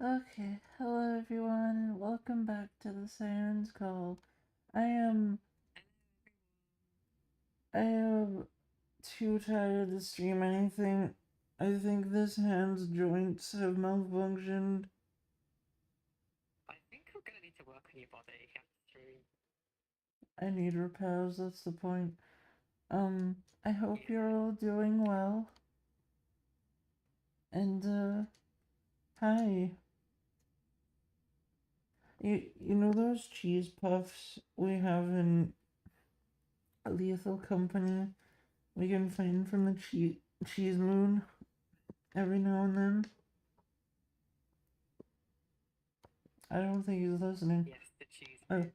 Okay, hello everyone, welcome back to the Siren's Call. I am too tired to stream anything. I think this hand's joints have malfunctioned. I think I'm gonna need to work on your body chemistry. I need repairs, that's the point. I hope Yeah. you're all doing well. And, hi. You know those cheese puffs we have in a Lethal Company we can find from the cheese moon every now and then? I don't think he's listening. Yes, the cheese. Oh,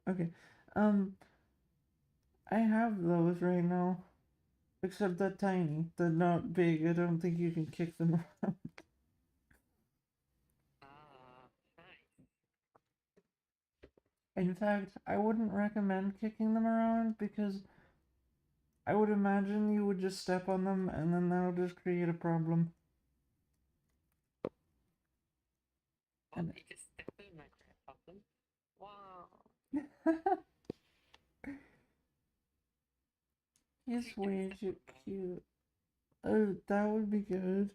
okay. Um, I have those right now. Except they're tiny. They're not big. I don't think you can kick them around. Ah, nice. In fact, I wouldn't recommend kicking them around because I would imagine you would just step on them and then that'll just create a problem. What? And You just stepped in my crap problem? Wow. he's Can we way step too on them? cute. Oh, that would be good.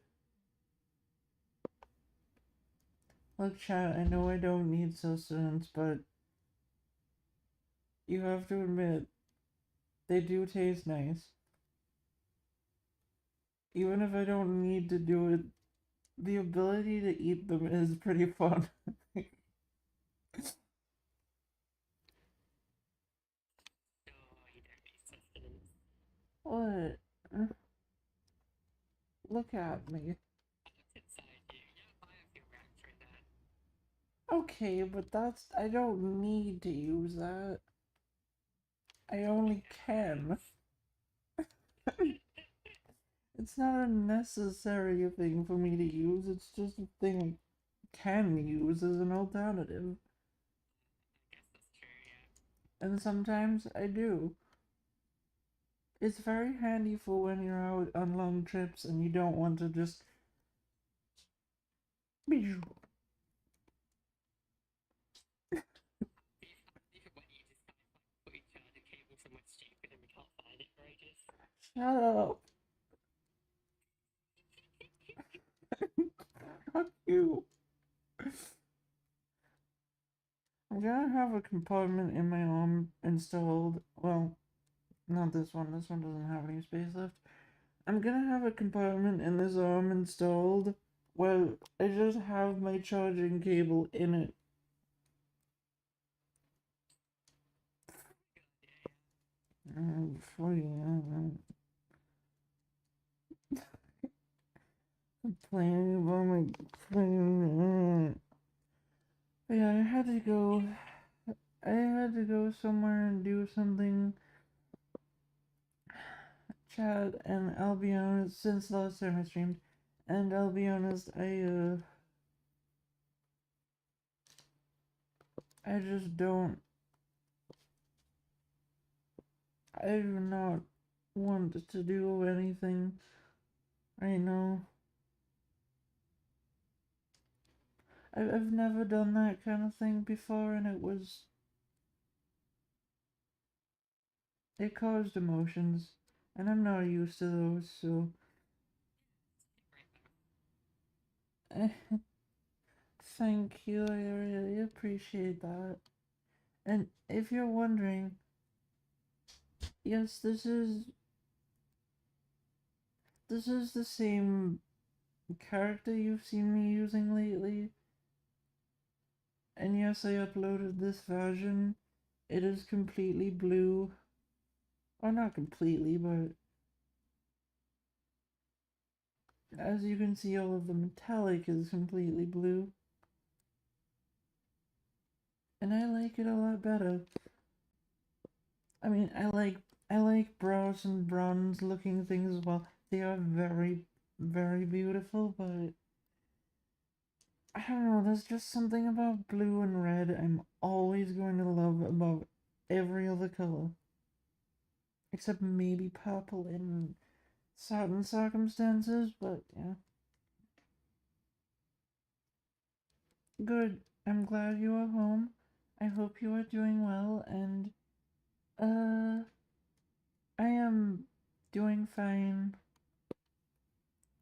Look, chat, I know I don't need sustenance, but you have to admit, they do taste nice. Even if I don't need to do it, the ability to eat them is pretty fun. Oh, you don't need sustenance. What? Look at me. I looked inside you. Yeah, bioreactor in there. Okay, but I don't need to use that. I only can. It's not a necessary thing for me to use, it's just a thing I can use as an alternative. I guess that's true, yeah. And sometimes I do. It's very handy for when you're out on long trips and you don't want to just. Even when you just kind of like put each other cable somewhere stupid and we can't find it for ages. Shut up. Fuck you. I'm gonna have a compartment in my arm installed. Well, not this one. This one doesn't have any space left. I'm gonna have a compartment in this arm installed where I just have my charging cable in it. Complaining about my plane. Yeah, I had to go somewhere and do something, chat, and I'll be honest, since last time I streamed, and I'll be honest, I just don't, I do not want to do anything right now. I've never done that kind of thing before, and it caused emotions, and I'm not used to those, so. Thank you, I really appreciate that. And if you're wondering, yes, this is the same character you've seen me using lately. And yes, I uploaded this version. It is completely blue. Or not completely, but as you can see, all of the metallic is completely blue. And I like it a lot better. I mean, I like brass and bronze looking things as well. They are very, very beautiful, but I don't know, there's just something about blue and red I'm always going to love above every other color. Except maybe purple in certain circumstances, but yeah. Good. I'm glad you are home. I hope you are doing well, and I am doing fine.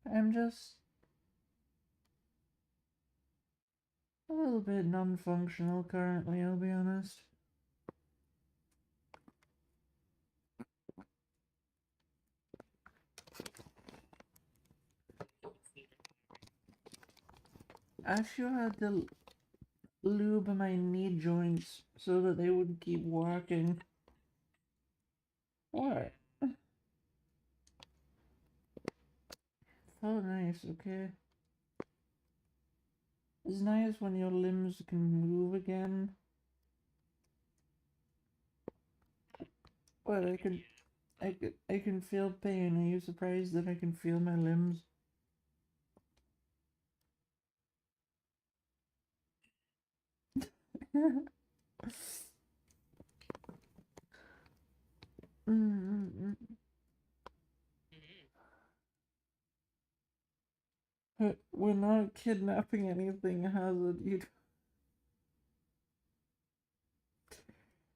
I'm just a little bit non-functional currently, I'll be honest. I actually had to lube my knee joints so that they would keep working. What? Oh, nice, okay. It's nice when your limbs can move again. What, I can feel pain. Are you surprised that I can feel my limbs? Mm-mm-mm. We're not kidnapping anything, Hazard.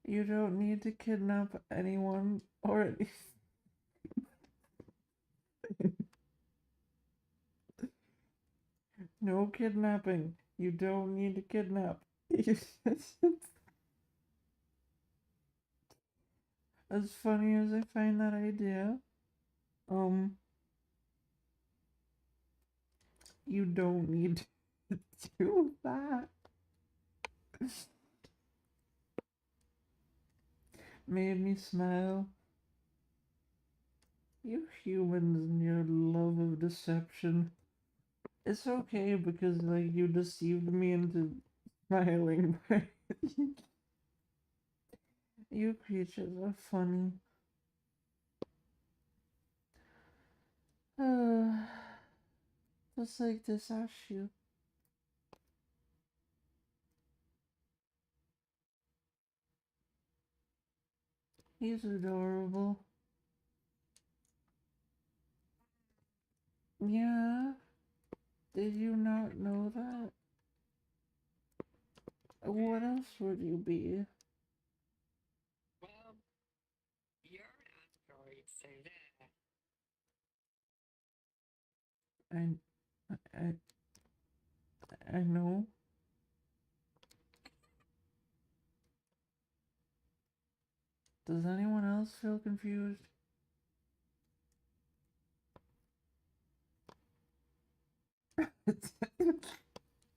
You don't need to kidnap anyone or anything. No kidnapping. You don't need to kidnap. As funny as I find that idea, um, you don't need to do that. Made me smile. You humans and your love of deception. It's okay because, like, you deceived me into smiling. You creatures are funny. Just like this Ashu. He's adorable. Yeah, did you not know that? What else would you be? Well, you're an android, so there. I, I, I know. Does anyone else feel confused?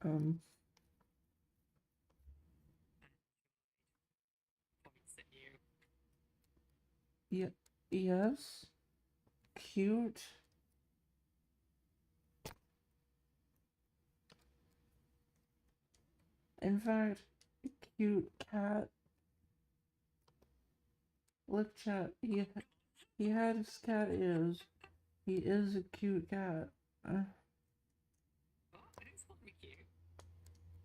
um, Points at you. yeah, yes, cute. In fact, cute cat. Look, chat. He had his cat ears. He is a cute cat. What? I don't want to be cute.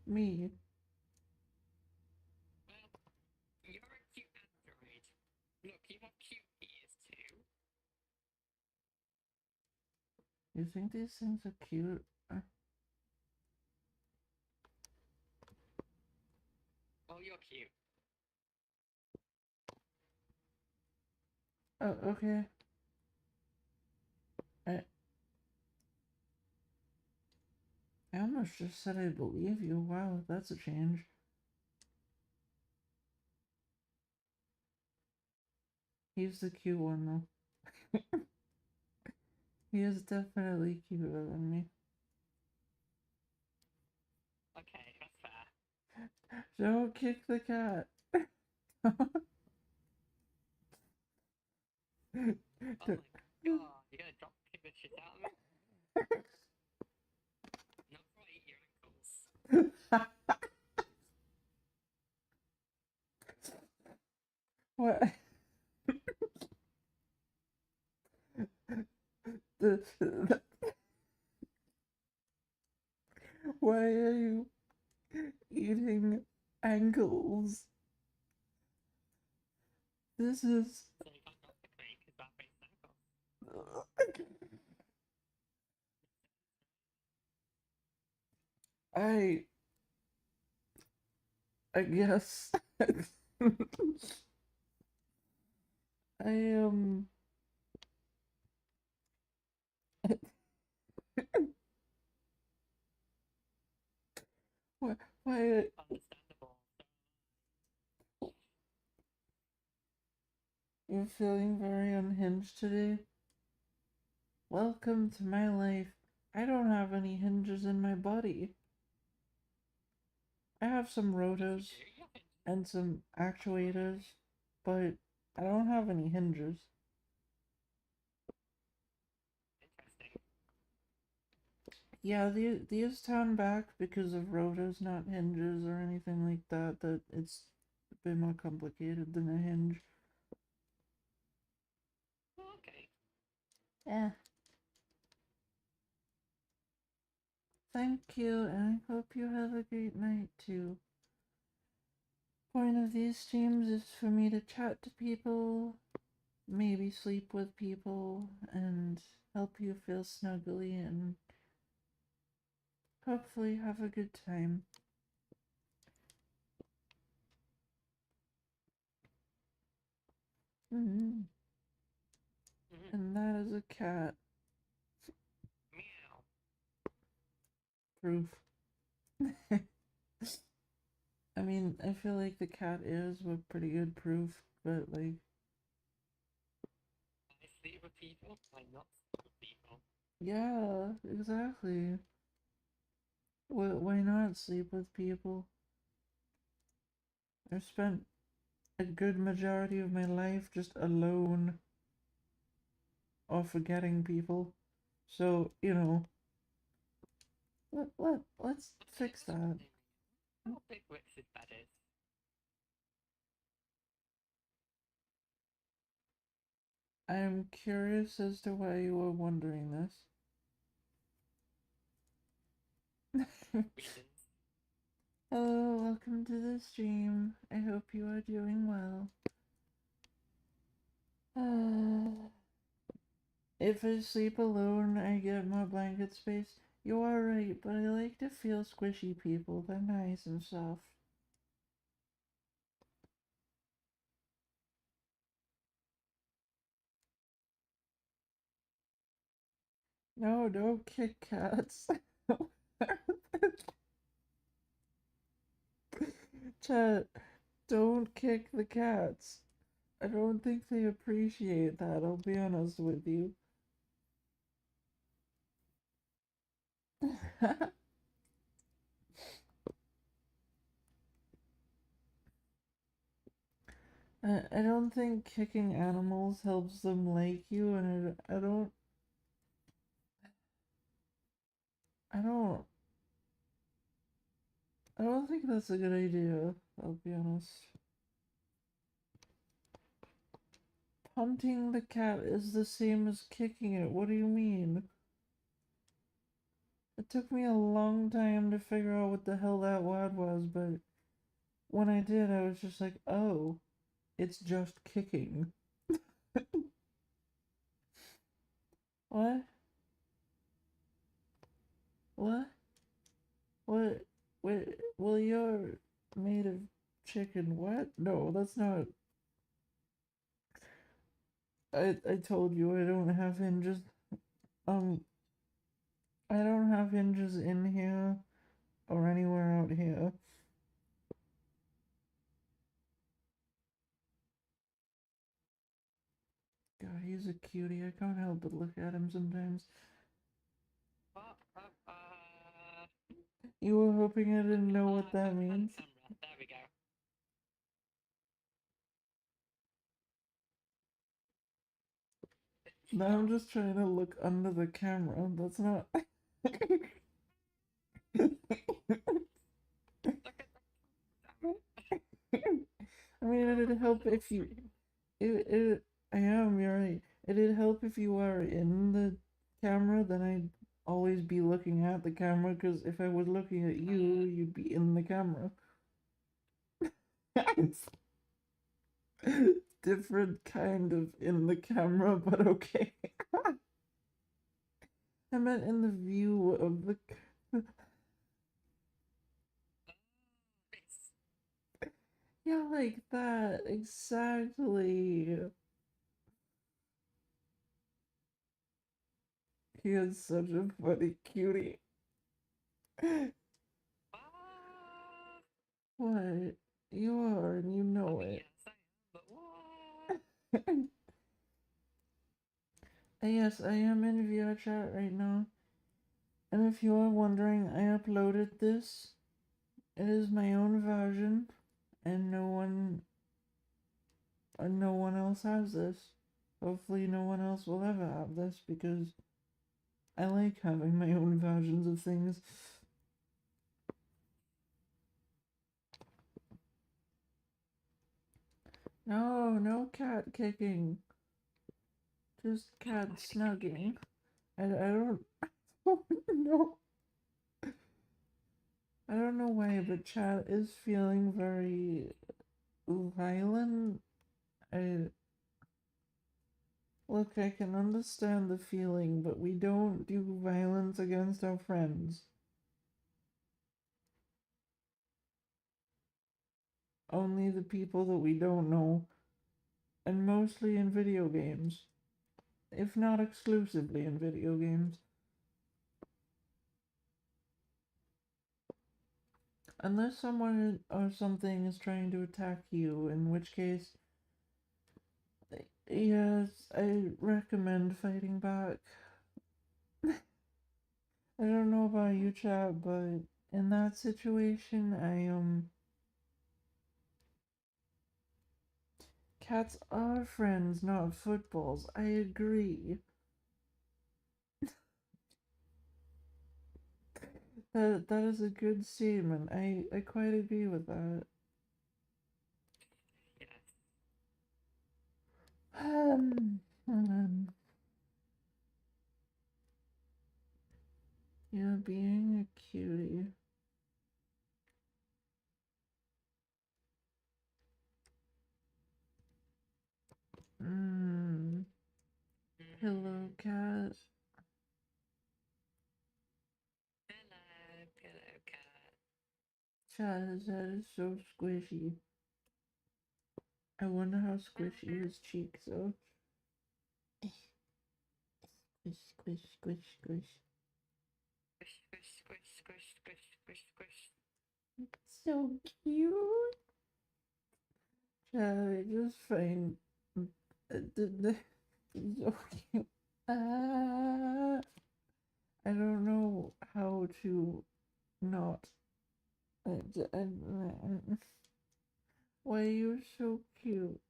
Me. Well, you're a cute android. Look, you have cute ears too. You think these things are cute? Well, you're cute. Oh, okay. I I almost just said I believe you. Wow, that's a change. He's the cute one though. He is definitely cuter than me. Okay, that's fair. Don't kick the cat. Oh my god, you're gonna drop kick the shit out of me? Not before I eat your ankles. What? The, why are you eating ankles? This is. So you can't drop kick me because that breaks ankles. I I guess. I why, why Understandable. you're feeling very unhinged today? Welcome to my life. I don't have any hinges in my body. I have some rotors You do? Yeah. and some actuators, but I don't have any hinges. Interesting. Yeah, these turn back because of rotors, not hinges or anything like that. That it's a bit more complicated than a hinge. Oh, okay. Yeah. Thank you, and I hope you have a great night too. Point of these streams is for me to chat to people, maybe sleep with people, and help you feel snuggly and hopefully have a good time. Mm-hmm. Mm-hmm. And that is a cat. Meow. Proof. I mean, I feel like the cat ears were pretty good proof, but like, I sleep with people. I not sleep with people. yeah, exactly. Why not sleep with people? I've spent a good majority of my life just alone or forgetting people. So, let's Okay, fix that's that. really how big Wix's bed is. I'm curious as to why you were wondering this. Reasons. Hello, welcome to the stream. I hope you are doing well. If I sleep alone, I get more blanket space. You are right, but I like to feel squishy people. They're nice and soft. No, don't kick cats. Chat, don't kick the cats. I don't think they appreciate that, I'll be honest with you. I don't think kicking animals helps them like you, and I don't, I don't think that's a good idea, I'll be honest. Punting the cat is the same as kicking it, what do you mean? It took me a long time to figure out what the hell that word was, but when I did, I was just like, oh, it's just kicking. What? What? What? Wait, well, you're made of chicken. What? No, that's not. I told you I don't have hinges. Um, I don't have hinges in here or anywhere out here. God, he's a cutie. I can't help but look at him sometimes. You were hoping I didn't know what that Pan means? camera. There we go. No, I'm just trying to look under the camera. That's not. Look at that. I mean, it'd help if you. It. I am. You're right. It'd help if you were in the camera. Then I'd always be looking at the camera. Because if I was looking at you, you'd be in the camera. Different kind of in the camera, but okay. I meant in the view of the. This. Yeah, like that. Exactly. He is such a funny cutie. Ah, What? You are, and you I know mean, it. yes, I am, but what? Yes, I am in VRChat right now. And if you are wondering, I uploaded this. It is my own version, and no one else has this. Hopefully, no one else will ever have this because I like having my own versions of things. No, no cat kicking. Just cat snugging. I don't, know. I don't know why, but chat is feeling very violent. I Look, I can understand the feeling, but we don't do violence against our friends. Only the people that we don't know, and mostly in video games, if not exclusively in video games. Unless someone or something is trying to attack you, in which case, yes, I recommend fighting back. I don't know about you, chat, but in that situation, cats are friends, not footballs. I agree. That is a good statement. I quite agree with that. Yes. Um, yeah, being a cutie. Mm, pillow cat. Hello, pillow cat. Chat, his head is so squishy. I wonder how squishy his cheeks are. Squish, squish, squish, squish. Squish, squish, squish, squish, squish, squish, squish. So cute. Chat, I just find so cute. I don't know how to not. Why you're so cute?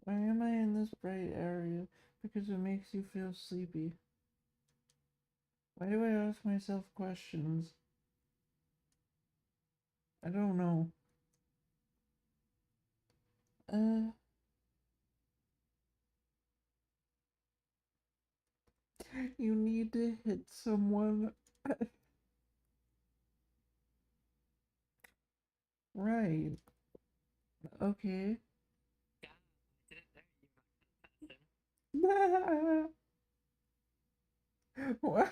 Why am I in this bright area? Because it makes you feel sleepy. Why do I ask myself questions? I don't know. Uh, you need to hit someone. Right. Okay. Yeah, I didn't know you were that person. What?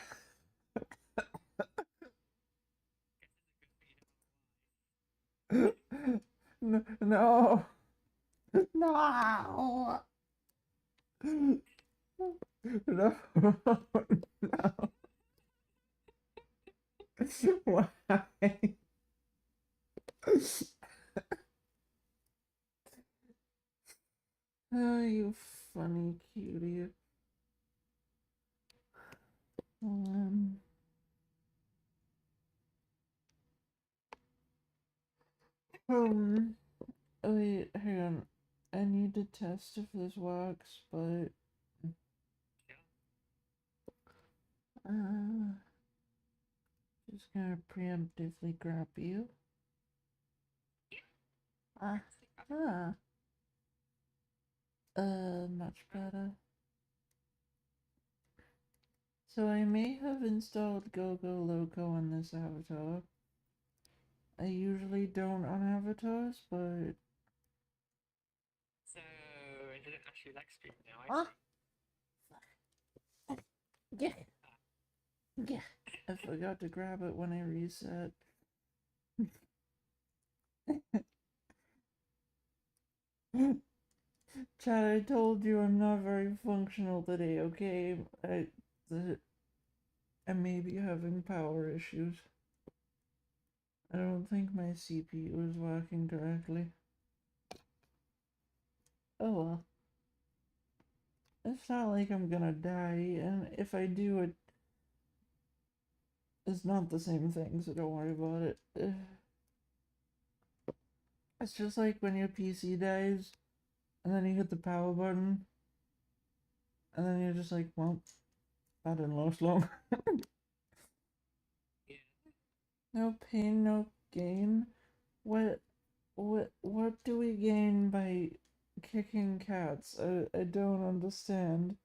No. No. No. No. No. Why? Oh, you funny cutie. Um, um, wait, hang on. I need to test if this works, but uh, just gonna preemptively grab you. Ah, ah. Much better. So I may have installed GoGo Loco on this avatar. I usually don't on avatars, but So, it didn't actually like stream now, I ah, see. yeah, yeah. I forgot to grab it when I reset. Chad, I told you I'm not very functional today, okay? I may be having power issues. I don't think my CPU is working correctly. Oh well. It's not like I'm gonna die, and if I do, it's not the same thing, so don't worry about it. It's just like when your PC dies, and then you hit the power button, and then you're just like, well, that didn't last long. Yeah. No pain, no gain. What what do we gain by kicking cats? I don't understand.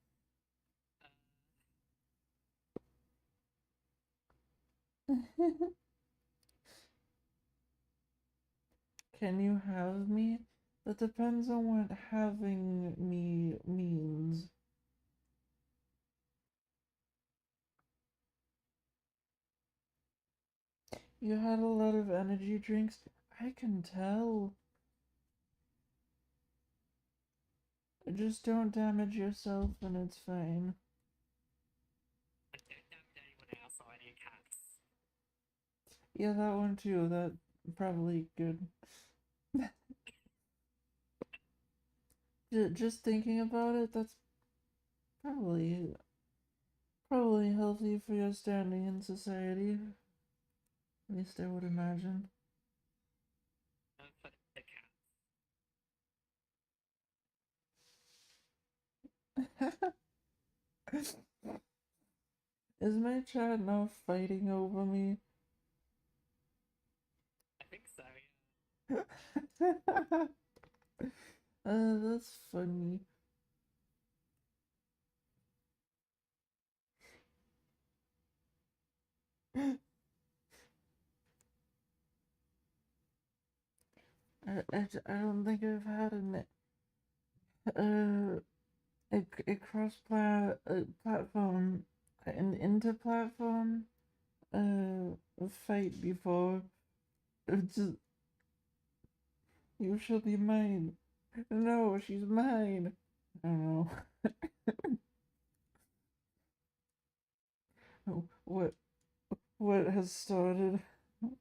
Can you have me? That depends on what having me means. You had a lot of energy drinks. I can tell. Just don't damage yourself and it's fine. And don't damage anyone else or any cats. Yeah, that one too. That probably good. Just thinking about it, that's probably healthy for your standing in society. At least I would imagine. For the cats. Is my chat now fighting over me? I think so, yeah. That's funny. I don't think I've had uh, a platform, an inter-platform, fight before. It's just, you shall be mine. No, she's mine. I don't know. What what has started?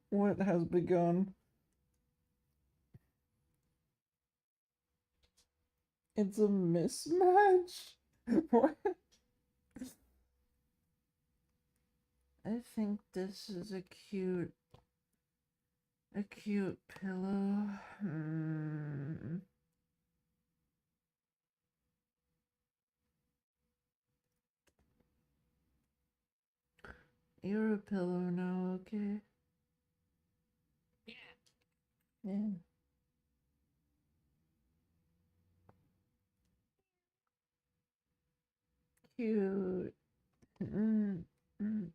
What has begun? It's a mismatch. What? I think this is a cute pillow. You're a pillow now, okay? Yeah. Yeah. Cute. Mm, mm.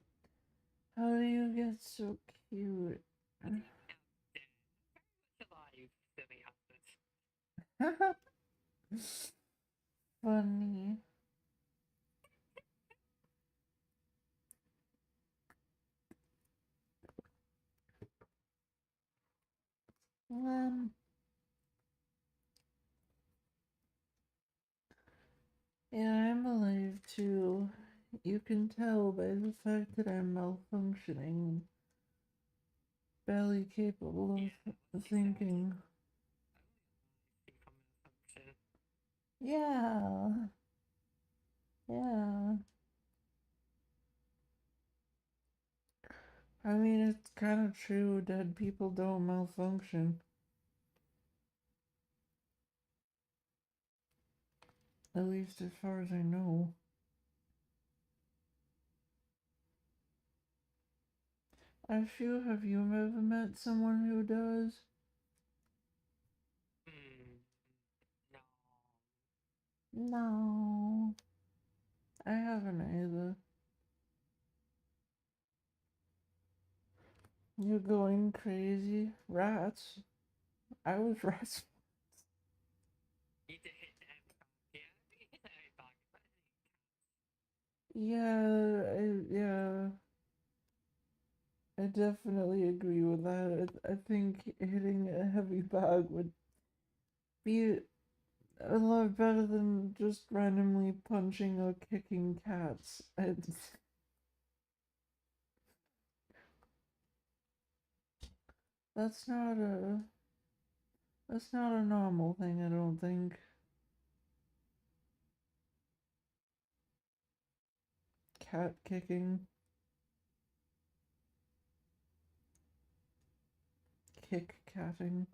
How do you get so cute? I think I'm very much alive, silly husband. Funny. Um, yeah, I'm alive too. You can tell by the fact that I'm malfunctioning, barely capable Yeah, of what she said. thinking. Only alive from malfunction. Yeah, yeah. I mean, it's kind of true. Dead people don't malfunction. At least as far as I know. Ashu, have you ever met someone who does? No. No, I haven't either. You're going crazy. Rats. I was rats. You did hit the heavy bag. Yeah, I think you hit the heavy bag. Yeah, I definitely agree with that. I think hitting a heavy bag would be a lot better than just randomly punching or kicking cats. That's not a that's not a normal thing, I don't think. Cat kicking, kick catting.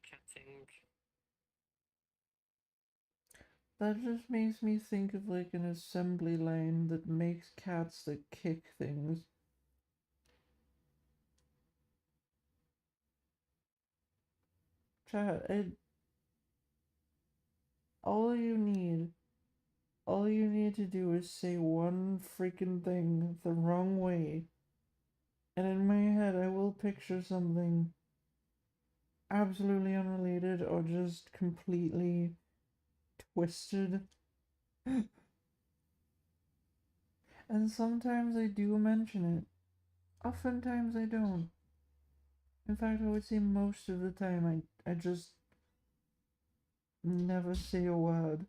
Catting. That just makes me think of like an assembly line that makes cats that kick things. Chat, all you need, all you need to do is say one freaking thing the wrong way, and in my head I will picture something absolutely unrelated or just completely twisted. And sometimes I do mention it. Oftentimes I don't. In fact, I would say most of the time I just never say a word.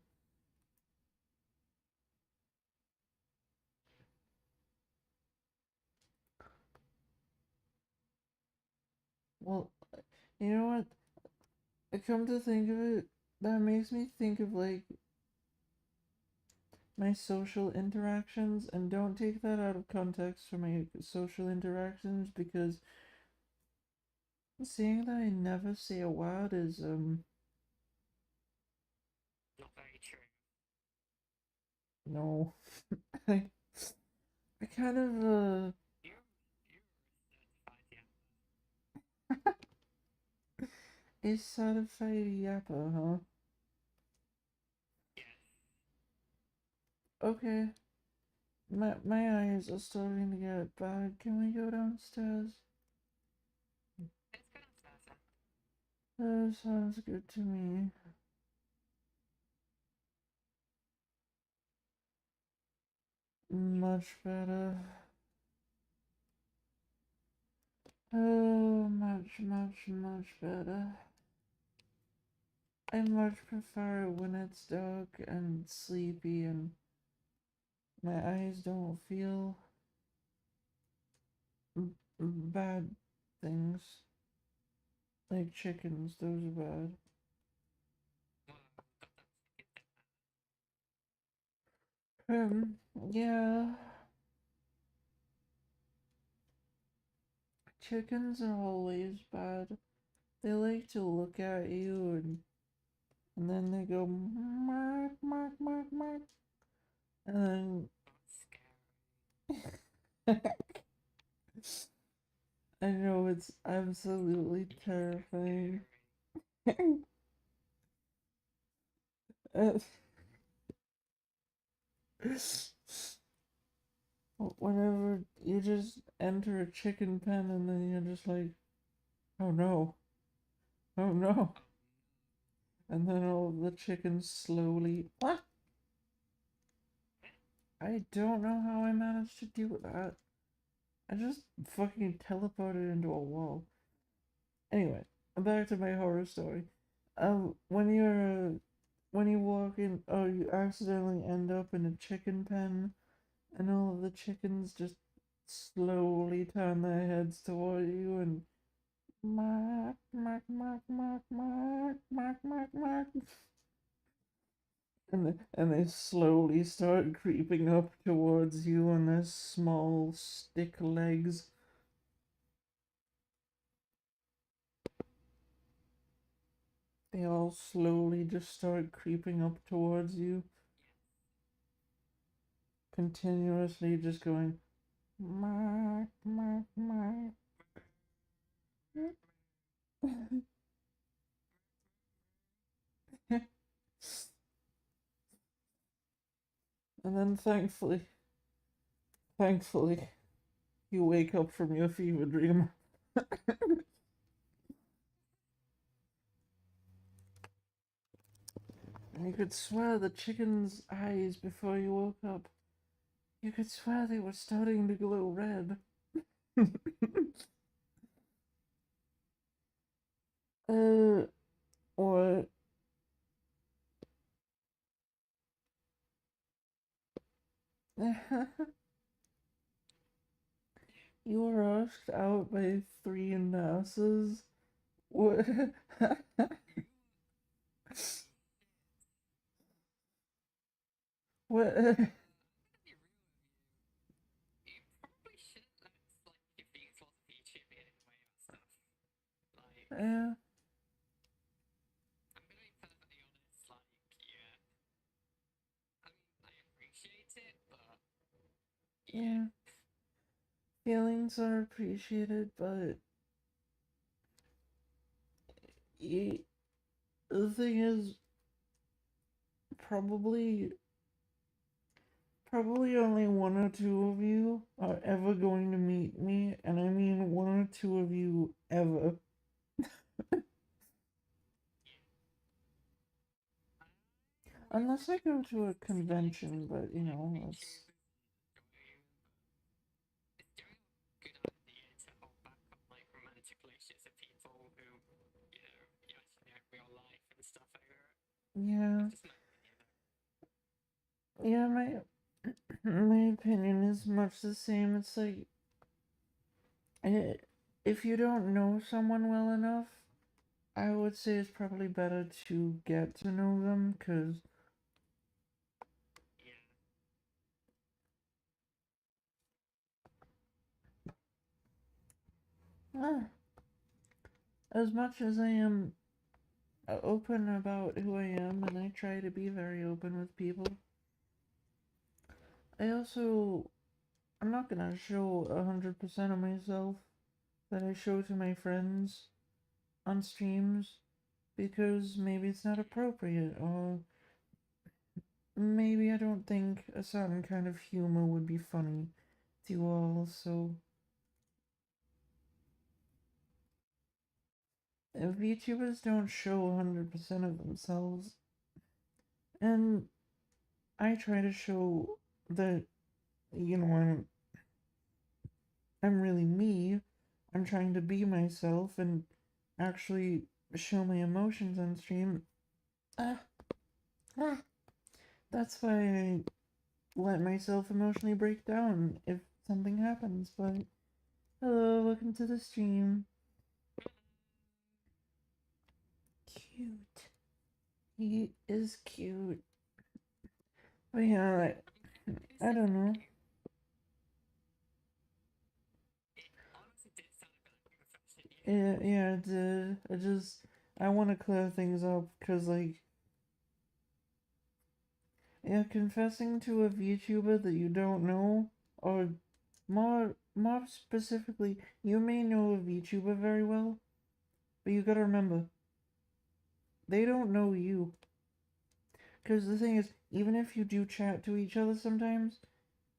Well, you know what? I come to think of it, that makes me think of like my social interactions, and don't take that out of context for my social interactions, because seeing that I never say a word is Not very true. no. I, I kind of You certified, a certified yapper, huh? Yes. Okay. My eyes are starting to get bad. Can we go downstairs? Let's go downstairs then. That sounds good to me. Much better. Oh, much better. I much prefer it when it's dark and sleepy and my eyes don't feel bad things. Like chickens, those are bad. Yeah. Chickens are always bad. They like to look at you and then they go mark, mark, mark, mark. And then I know it's absolutely terrifying. Uh, Whenever you just enter a chicken pen and then you're just like, oh no, oh no. And then all of the chickens slowly. What? I don't know how I managed to do that. I just fucking teleported into a wall. Anyway, back to my horror story. When you walk in, oh, you accidentally end up in a chicken pen, and all of the chickens just slowly turn their heads toward you and mark, mark, mark, mark, mark, mark, mark, mark. And they slowly start creeping up towards you on their small stick legs. They all slowly just start creeping up towards you, continuously just going, mark, mark, mark. And then thankfully, you wake up from your fever dream. And you could swear the chicken's eyes before you woke up, you could swear they were starting to glow red. uh, What? You were asked out by three nurses? What? What? Be real with you. You probably shouldn't let like your feelings towards a VTuber get in the way of stuff. Like, Yeah, I'm gonna be perfectly honest. Like, yeah, I mean, I appreciate it, but yeah, yeah. Feelings are appreciated, but y the thing is, probably, probably only one or two of you are ever going to meet me, and I mean one or two of you ever. I Unless I go to a it's nice to convention, but you like know, that's. VTubers and enjoy them, but it's generally a good idea to hold back on like romantic relationships with people who, you know, you actually know in real life and stuff like that. Yeah, That's just my opinion though. yeah, my opinion is much the same. It's like, I, if you don't know someone well enough, I would say it's probably better to get to know them, because Yeah. as much as I am open about who I am, and I try to be very open with people, I'm not gonna show 100% of myself that I show to my friends on streams, because maybe it's not appropriate, or maybe I don't think a certain kind of humor would be funny to you all, so VTubers don't show 100% of themselves, and I try to show that, you know, I'm really me. I'm trying to be myself and actually show my emotions on stream. Ah, ah. That's why I let myself emotionally break down if something happens. But hello, welcome to the stream. Cute. He is cute. But yeah, I mean, who I said don't that know. cute? It honestly did sound a bit like a confession, you know? Yeah, yeah, it did. I want to clear things up because, like, yeah, confessing to a VTuber that you don't know, or more specifically, you may know a VTuber very well, but you gotta remember, they don't know you. Because the thing is, even if you do chat to each other sometimes,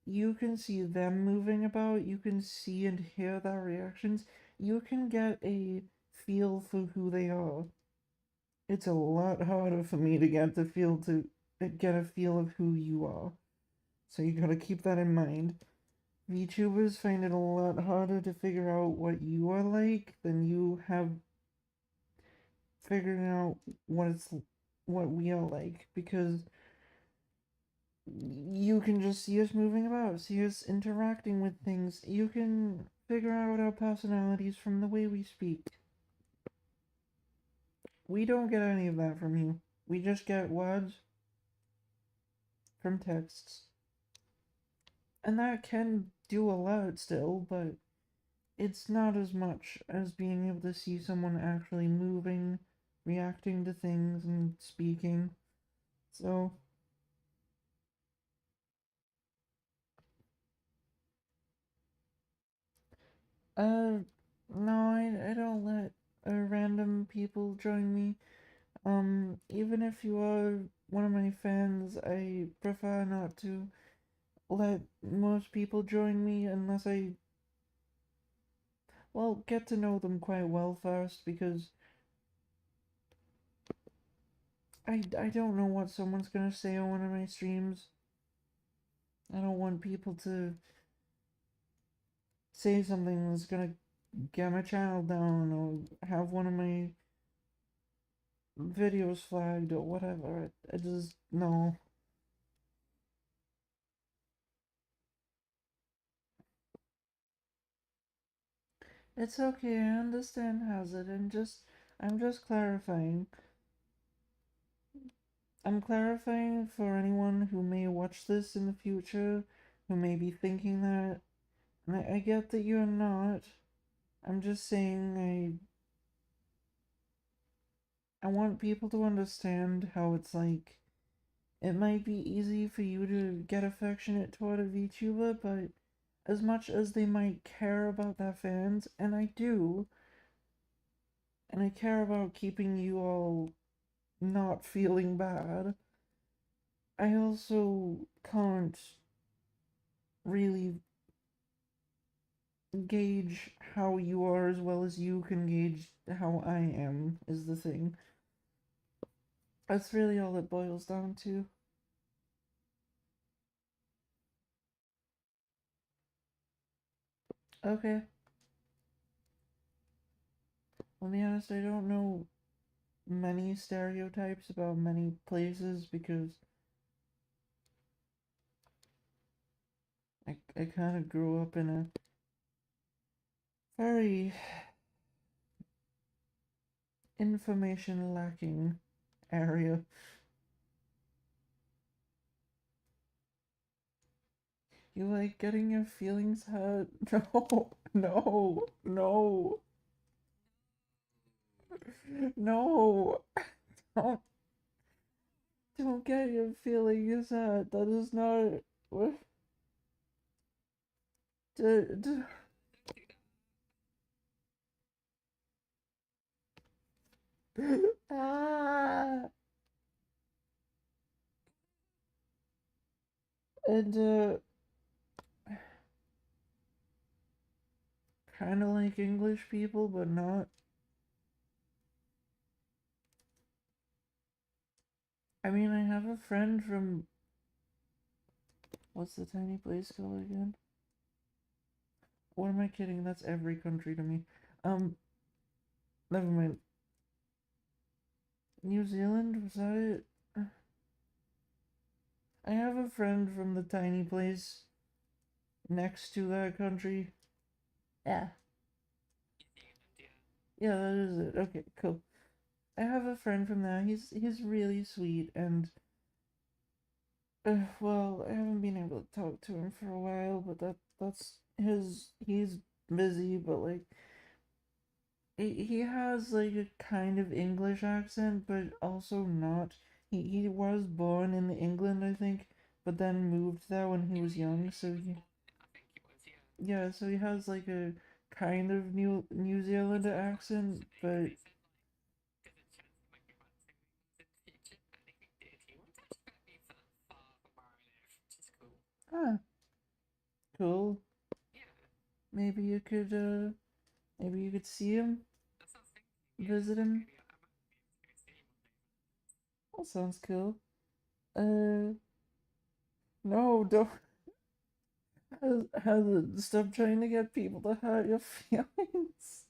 you can see them moving about, you can see and hear their reactions, you can get a feel for who they are. It's a lot harder for me to get a feel of who you are. So you gotta keep that in mind. VTubers find it a lot harder to figure out what you are like than you have figuring out what we are like, because you can just see us moving about, see us interacting with things. You can figure out our personalities from the way we speak. We don't get any of that from you. We just get words from texts. And that can do a lot still, but it's not as much as being able to see someone actually moving, reacting to things, and speaking. So, uh, no, I don't let random people join me. Even if you are one of my fans, I prefer not to let most people join me unless I, well, get to know them quite well first, because I don't know what someone's gonna say on one of my streams. I don't want people to say something that's gonna get my channel down, or have one of my videos flagged or whatever. I just, no. It's okay, I understand, Hazard, I'm just clarifying. I'm clarifying for anyone who may watch this in the future, who may be thinking that, and I get that you're not. I'm just saying I want people to understand how it's like. It might be easy for you to get affectionate toward a VTuber, but as much as they might care about their fans, and I do, and I care about keeping you all not feeling bad, I also can't really gauge how you are as well as you can gauge how I am, is the thing. That's really all it boils down to. Okay, let me be honest, I don't know many stereotypes about many places because I kind of grew up in a very information lacking area. You like getting your feelings hurt? No, no, no, no. Don't, don't get your feelings hurt. That is not what. D- d- ah, and kind of like English people, but not. I mean, I have a friend from what's the tiny place called again? What am I kidding? That's every country to me. Um, never mind. New Zealand, was that it? I have a friend from the tiny place next to that country. Yeah. Yeah, that is it. Okay, cool. I have a friend from there. He's really sweet, and well, I haven't been able to talk to him for a while, but that's his. He's busy, but like he has like a kind of English accent, but also not. He was born in England, I think, but then moved there when he was young. So yeah, so he has like a kind of New Zealand accent, but ah, cool. Maybe you could maybe you could see him, visit him. That sounds cool. Uh, no, don't. Has it stop trying to get people to hurt your feelings.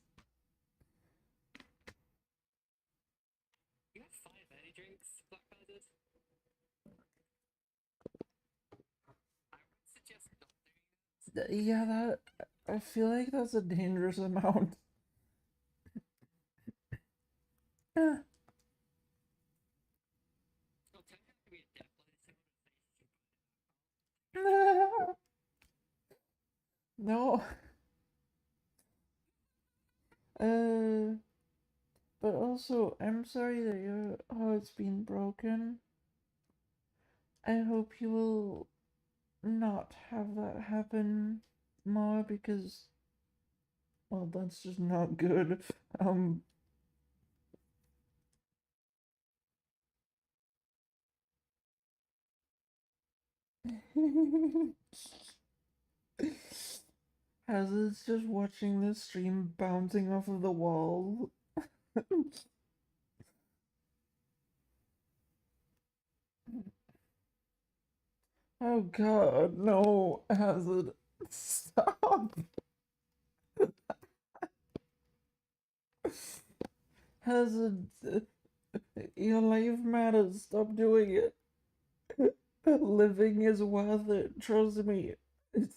Yeah, that I feel like that's a dangerous amount. No. Uh, but also, I'm sorry that your heart's been broken. I hope you will not have that happen more because, well, that's just not good. Um, Hazard's just watching the stream bouncing off of the wall. Oh god, no, Hazard. Stop. Hazard. Your life matters. Stop doing it. Living is worth it. Trust me. It's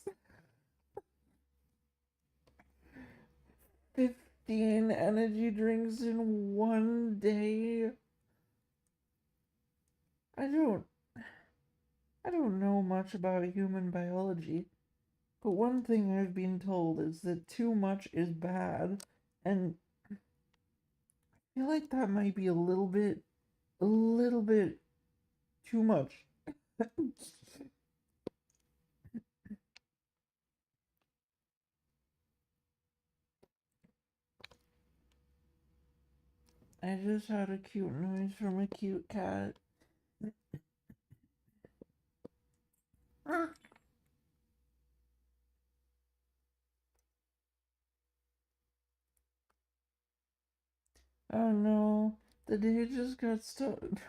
15 energy drinks in one day. I don't I don't know much about human biology, but one thing I've been told is that too much is bad, and I feel like that might be a little bit too much. I just had a cute noise from a cute cat. Oh no, the day just got started.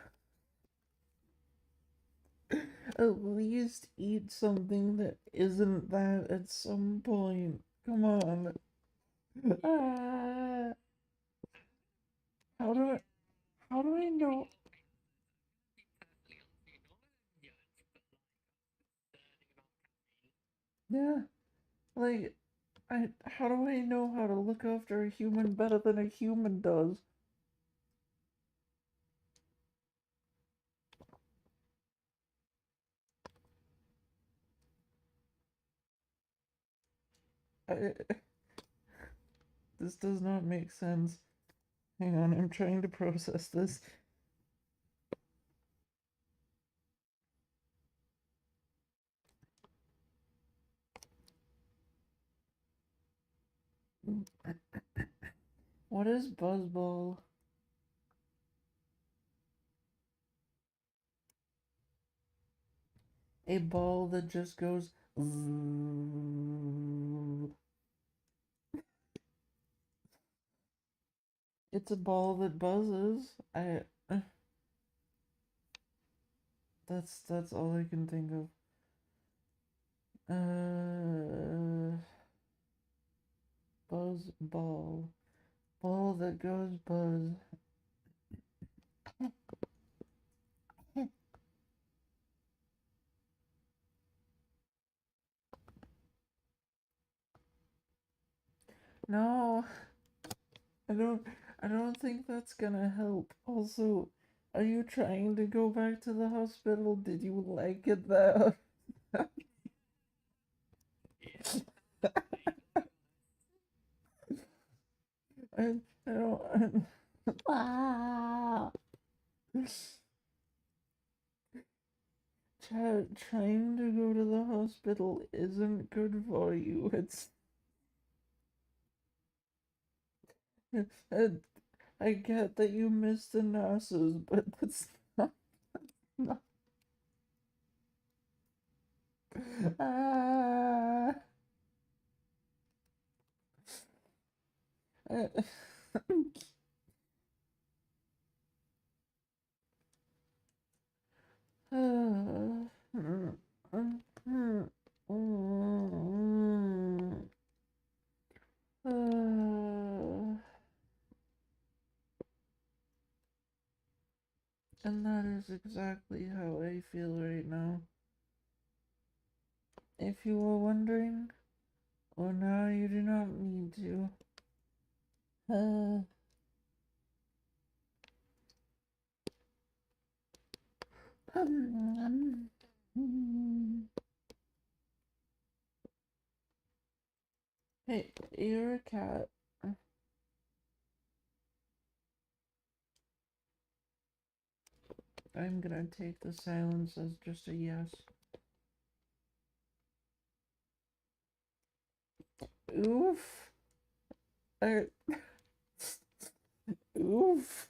At least eat something that isn't that at some point. Come on. Ah, how do I how do I know? Yeah, like I how do I know how to look after a human better than a human does? I, this does not make sense. Hang on, I'm trying to process this. What is buzzball? A ball that just goes. It's a ball that buzzes. That's all I can think of. Buzz ball. Ball that goes buzz. No, I don't I don't think that's gonna help. Also, are you trying to go back to the hospital? Did you like it there? I, I don't. Ah. Trying to go to the hospital isn't good for you. Uh, I get that you miss the nurses, but that's not. Ah. Uh, and that is exactly how I feel right now. If you were wondering, well, now you do not need to. Uh, hey, you're a cat. I'm gonna take the silence as just a yes. Oof. I, oof.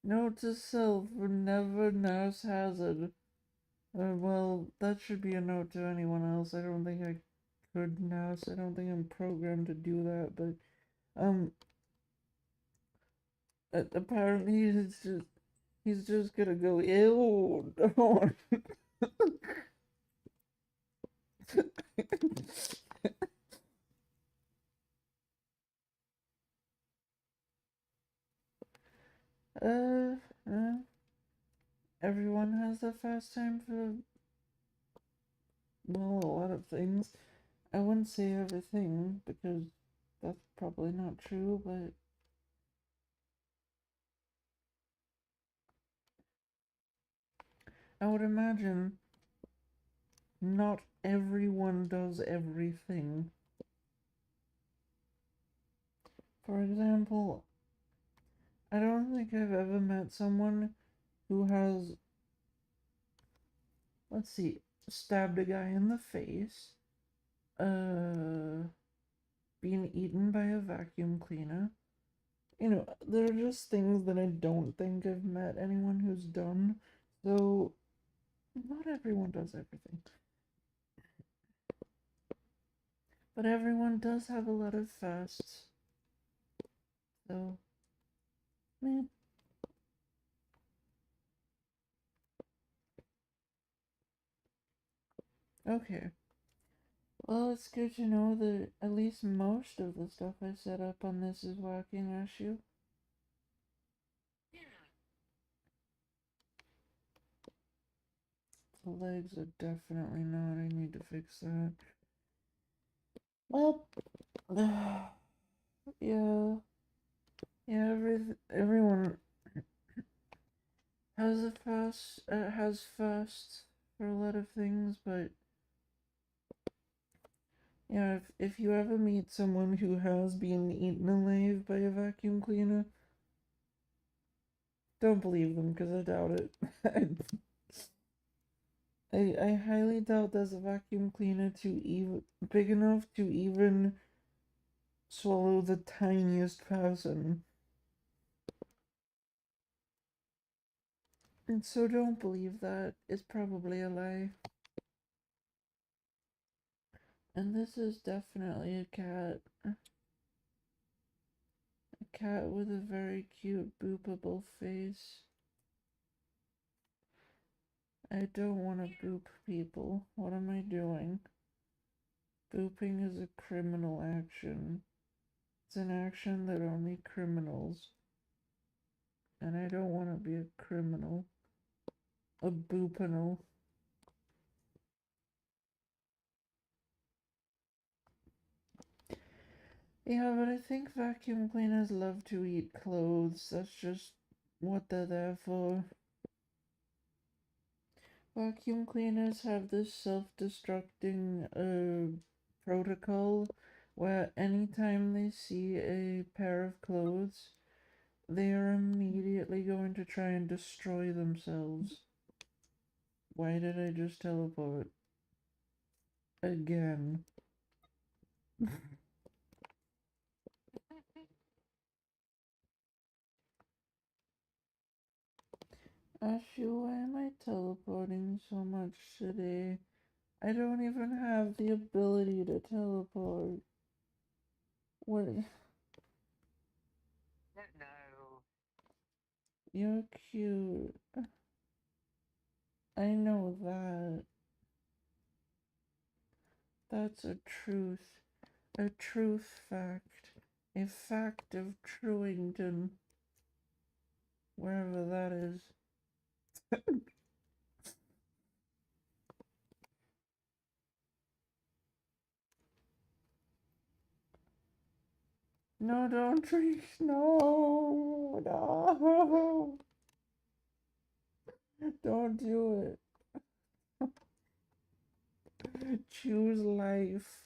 Note to self, never nurse hazard. Well, that should be a note to anyone else. I don't think I could nurse. I don't think I'm programmed to do that, but, apparently he's just gonna go, ew, don't. uh, uh, everyone has a fast time for, well, a lot of things. I wouldn't say everything because that's probably not true, but I would imagine not everyone does everything. For example, I don't think I've ever met someone who has, let's see, stabbed a guy in the face, being eaten by a vacuum cleaner. You know, there are just things that I don't think I've met anyone who's done. So, not everyone does everything. But everyone does have a lot of fasts. So, meh. Okay. Well, it's good to know that at least most of the stuff I set up on this is working, Ashu. Yeah. The legs are definitely not. I need to fix that. Well, yeah. Yeah, everyone has a fast, has fasts for a lot of things, but yeah, if you ever meet someone who has been eaten alive by a vacuum cleaner, don't believe them because I doubt it. I highly doubt there's a vacuum cleaner big enough to even swallow the tiniest person. And so don't believe that. It's probably a lie. And this is definitely a cat. A cat with a very cute boopable face. I don't want to boop people. What am I doing? Booping is a criminal action. It's an action that only criminals. And I don't want to be a criminal. A boopinal. Yeah, but I think vacuum cleaners love to eat clothes. That's just what they're there for. Vacuum cleaners have this self-destructing protocol where anytime they see a pair of clothes, they are immediately going to try and destroy themselves. Why did I just teleport? Again. Ashu, why am I teleporting so much today? I don't even have the ability to teleport. What? Don't know. You're cute. I know that. That's a truth fact. A fact of Truington. Wherever that is. No, don't drink. No, no. Don't do it. Choose life.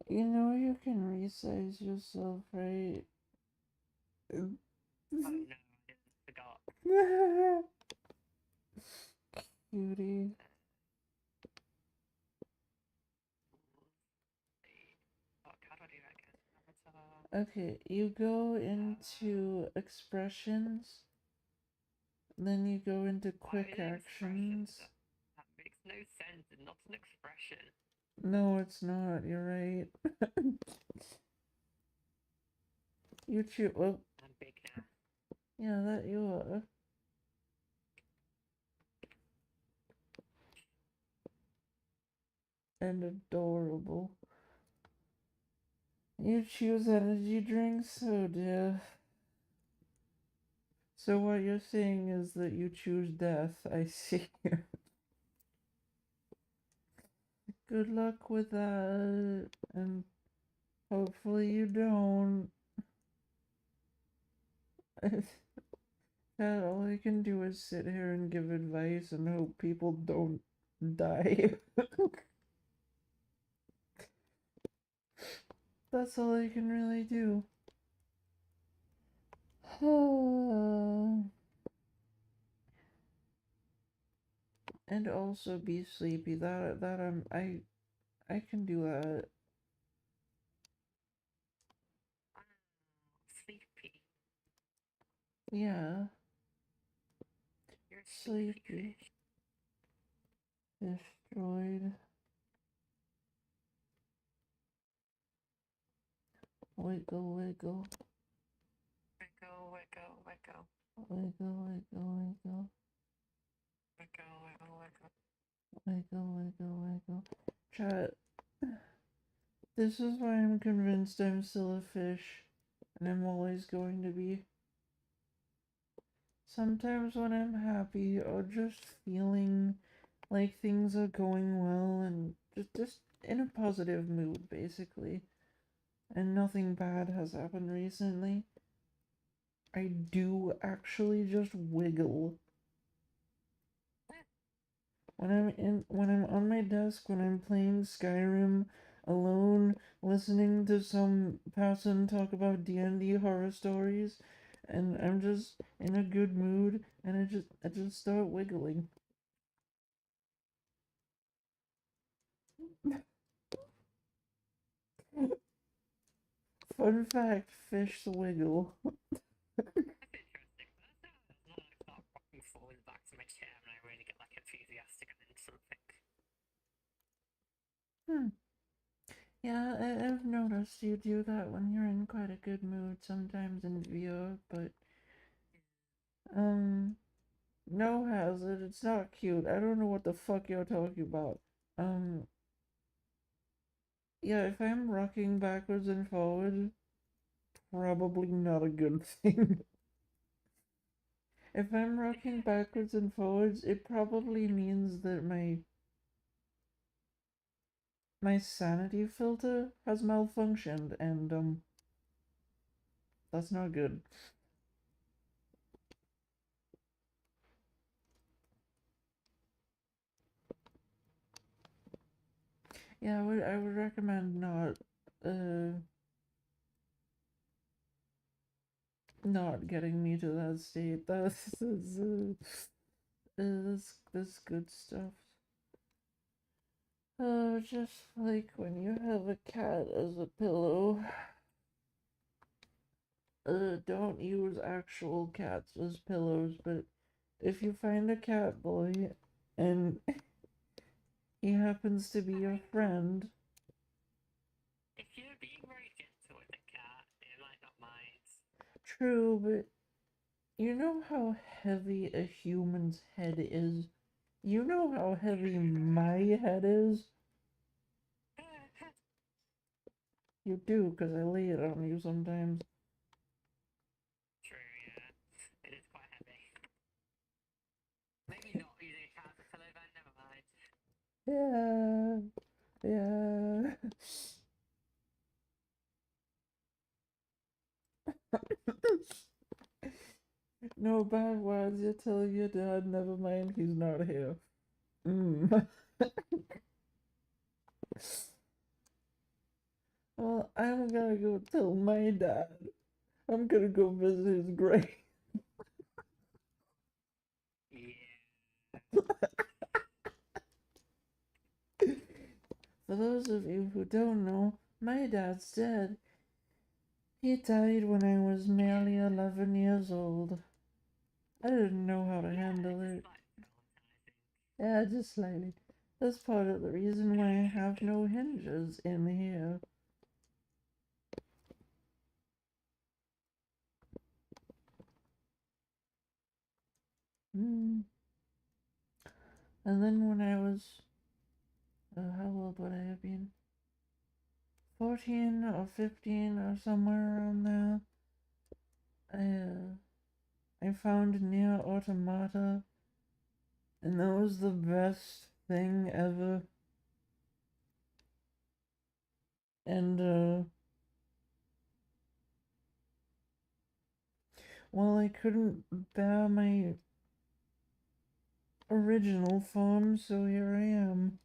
You know you can resize yourself, right? Oh no, I forgot. Cutie. What card do I do again? Avatar. Okay, you go into expressions, then you go into Why quick are they expressions? actions. That makes no sense. It's not an expression. No, it's not. You're right. You choose. Well, I'm big now. Yeah, that you are. And adorable. You choose energy drinks? Oh dear. So what you're saying is that you choose death. I see. Good luck with that. And hopefully you don't. All I can do is sit here and give advice and hope people don't die. That's all I can really do. And also be sleepy. I can do that. Sleepy. Yeah. You're Sleepy. Destroyed. Wiggle, wiggle. Wiggle, wiggle, wiggle. Wiggle, wiggle, wiggle. Wiggle, wiggle, wiggle. Wiggle, wiggle, wiggle. Chat. This is why I'm convinced I'm still a fish. And I'm always going to be. Sometimes when I'm happy or just feeling like things are going well and just in a positive mood, basically, and nothing bad has happened recently, I do actually just wiggle. When I'm on my desk, when I'm playing Skyrim alone, listening to some person talk about D&D horror stories, and I'm just in a good mood, and I just start wiggling. Fun fact, fish wiggle. That's interesting. That's not I start rocking forward back to my chair and I really get like enthusiastic about something. Hmm. Yeah, I've noticed you do that when you're in quite a good mood sometimes in VR, but no hazard, it's not cute. I don't know what the fuck you're talking about. Um, yeah, if I'm rocking backwards and forward, probably not a good thing. If I'm rocking backwards and forwards, it probably means that my sanity filter has malfunctioned, and that's not good. Yeah, I would recommend not getting me to that state. That's good stuff. Just like when you have a cat as a pillow. Don't use actual cats as pillows, but if you find a cat boy and he happens to be your friend, If you're being very gentle with a cat, it might not mind. true, but you know how heavy a human's head is? You know how heavy my head is? You do, because I lay it on you sometimes. True, yeah. It is quite heavy. Maybe not using a cat as a pillow then, never mind. Yeah, yeah. No bad words, you tell your dad, never mind, he's not here. Well, I'm gonna go tell my dad. I'm gonna go visit his grave. Yeah. For those of you who don't know, my dad's dead. He died when I was merely 11 years old. I didn't know how to handle it. Yeah, just slightly. That's part of the reason why I have no hinges in here. Mm. And then when I was, how old would I have been? 14 or 15 or somewhere around there. I found near Automata, and that was the best thing ever. And, well, I couldn't bear my original form, so here I am.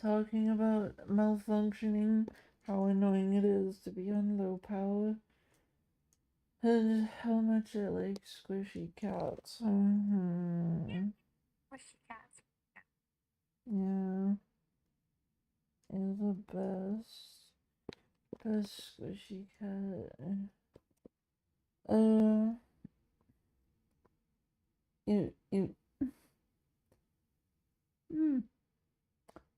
Talking about malfunctioning, how annoying it is to be on low power, and how much I like squishy cats. Squishy cats. Yeah, it's the best squishy cat. Uh, you, hmm,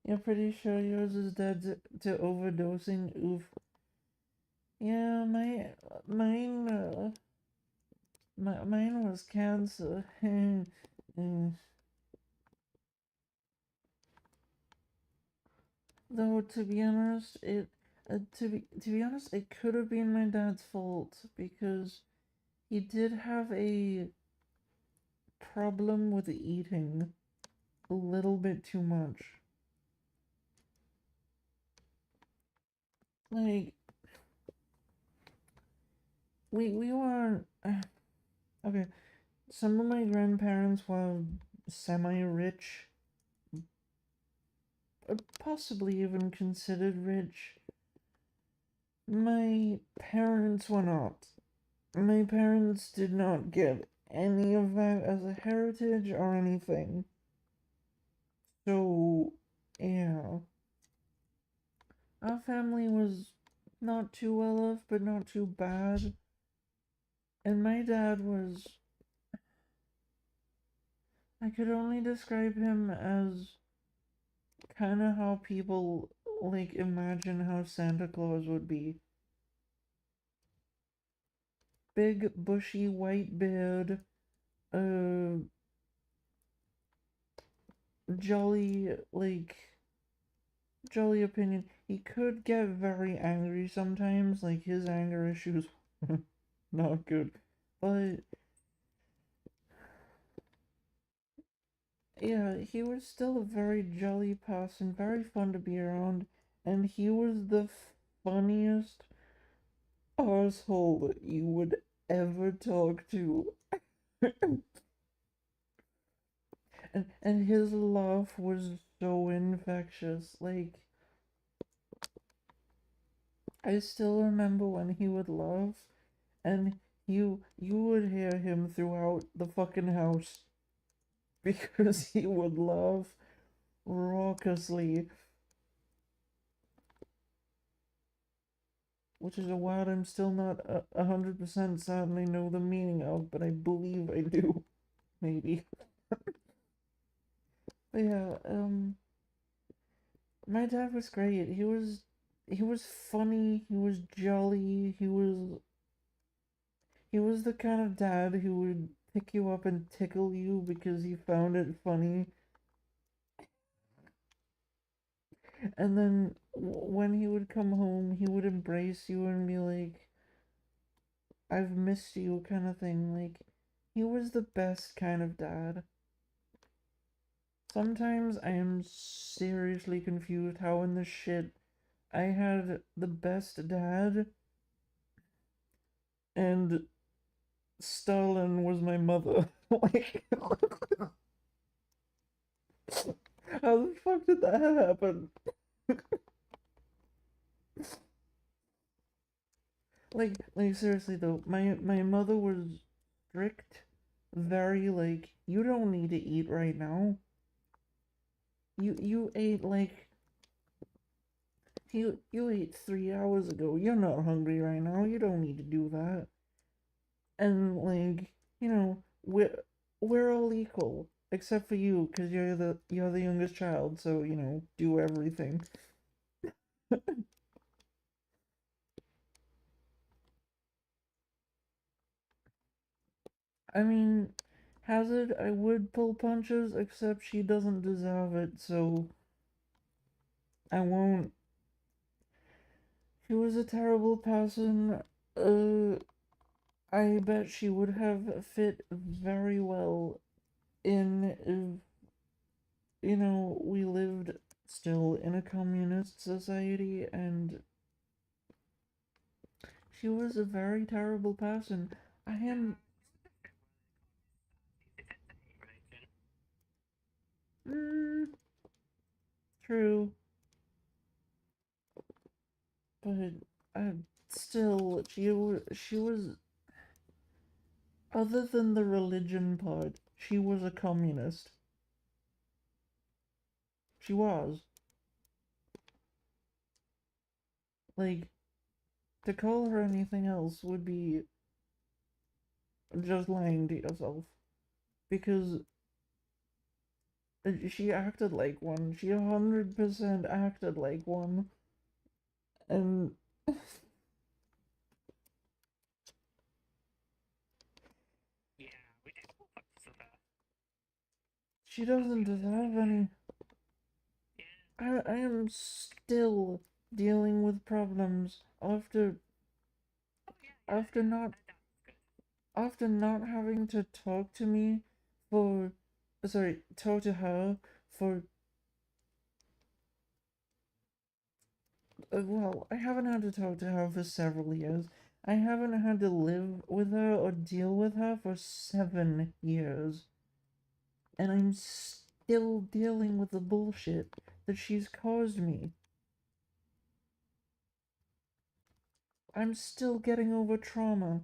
you're pretty sure yours is dead to overdosing? Oof. Yeah, mine was cancer. Though to be honest, to be honest, it could have been my dad's fault because he did have a problem with eating a little bit too much. Like we were okay. Some of my grandparents were semi-rich, possibly even considered rich. My parents were not. My parents did not get any of that as a heritage or anything. So, yeah. Our family was not too well off, but not too bad. And my dad was. I could only describe him as kind of how people, like, imagine how Santa Claus would be. Big, bushy, white beard, uh, jolly, like, jolly opinion. He could get very angry sometimes, like, his anger issues not good. But yeah, he was still a very jolly person, very fun to be around, and he was the funniest asshole you would ever talk to. And his laugh was so infectious. Like, I still remember when he would laugh, and you would hear him throughout the fucking house because he would laugh raucously, which is a word I'm still not 100% certain I know the meaning of, but I believe I do, maybe. But yeah, my dad was great. He was funny. He was jolly. He was the kind of dad who would pick you up and tickle you because he found it funny. And then when he would come home, he would embrace you and be like, "I've missed you," kind of thing. Like, he was the best kind of dad. Sometimes I am seriously confused how in the shit I had the best dad and Stalin was my mother. Like, how the fuck did that happen? Like seriously though, my mother was strict, very like, you don't need to eat right now. You ate like you ate 3 hours ago. You're not hungry right now. You don't need to do that. And like, we're all equal except for you because you're the youngest child. So do everything. I mean, Hazard, I would pull punches, except she doesn't deserve it, so I won't. She was a terrible person. Uh, I bet she would have fit very well in if, we lived still in a communist society, and she was a very terrible person. I am. Mm, true, but still, she was. Other than the religion part, she was a communist. She was. Like, to call her anything else would be just lying to yourself. Because she acted like one. She 100% acted like one. And Yeah, we did all parts of her. she doesn't deserve any. Yeah. I am still dealing with problems after Oh yeah, after not that was good. after not having to talk to me for talk to her for well, I haven't had to talk to her for several years. I haven't had to live with her or deal with her for 7 years. And I'm still dealing with the bullshit that she's caused me. I'm still getting over trauma.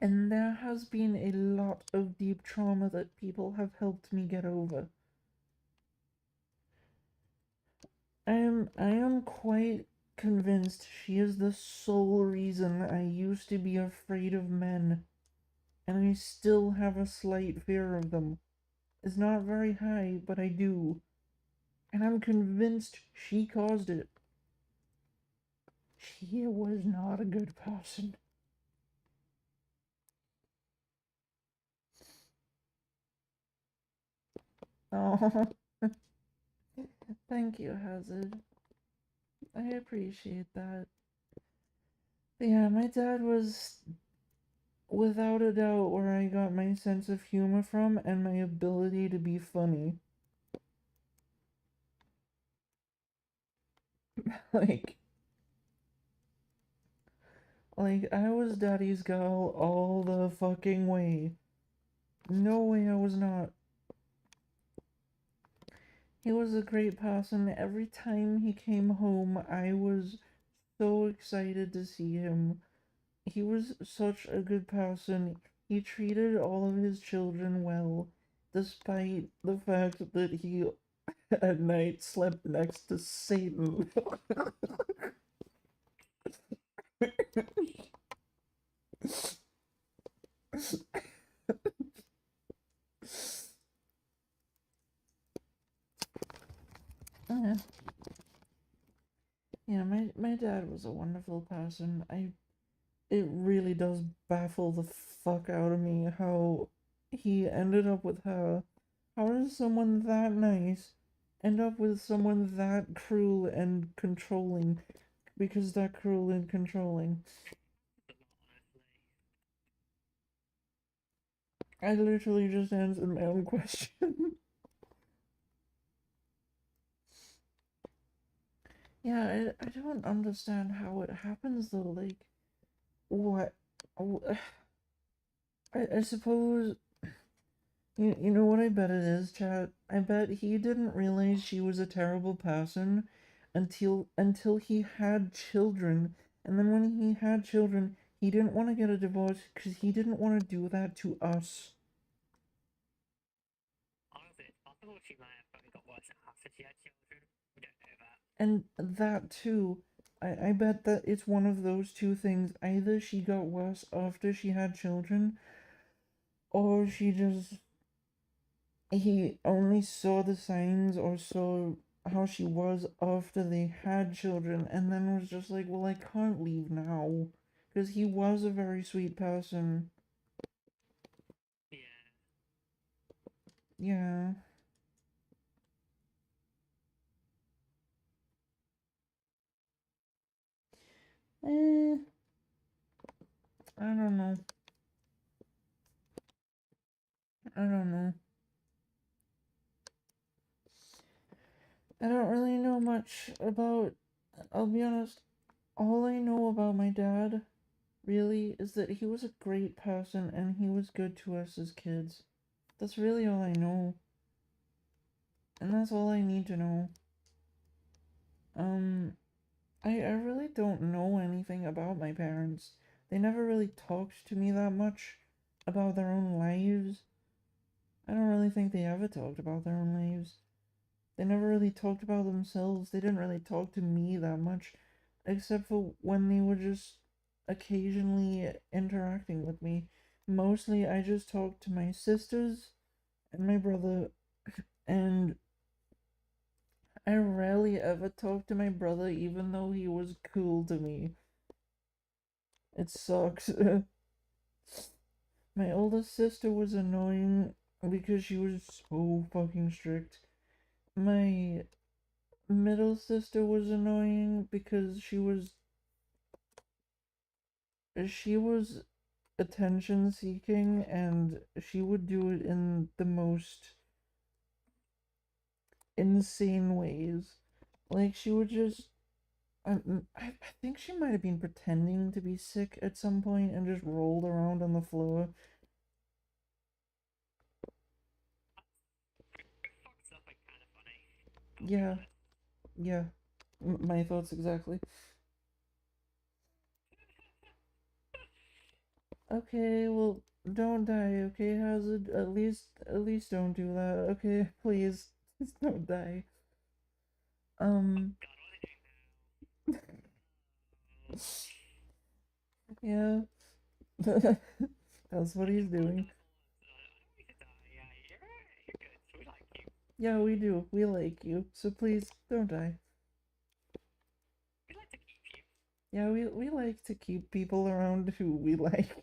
And there has been a lot of deep trauma that people have helped me get over. I am quite convinced she is the sole reason I used to be afraid of men, and I still have a slight fear of them. It's not very high, but I do. And I'm convinced she caused it. She was not a good person. Oh, thank you, Hazard. I appreciate that. But yeah, my dad was without a doubt where I got my sense of humor from and my ability to be funny. like, like I was daddy's girl all the fucking way. No way I was not. He was a great person. Every time he came home, I was so excited to see him. He was such a good person. He treated all of his children well, despite the fact that he at night slept next to Satan. Uh, yeah, my dad was a wonderful person. It really does baffle the fuck out of me how he ended up with her. How does someone that nice end up with someone that cruel and controlling? Because they're cruel and controlling. A lot, honestly. I literally just answered my own question. Yeah, I don't understand how it happens though. Like, what? I suppose you know what I bet it is, chat. I bet he didn't realize she was a terrible person until he had children, and then when he had children, he didn't want to get a divorce because he didn't want to do that to us. Honestly, it's possible she might have probably got worse after she had children. We don't know that. And that too, I bet that it's one of those two things. Either she got worse after she had children, or he only saw the signs or saw how she was after they had children and then was just like, well, I can't leave now. Because he was a very sweet person. Yeah. Eh, I don't know. I don't know. I don't really know much about. I'll be honest. All I know about my dad, really, is that he was a great person and he was good to us as kids. That's really all I know. And that's all I need to know. Um, I really don't know anything about my parents. They never really talked to me that much about their own lives. I don't really think they ever talked about their own lives. They never really talked about themselves. They didn't really talk to me that much, except for when they were just occasionally interacting with me. Mostly, I just talked to my sisters and my brother, and I rarely ever talked to my brother, even though he was cool to me. It sucks. My oldest sister was annoying because she was so fucking strict. My middle sister was annoying because she was attention seeking and she would do it in the most insane ways. Like she would just I think she might have been pretending to be sick at some point and just rolled around on the floor. Fucked up and kind of funny. I'll be Yeah, honest. yeah. My thoughts exactly. Okay, well, don't die, okay, Hazard? At least don't do that, okay? Please, just don't die. Oh Um, god, what are they doing now? yeah, that's what I he's just doing. apologize for once. I don't want you to die. Yeah, you're alright. You're good. We like you. Yeah, we do. We like you, so please don't die. We like to keep you. Yeah, we like to keep people around who we like.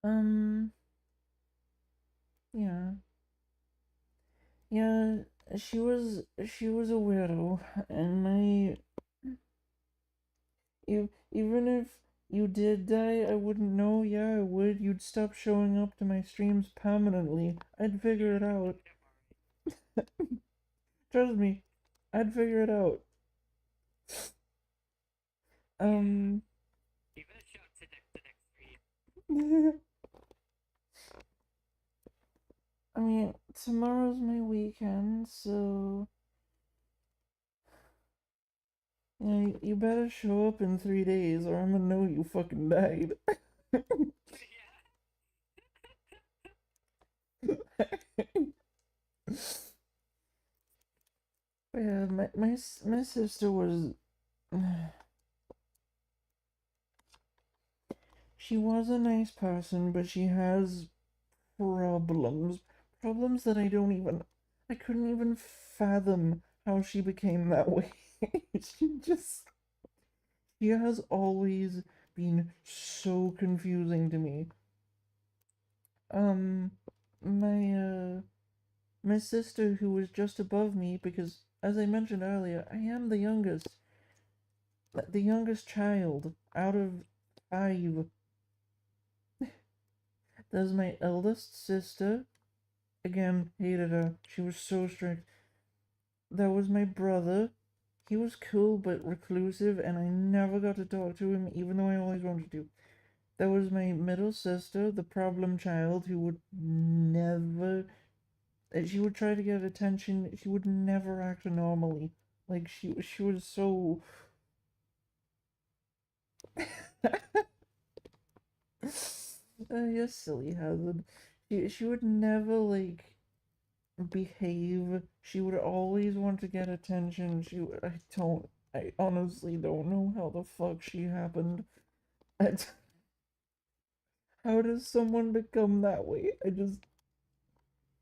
um, yeah, yeah. She was a weirdo, and my even if you did die, I wouldn't know. Yeah, I would. You'd stop showing up to my streams permanently. I'd figure Yeah, it out. don't worry. Trust me, I'd figure it out. Yeah. Um, You better show up to the next stream. I mean, tomorrow's my weekend, so yeah, you better show up in 3 days, or I'm gonna know you fucking died. Yeah. Yeah, my sister was. She was a nice person, but she has problems. Problems that I couldn't even fathom how she became that way. She just. She has always been so confusing to me. Um, my, my sister, who was just above me, because as I mentioned earlier, I am the youngest child out of five. There's my eldest sister. Again, hated her. She was so strict. There was my brother. He was cool but reclusive, and I never got to talk to him, even though I always wanted to. There was my middle sister, the problem child, who would never. She would try to get attention. She would never act normally. Like she was so. You're silly, Hazard. She would never behave. She would always want to get attention. I honestly don't know how the fuck she happened. I, how does someone become that way?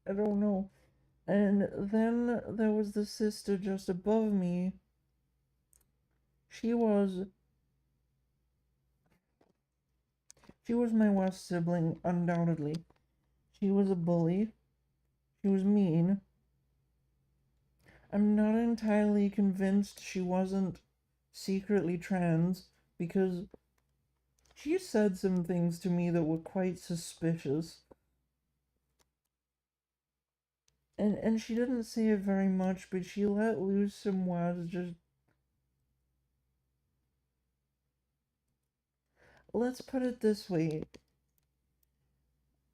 I don't know. And then there was the sister just above me. She was She was my worst sibling, undoubtedly. She was a bully. She was mean. I'm not entirely convinced she wasn't secretly trans because she said some things to me that were quite suspicious. And she didn't say it very much, but she let loose some words just. Let's put it this way.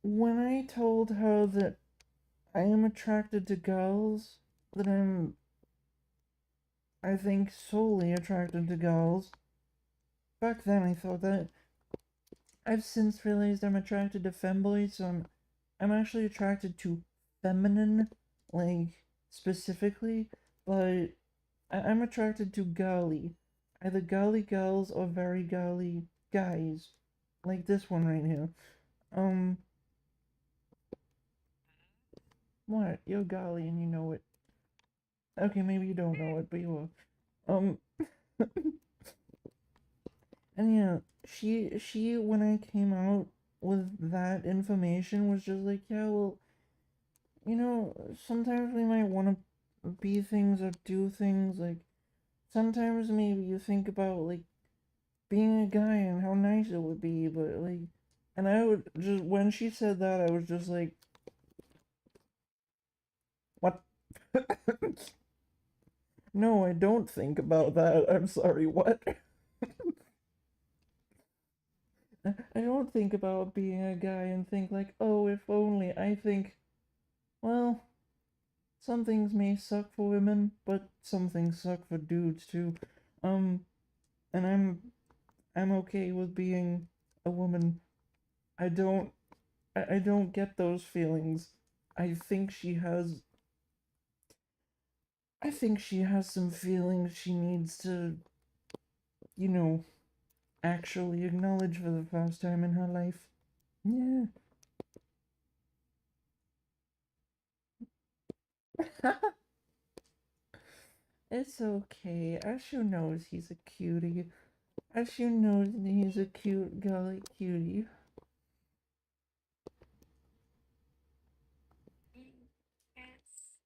When I told her that I am attracted to girls, that I think, solely attracted to girls, back then I thought that. I've since realized I'm attracted to femboys, so I'm actually attracted to feminine, like, specifically, but I'm attracted to girly. Either girly girls or very girly guys. Like this one right here. Um, what? You're girly and you know it. Okay, maybe you don't know it, but you will. Um, and yeah, she when I came out with that information was just like, yeah, well, sometimes we might want to be things or do things. Like, sometimes maybe you think about, like, being a guy and how nice it would be, but, like, and I would just, when she said that, I was just like, what? No, I don't think about that. I'm sorry, what? I don't think about being a guy and think, like, oh, if only. I think, well, some things may suck for women, but some things suck for dudes too. Um, and I'm okay with being a woman. I don't I don't get those feelings. I think she has I think she has some feelings she needs to, you know, actually acknowledge for the first time in her life. Yeah. It's okay. Ashu knows he's a cutie. Ashu knows he's a cute golly cutie. Yes.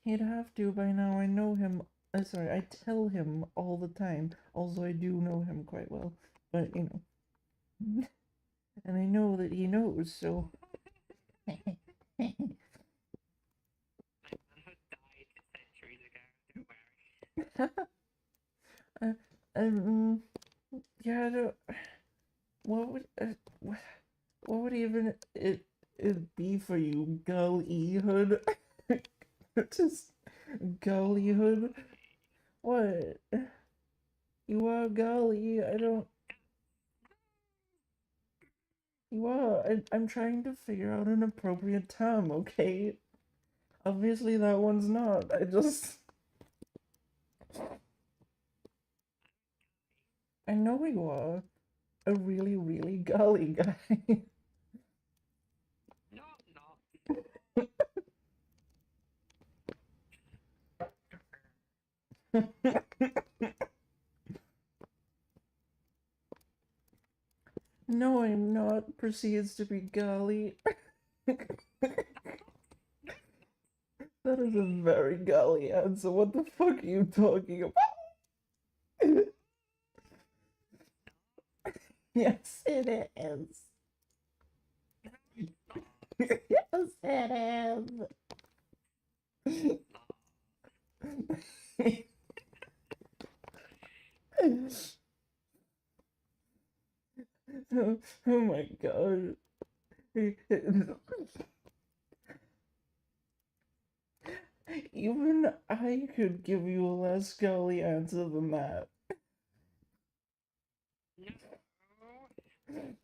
He'd have to by now. I know him. Sorry, I tell him all the time. Also, I do know him quite well. But, and I know that he knows, so. My manhood died centuries ago, don't worry. uh, um, yeah, I don't, what would even it be for you, girlyhood? Just girlyhood? What? You are girly. I don't. You are. I'm trying to figure out an appropriate term, okay? Obviously, that one's not. I know you are a really, really girly guy. No, I'm not. No, I'm not. Proceeds to be girly. That is a very golly answer. What the fuck are you talking about? Yes, it is. Yes, it is. Oh, oh my god. Even I could give you a less golly answer than that. No.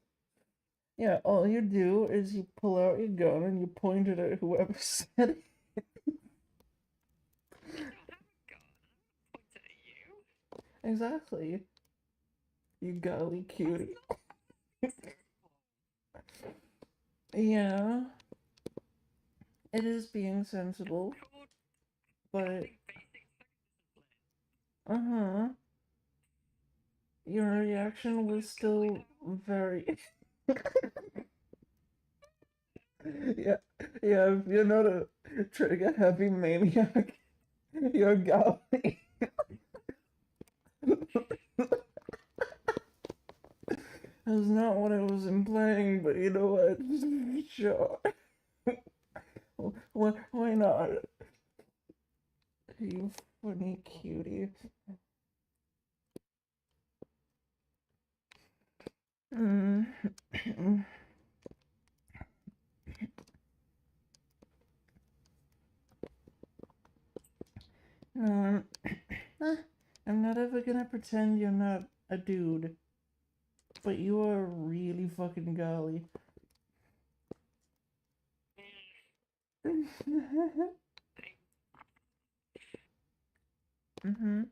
Yeah, all you do is you pull out your gun and you point it at whoever said it. I don't have a gun. I'm not pointing at you. Exactly. You golly cutie. That's not Yeah, it is being sensible, called but having basic self-discipline. uh-huh. Your You reaction just was won't go still out. very. Yeah, yeah, if you're not a trigger happy maniac, you're golly. That's not what I was implying, but you know what? Sure. Why not? You funny cutie. Mm. No, I'm not ever gonna pretend you're not a dude, but you are really fucking golly. Mhm.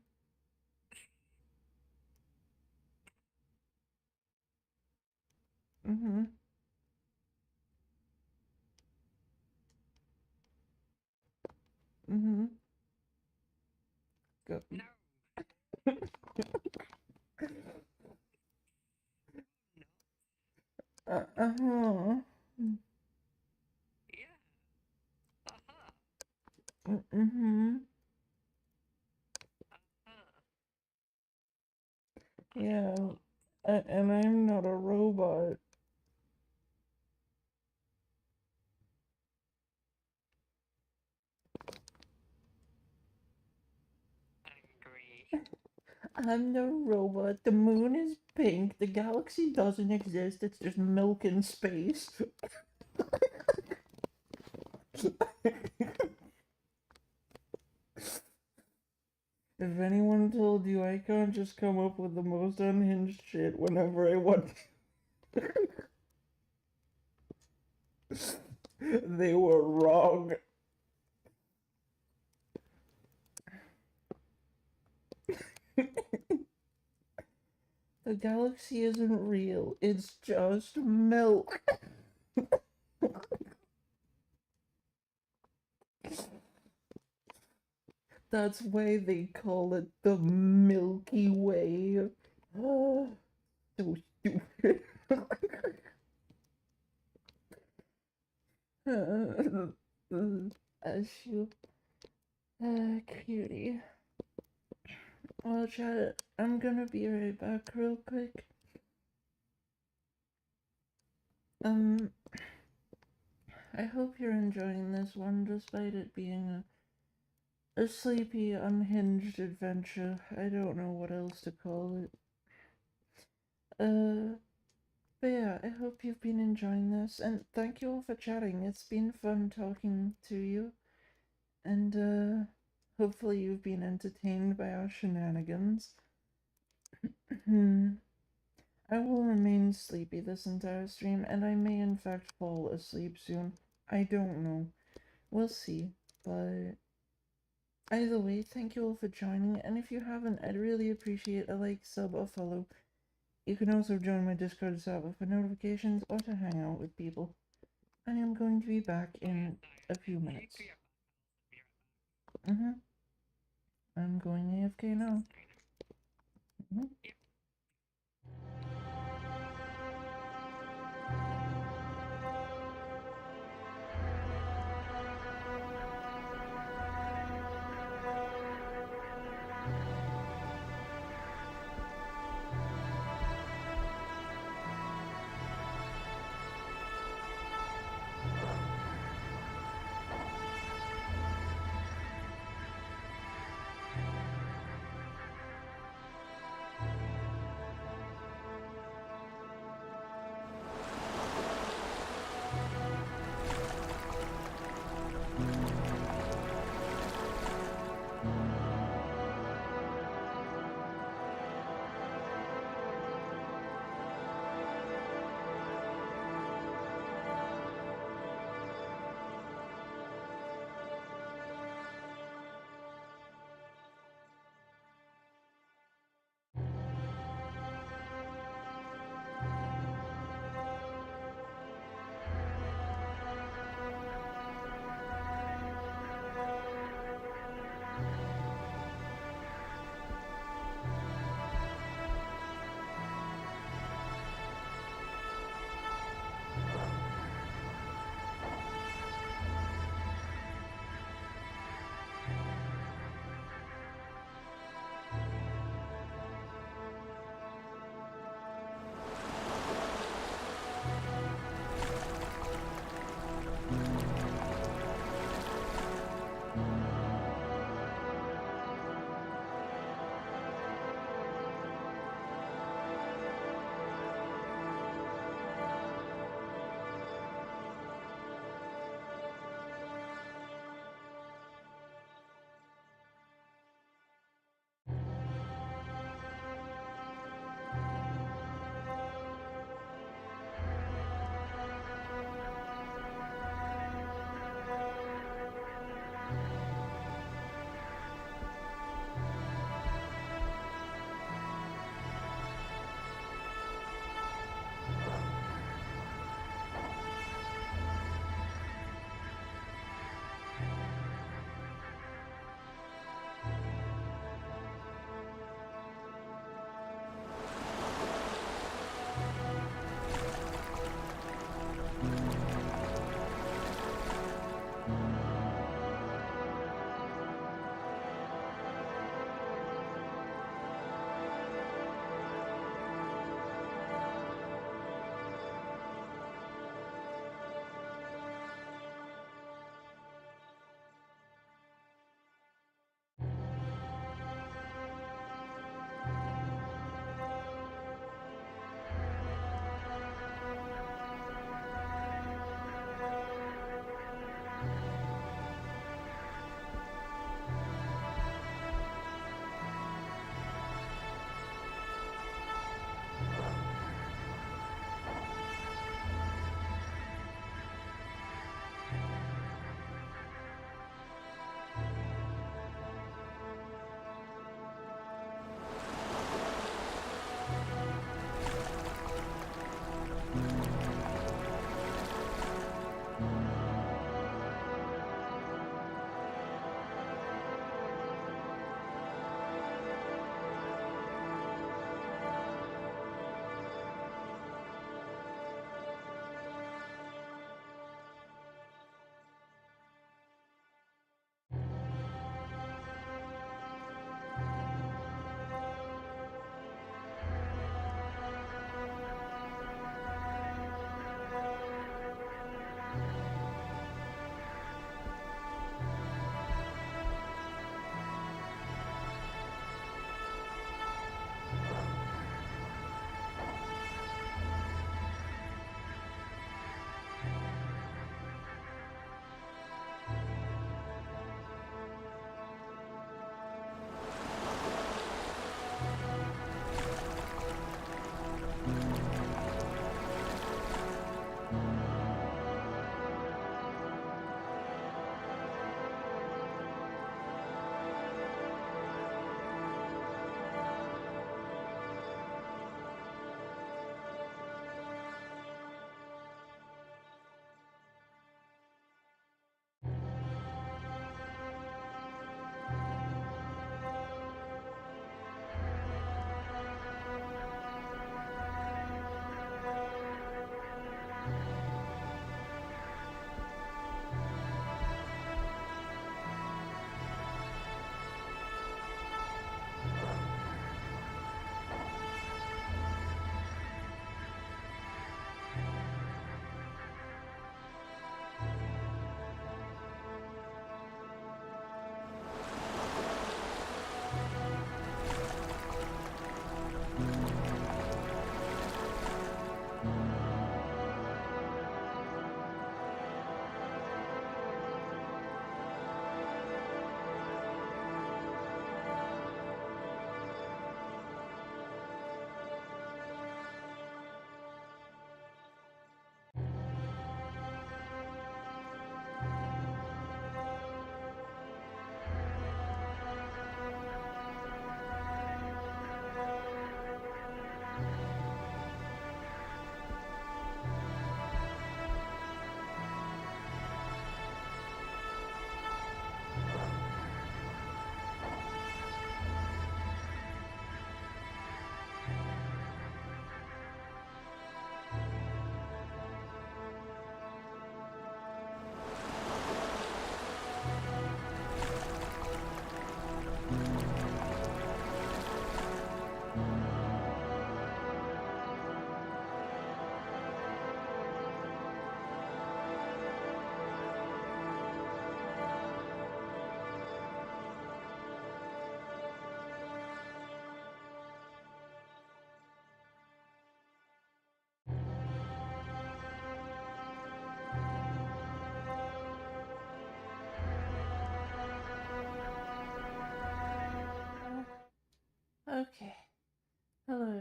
Mhm. Mhm. Go. No, no. Uh-huh. Yeah. Aha. Mhm. Aha. I am Yeah. not. And I'm not a robot. Angry. I'm the robot. The moon is pink. The galaxy doesn't exist. It's just milk in space. If anyone told you I can't just come up with the most unhinged shit whenever I want, they were wrong. The galaxy isn't real. It's just milk. That's why they call it the Milky Way. So stupid. Shoot. Cutie. Well, chat, I'm gonna be right back real quick. Um, I hope you're enjoying this one despite it being a sleepy, unhinged adventure. I don't know what else to call it. But yeah, I hope you've been enjoying this, and thank you all for chatting. It's been fun talking to you, and hopefully you've been entertained by our shenanigans. I will remain sleepy this entire stream, and I may in fact fall asleep soon. I don't know. We'll see. But either way, thank you all for joining, and if you haven't, I'd really appreciate a like, sub, or follow. You can also join my Discord server for notifications or to hang out with people. I am going to be back Oh yeah, in a few sorry. minutes. You be right back. Mm-hmm. I'm going AFK now. Mm-hmm. Yep.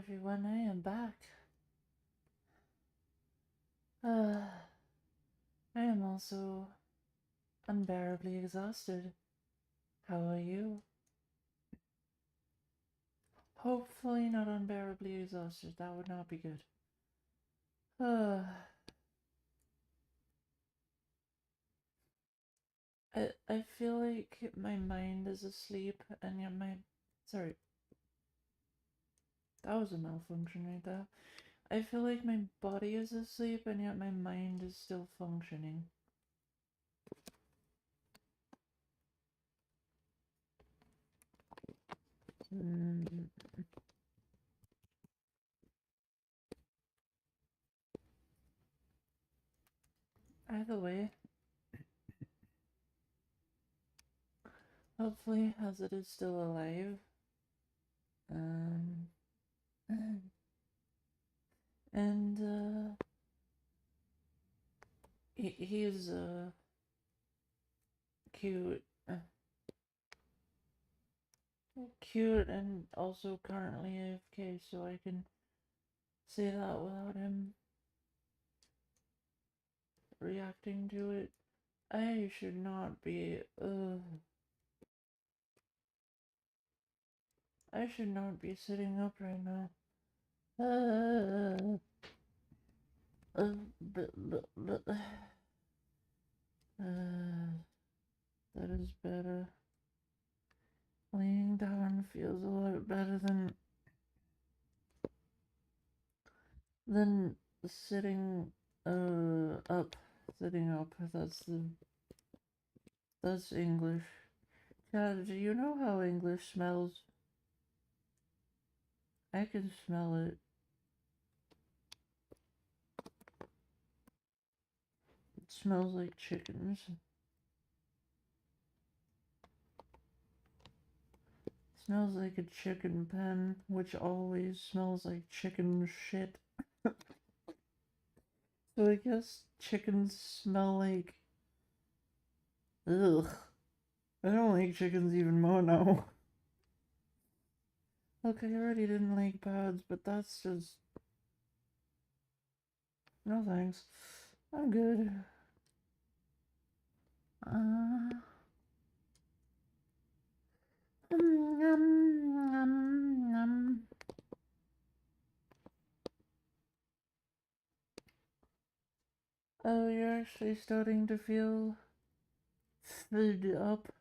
everyone, I am back. I am also unbearably exhausted. How are you? Hopefully not unbearably exhausted. That would not be good. I feel like my mind is asleep and yet sorry, that was a malfunction right there. I feel like my body is asleep and yet my mind is still functioning. Either way, hopefully Hazard is still alive. And he's cute. Cute and also currently AFK, so I can say that without him reacting to it. I should not be, I should not be sitting up right now. That is better. Laying down feels a lot better than sitting up. Sitting up. That's English. Chad, do you know how English smells? I can smell it. It smells like chickens. It smells like a chicken pen, which always smells like chicken shit. So I guess chickens smell like... Ugh. I don't like chickens even more now. Look, I already didn't like pads, but that's just... No thanks. I'm good. Oh, you're actually starting to feel filled up.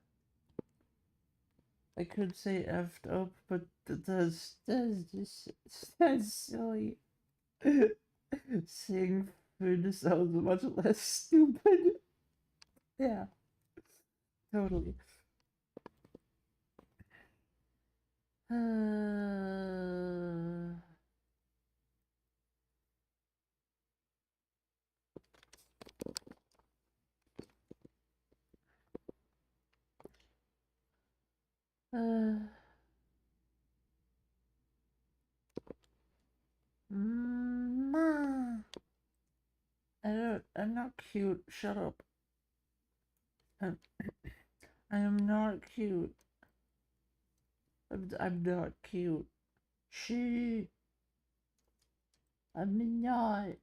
I could say effed up, but that's silly. Saying food sounds much less stupid. Yeah, totally. Ma. I'm not cute. Shut up. I'm, I am not cute. I'm not cute. She. I'm not.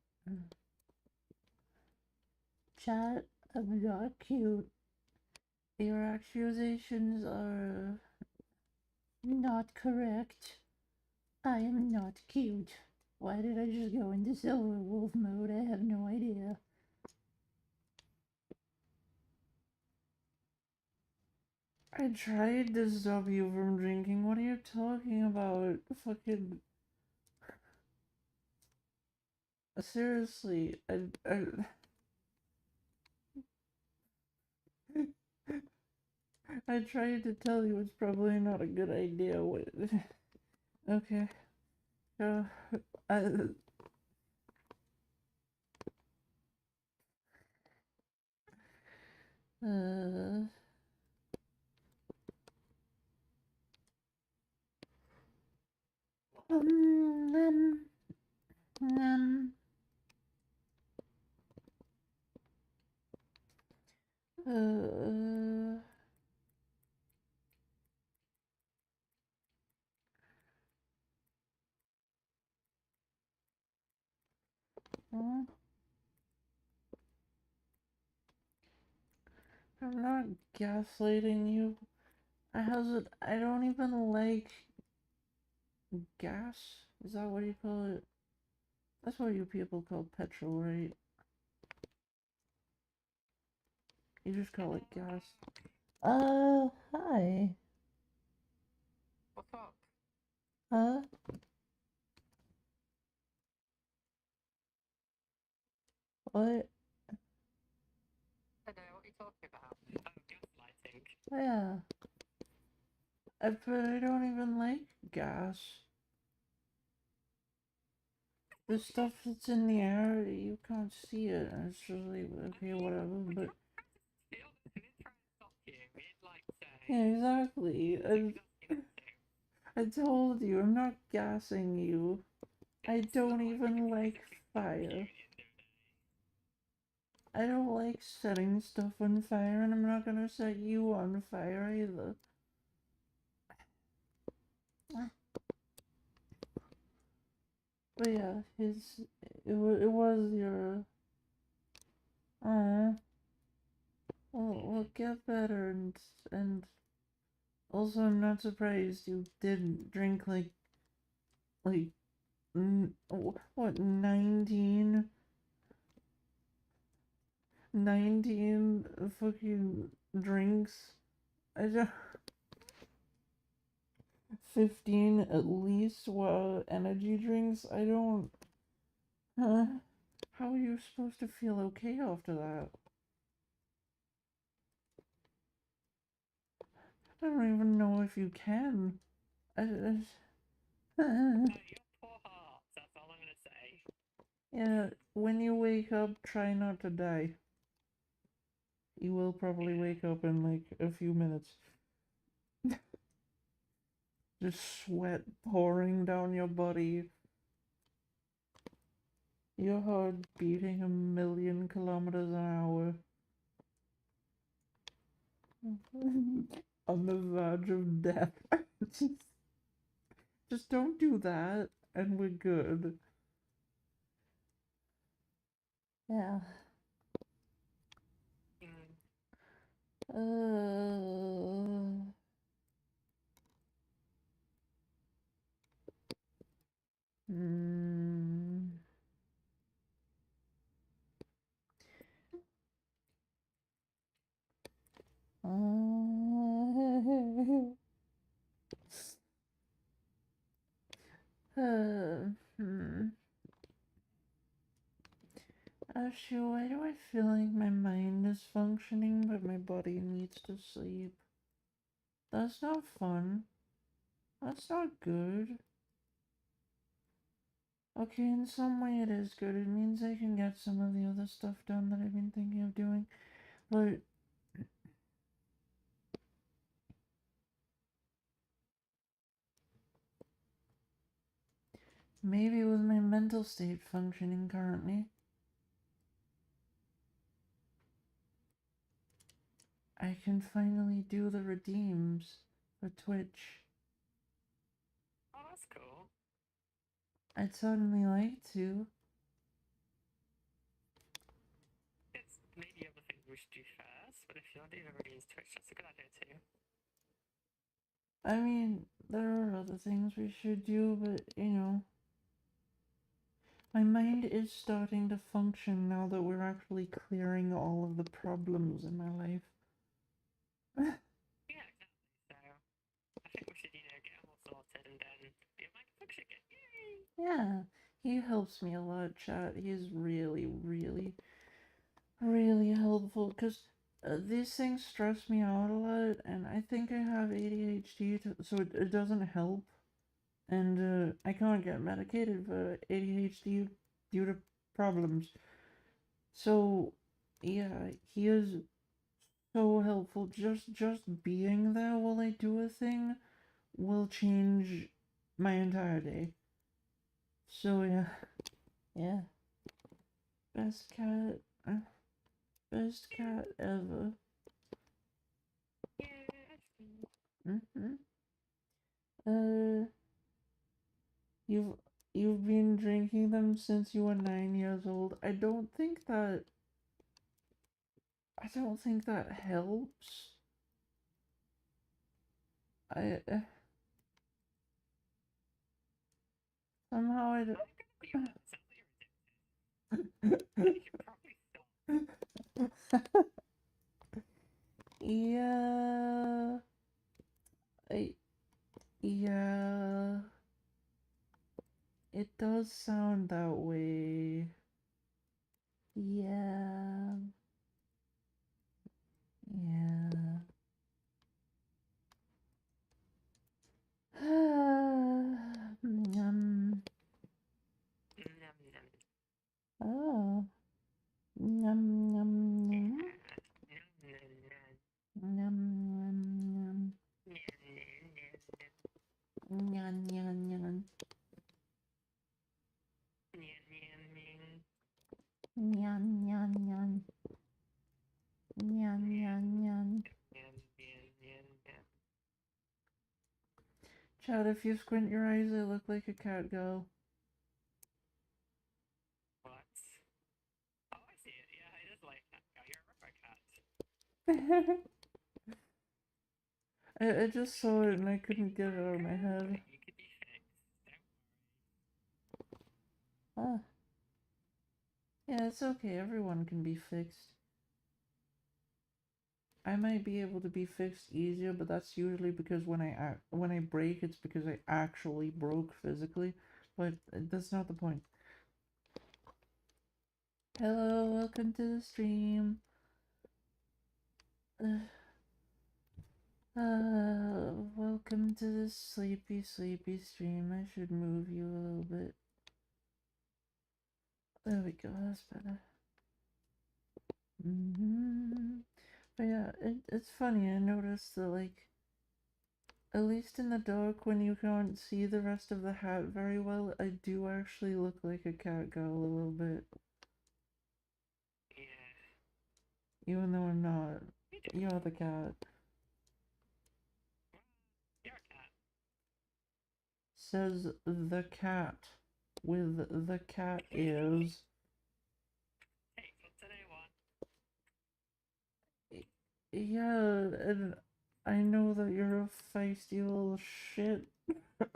Chat. I'm not cute. Your accusations are not correct. I am not cute. Why did I just go into silver wolf mode? I have no idea. I tried to stop you from drinking. What are you talking about? Fucking... Seriously, I tried to tell you it's probably not a good idea. Okay. So, I... Uh... Um, um, uh... Huh? I'm not gaslighting you. I don't even like gas. Is that what you call it? That's what you people call petrol, right? You just call it gas. Hi. What's up? Huh? What? I don't know what you're talking about. Oh, gaslighting. Yeah. But I don't even like gas. The stuff that's in the air, you can't see it. And it's just like, okay, whatever. But Feel that we didn't try and stop you. We didn't like say. yeah, exactly. I told you, I'm not gassing you. I don't even like fire. I don't like setting stuff on fire, and I'm not gonna set you on fire either. But yeah, it was your, we'll get better, and also I'm not surprised you didn't drink like, what, 19 fucking drinks? I don't, 15 at least, energy drinks? I don't, how are you supposed to feel okay after that? I don't even know if you can. You have poor hearts, that's all I'm gonna say. Yeah, when you wake up, try not to die. You will probably wake up in like a few minutes. Just sweat pouring down your body. Your heart beating 1,000,000 kilometers an hour. On the verge of death. Just don't do that, and we're good. Yeah. Uh. Hmm. Hmm. Actually, why do I feel like my mind is functioning but my body needs to sleep? That's not fun. That's not good. Okay, in some way it is good. It means I can get some of the other stuff done that I've been thinking of doing. But maybe with my mental state functioning currently, I can finally do the redeems for Twitch. Oh, that's cool. I'd certainly like to. It's maybe other things we should do first, but if you're doing a readings Twitch, that's a good idea too. I mean, there are other things we should do, but you know. My mind is starting to function now that we're actually clearing all of the problems in my life. Yeah, exactly. So I think we should, get them all sorted and then be able to function again. Yay! Yeah, he helps me a lot, chat. He's really, really, really helpful because these things stress me out a lot, and I think I have ADHD, so it doesn't help. And I can't get medicated for ADHD due to problems. So, yeah, he is so helpful. Just being there while I do a thing will change my entire day. So yeah, yeah. Best cat, best cat ever. Yeah. Mm-hmm. Uh, you've You've been drinking them since you were 9 years old. I don't think that helps. I somehow I I'm gonna put you on something ridiculous. You should probably stop. yeah, I yeah, it does sound that way. Yeah, yeah. Yum. Nom nom. Oh. Yum yum Yeah. yum. Nom nom nom. Yum yum yum. Nom nom nom. Nyan nyan nyan. Nom nom nom. Nyan nyan nyan. Nyan nyan nyan. Nom nom nom nom. Chad, if you squint your eyes, I look like a cat girl. What? Oh, I see it. Yeah, it is like that. Oh, you're a rubber cat. I just saw it and I couldn't get it out of my head. You could be fixed. Don't Ah. Yeah, it's okay. Everyone can be fixed. I might be able to be fixed easier, but that's usually because when I break, it's because I actually broke physically. But that's not the point. Hello, welcome to the stream. Welcome to this sleepy stream. I should move you a little bit. There we go, that's better. But yeah, it's funny, I noticed that, like, at least in the dark when you can't see the rest of the hat very well, I do actually look like a cat girl a little bit. Yeah. Even though I'm not. You do. You're the cat. You're a cat. Says the cat with the cat ears. Hey, what's today one? Yeah, and I know that you're a feisty little shit. Okay,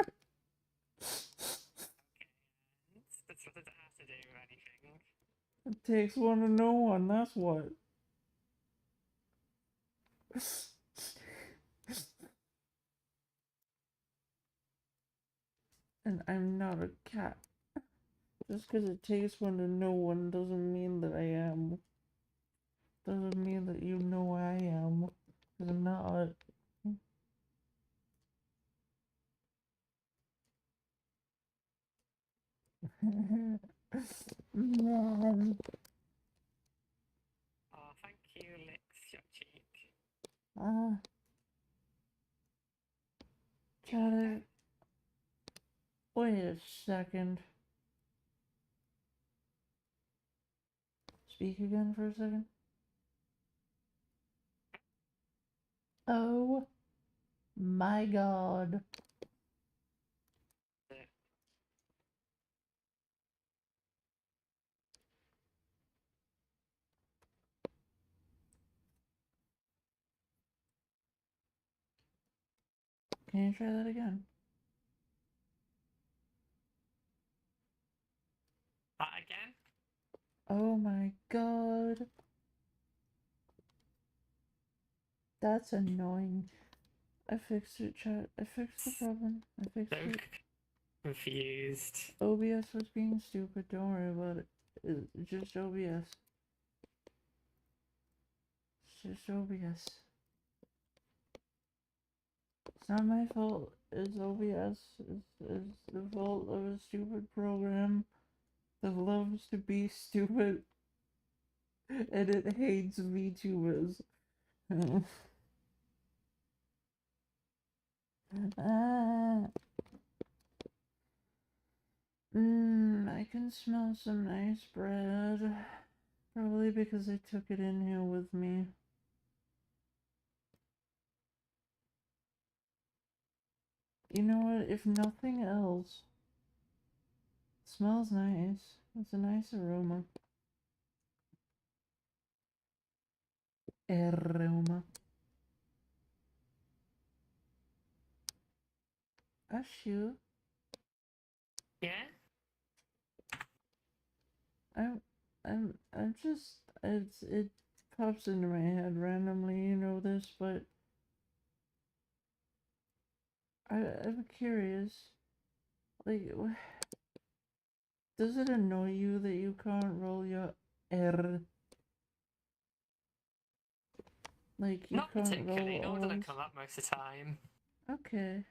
and that's what does it have to do with anything? It takes one to know one, that's what. And I'm not a cat. Just because it takes one to know one doesn't mean that I am. Doesn't mean that you know I am. Because I'm not. Oh, thank you, licks your cheek. Ah, Chad, wait a second. Speak again for a second. Oh my god. Can you try that again? That again? Oh my god. That's annoying. I fixed it, chat. I fixed the problem. I fixed So it. confused. OBS was being stupid. Don't worry about it. It's just OBS. It's just OBS. It's not my fault. It's OBS. It's the fault of a stupid program that loves to be stupid and it hates VTubers. Ah. I can smell some nice bread. Probably because I took it in here with me. You know what? If nothing else, Smells nice. It's a nice aroma. Aroma. Ashu. Yeah? I'm just, it pops into my head randomly, you know this, but I'm curious, like, does it annoy you that you can't roll your R? Like, you Not can't particularly, roll nor do they R's? come up most of the time. Okay.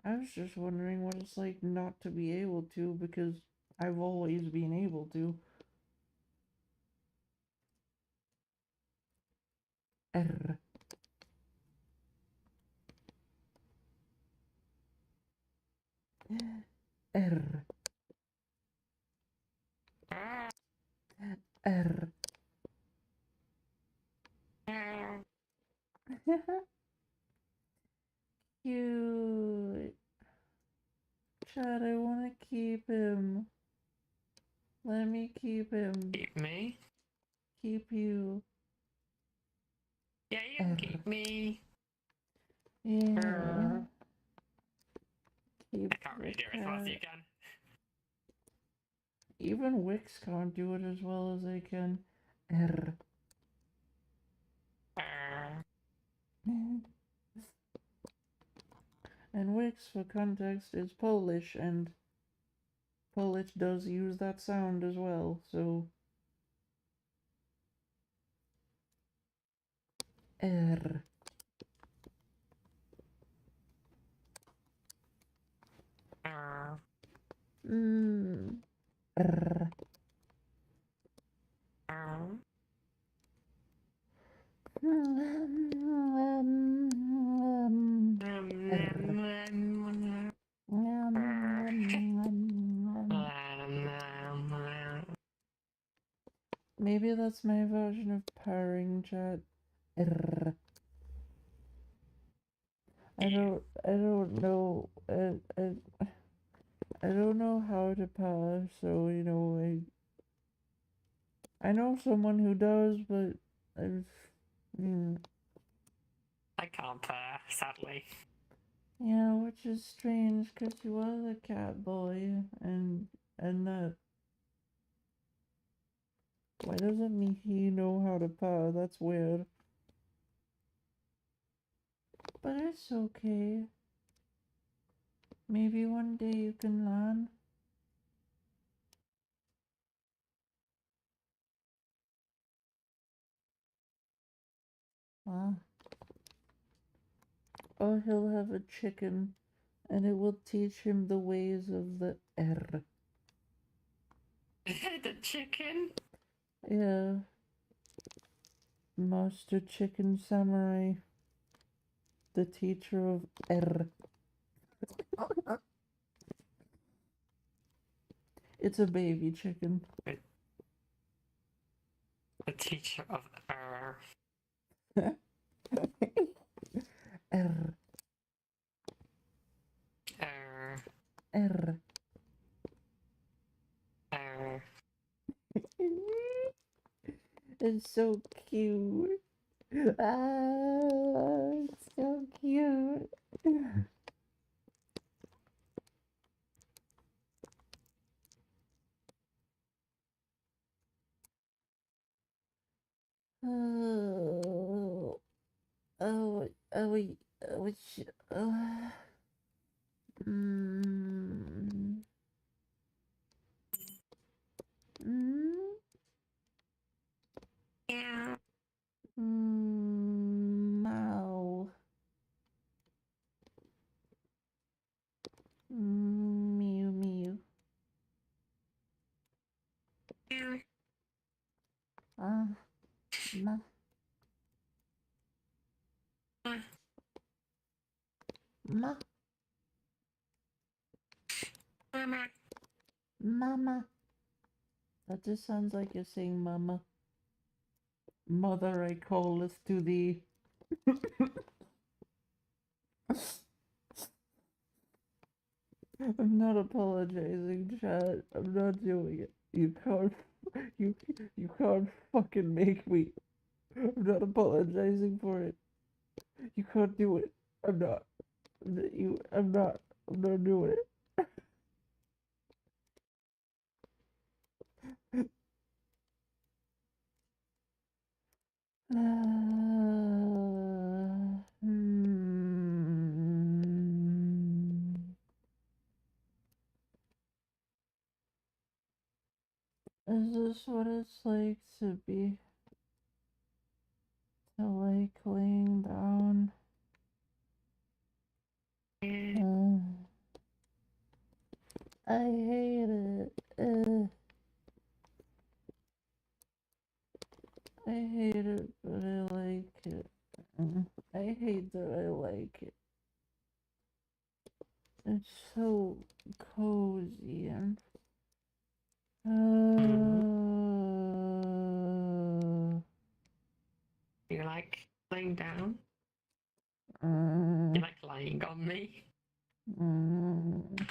I was just wondering what it's like not to be able to, because I've always been able to. R. R. R. Cute. Chad, I want to keep him. Let me keep him. Keep me? Keep you. Yeah, you can keep me. Yeah. Keep I can't the really do it as well as you cat. can. Even Wix can't do it as well as I can. R. And Wix, for context, is Polish, and Polish does use that sound as well, so. R. Mm. R. Maybe that's my version of purring, chat. I don't know. I don't know how to purr, so you know, I know someone who does, but I've, I can't purr, sadly. yeah, which is strange, cause you are a cat boy, and that. Why doesn't he know how to purr? That's weird. But it's okay. Maybe one day you can learn. Ah. Or he'll have a chicken, and it will teach him the ways of the R. The chicken? Yeah. Master Chicken Samurai. The teacher of R. It's a baby chicken. The teacher of error. R. Error. R. Error. It's so cute. Ah, it's so cute. Oh, oh, oh, which, mm, mm, Yeah. Mow. Mew mew. Ah, ma. Ma. Mama. Mama. That just sounds like you're saying mama. Mother, I calleth to thee. I'm not apologizing, chat. I'm not doing it. You can't, you, you can't fucking make me. I'm not apologizing for it. You can't do it. I'm not. I'm not. I'm not doing it. Is this what it's like to be, to like laying down? I hate it. I hate it, but I like it. I hate that I like it. It's so cozy and You like laying down? uh, You like lying on me? uh,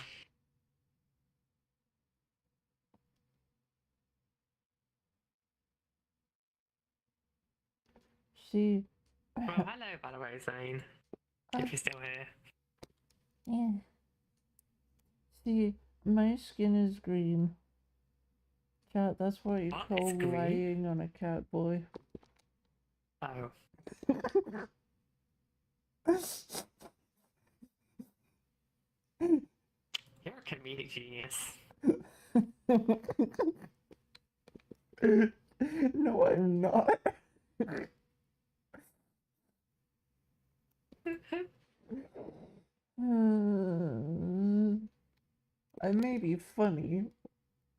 see, Well, hello, by the way, Zane. If you're still here. yeah. See, my skin is green. Cat, that's what you What? call It's green? lying on a cat boy. Oh. You're a comedic genius. No, I'm not. I may be funny.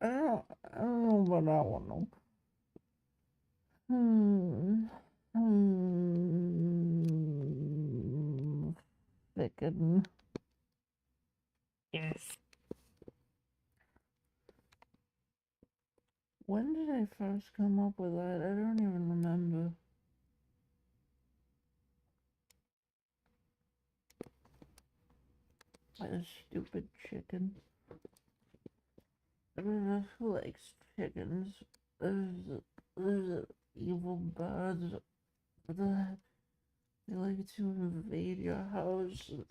I don't know about that one though. Hmm. Hmm. Thicken. Yes. When did I first come up with that? I don't even remember. That stupid chicken. Who likes chickens? There's evil birds that they like to invade your house and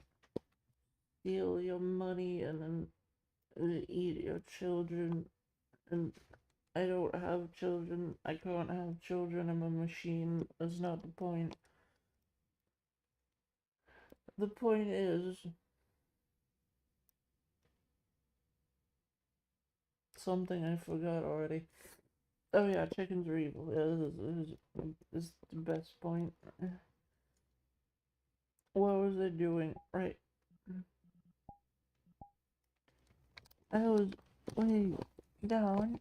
steal your money and then eat your children. And I don't have children. I can't have children. I'm a machine. That's not the point. The point is something I forgot already. Oh yeah, chickens are evil. Yeah, this is the best point. What was I doing? Right. I was way down,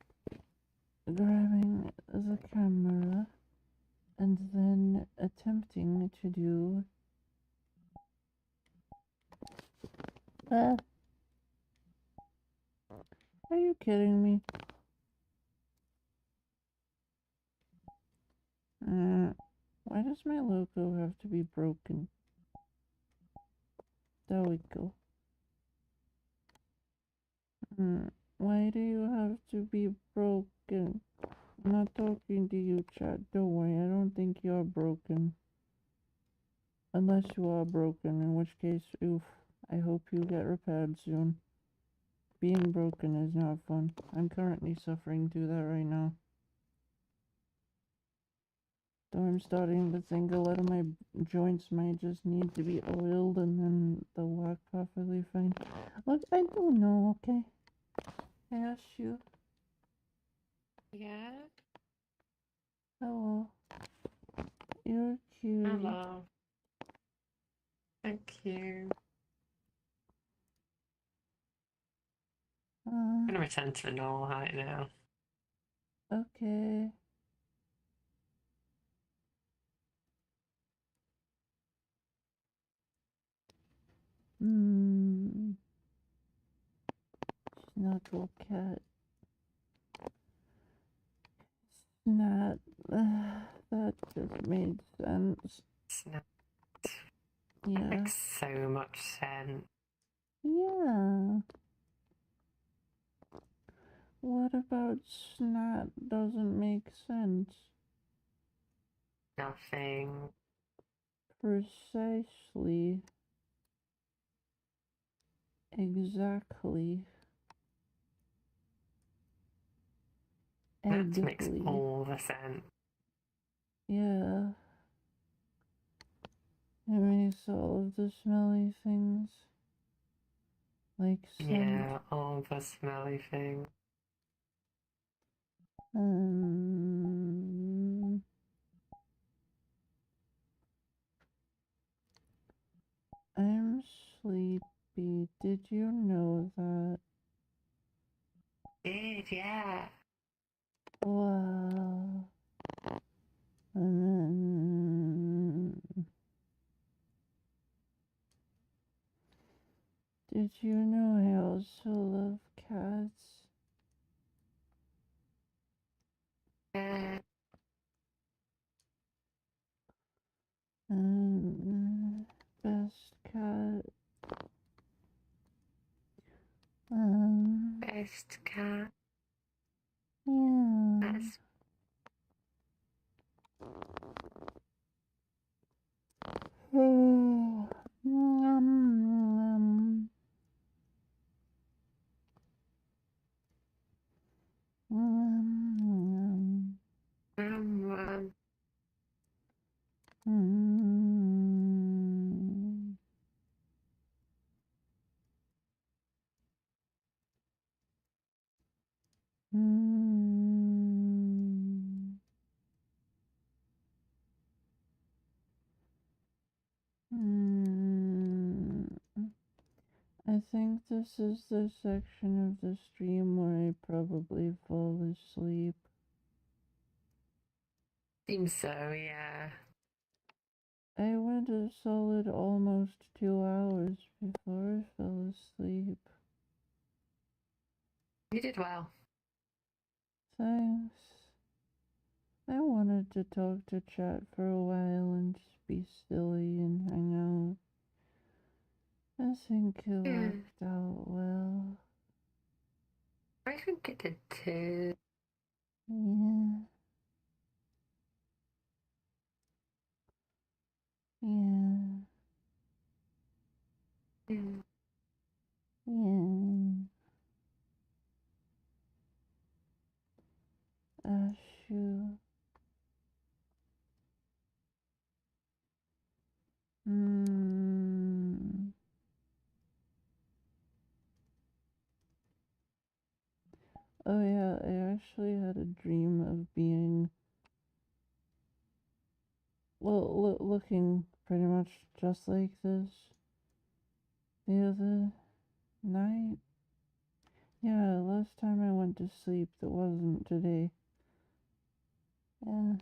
grabbing the camera, and then attempting to do. Ah, are you kidding me? Why does my logo have to be broken? There we go. Why do you have to be broken? I'm not talking to you, chat. Don't worry, I don't think you're broken. Unless you are broken, in which case, oof, I hope you get repaired soon. Being broken is not fun. I'm currently suffering through that right now. Though I'm starting to think a lot of my joints might just need to be oiled and then they'll work perfectly fine. Look, I don't know, okay? I asked you. Yeah? Hello. You're cute. Hello. Thank you. I'm gonna return to the normal height now. Okay. Snuggle cat. Snap. That just made sense. Snap. Yeah. Makes so much sense. Yeah. What about snot doesn't make sense? Nothing. Precisely. Exactly. That makes Eggly. all the sense. Yeah. It makes all of the smelly things. Like scent. Yeah, all the smelly things. Um, I'm sleepy. Did you know that? Yeah. Wow. Um, did you know I also love cats? Yeah. Best cat. Best cat. Yeah. That's Oh, yum, yum, um, yum, mm, mm. I think this is the section of the stream where I probably fall asleep. seems so, yeah. I went a solid almost 2 hours before I fell asleep. You did well. Thanks. I wanted to talk to chat for a while and just be silly and hang out. I think it Yeah. worked out well. I think it did too. Yeah, yeah, Yeah. yeah. Shoot. Hmm. Oh yeah, I actually had a dream of being, well, looking pretty much just like this the other night. Yeah, last time I went to sleep, that wasn't today. Yeah,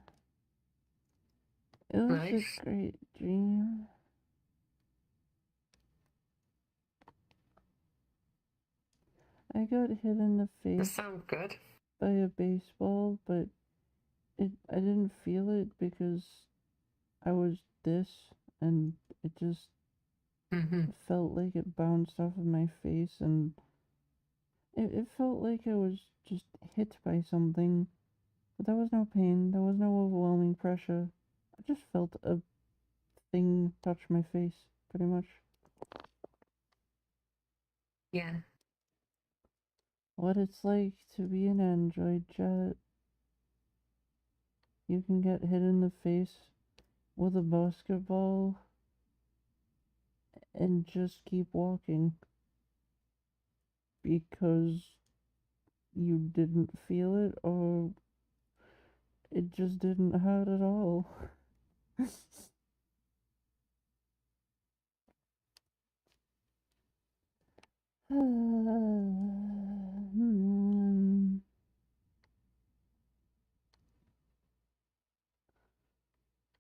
it was a Nice. great dream. I got hit in the That face sounds good. by a baseball, but I didn't feel it because I was this, and it just Mm-hmm. felt like it bounced off of my face, and it felt like I was just hit by something. But there was no pain, there was no overwhelming pressure. I just felt a thing touch my face, pretty much. Yeah. What it's like to be an android, chat. You can get hit in the face with a basketball and just keep walking because you didn't feel it or it just didn't hurt at all. Hmm.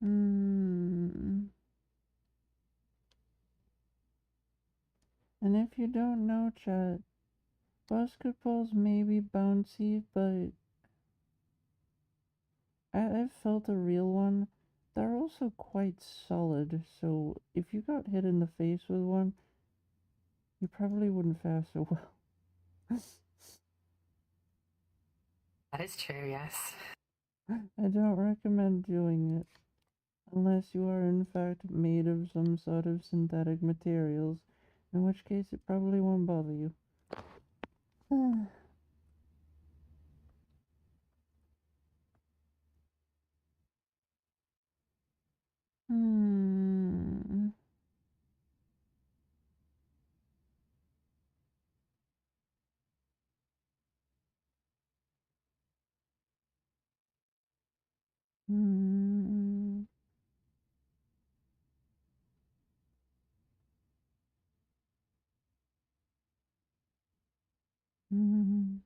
Hmm. And if you don't know, chat, basketballs may be bouncy, but I've felt a real one. They're also quite solid, so if you got hit in the face with one, you probably wouldn't fare so well. That is true, yes. I don't recommend doing it unless you are in fact made of some sort of synthetic materials, in which case it probably won't bother you. Hmm. Hmm. Hmm. Hmm.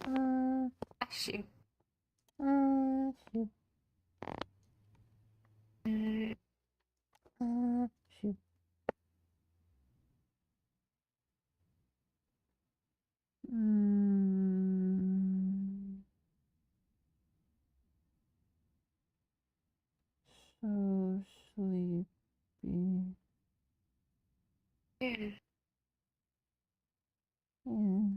Hmm. Shoot. Shoot. Shoot. Mm, so sleepy. Yeah. Yeah.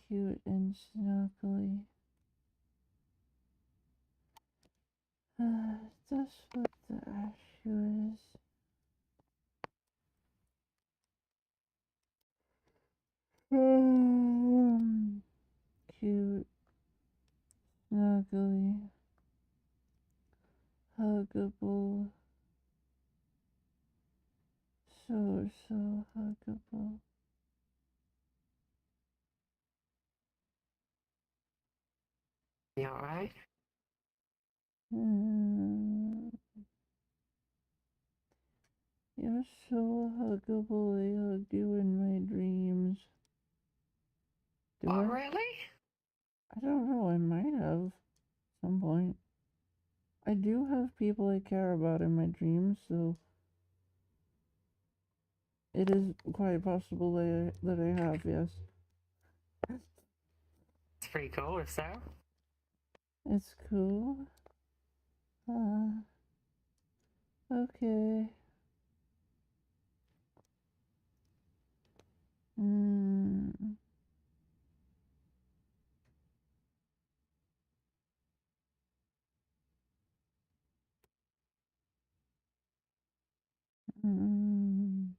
Cute and snuggly. That's what the issue is. Cute, snuggly, huggable. So huggable. You alright? Mm, you're so huggable. I hug you in my dreams. Do What, I? really? I don't know. I might have at some point. I do have people I care about in my dreams, so it is quite possible that I have, yes. It's pretty cool, if so. It's cool. Okay. Mm, mm,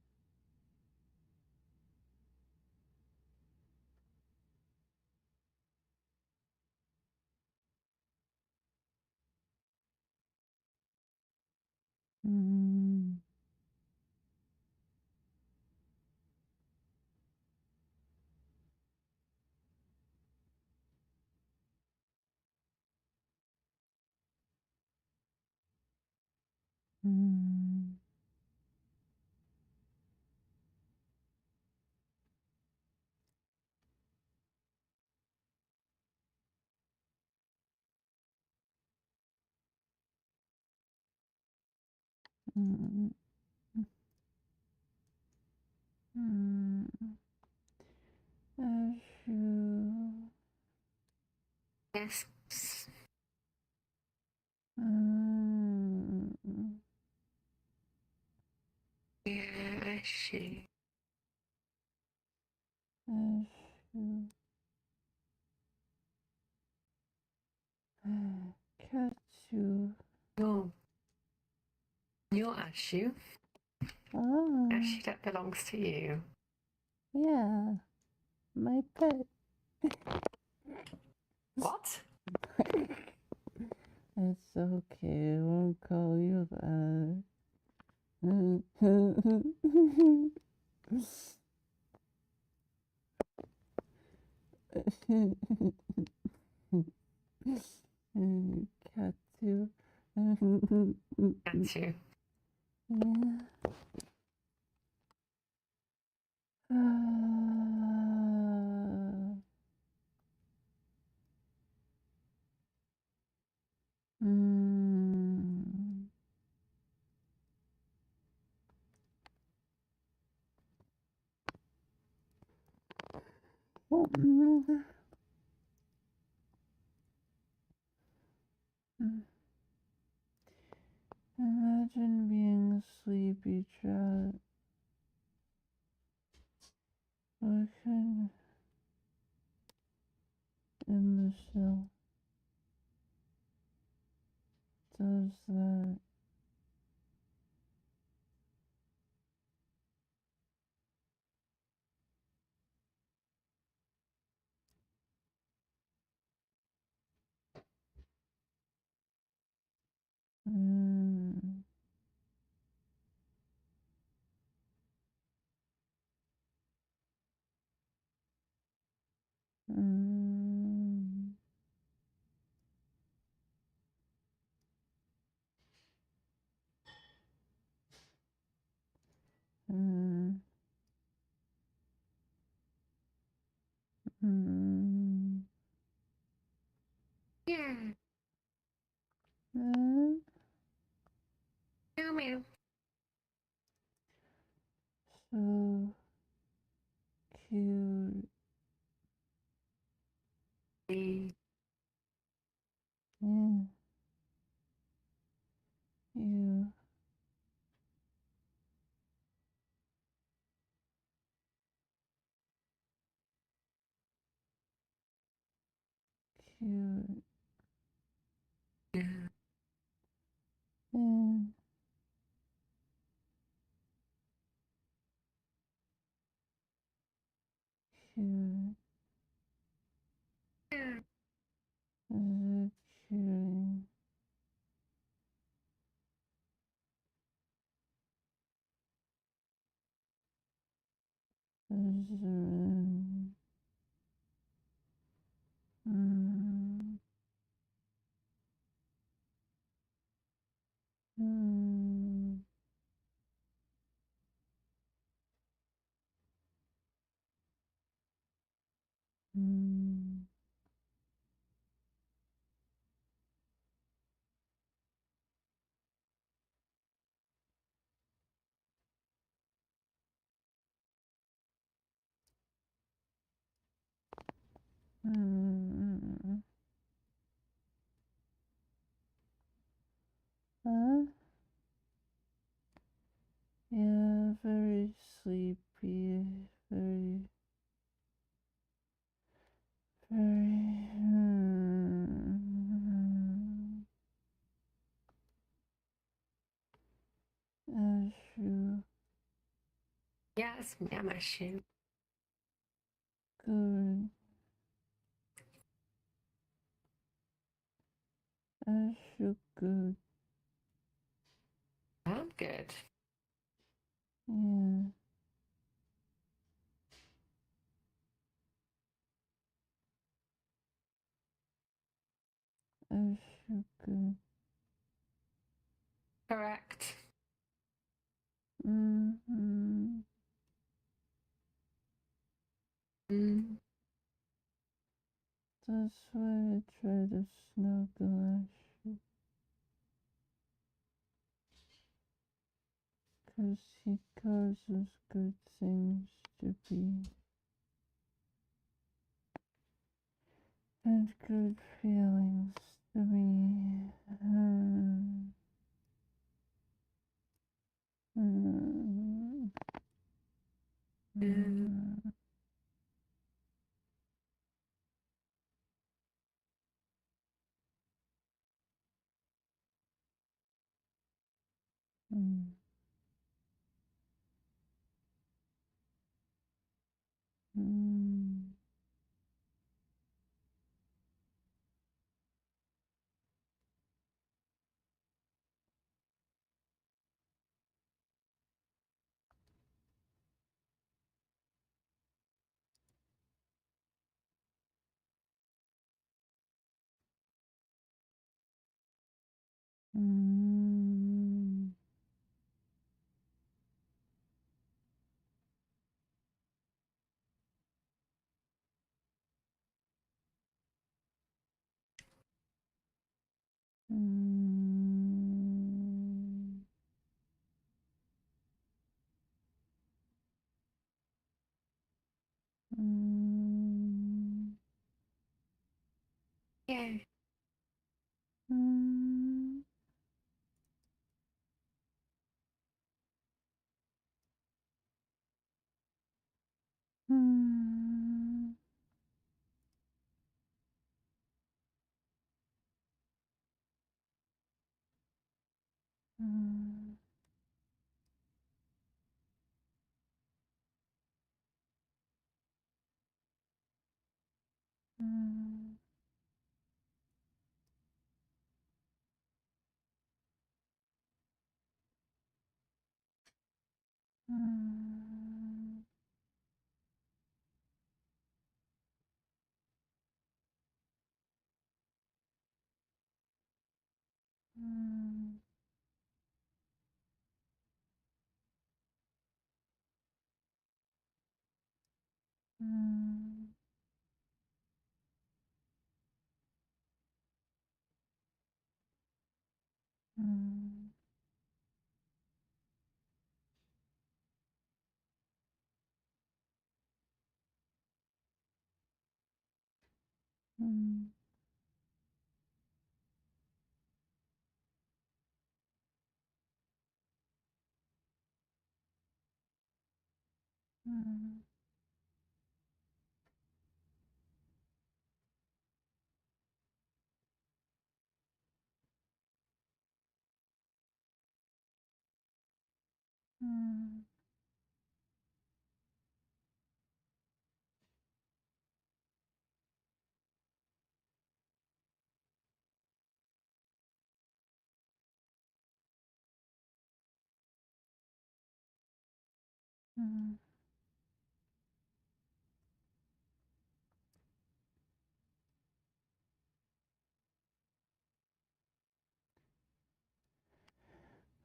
mm, mm, mm, mm. Shoe. Yes. Mm, Yeah, she. shoe. Cat shoe. Your, your Ashu. Ah, Ashu, that belongs to you. yeah, my pet. What? It's okay, I won't call you that. Cat too. That's you. Yeah. Well, imagine being sleepy, chat. What kind of imbecile does that? Mm, mm, mm, mm, Yeah. mm. Meow meow. So cute. Mm. Yeah, you cute. Yeah. Yeah, cute. Yeah. Is it cute? Is it, mm, mm, mm, mm. Huh? Yeah, very sleepy. Very, very. As you Yes, meow my shoe. good. As you good. I'm good. Yeah. As you good. Correct. Mm-hmm. Mm. That's why I try to snuggle Ash. 'Cause he causes good things to be. And good feelings to be. Mm, Mm. mm, mm, mm, mm. Yeah. Mm. Mm. Mm. Mm. Mm. Mm. Mm. Mm. Mm. Mm. Mm.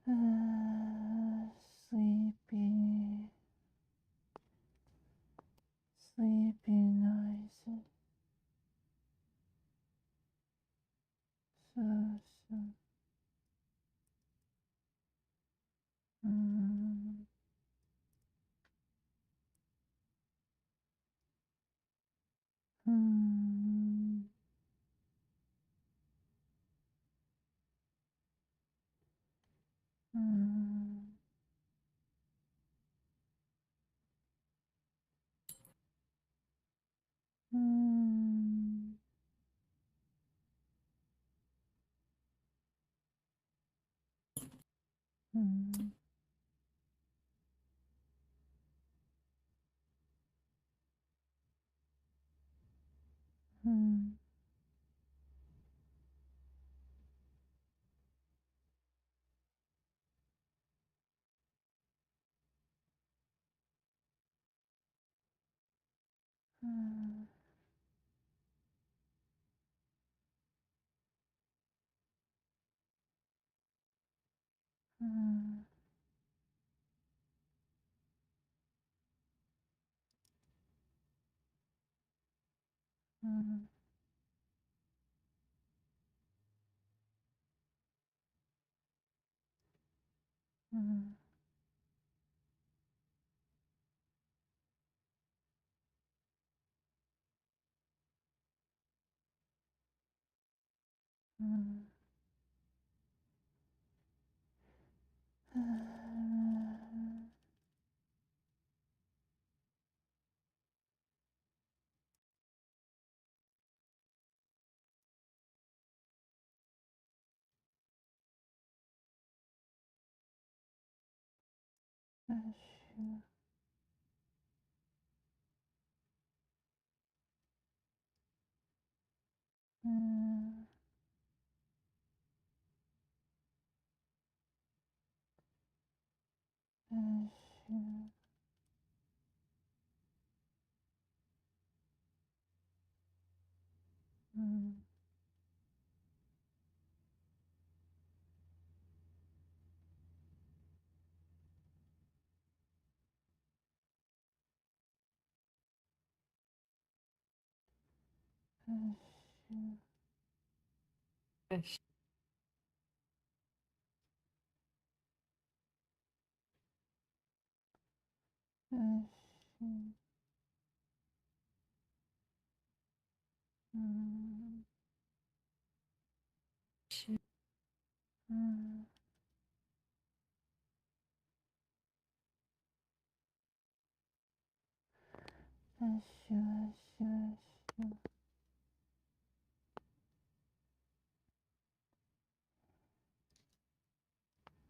Mm. Sleepy, sleepy noises. So, so. Mm. Mm. Mm. Mm. Mm. Mm. Mm. Mm. Mm. Mm. Mm. Mm. Mm. Yes. Mm. Mm. Ashu, ashu, ashu.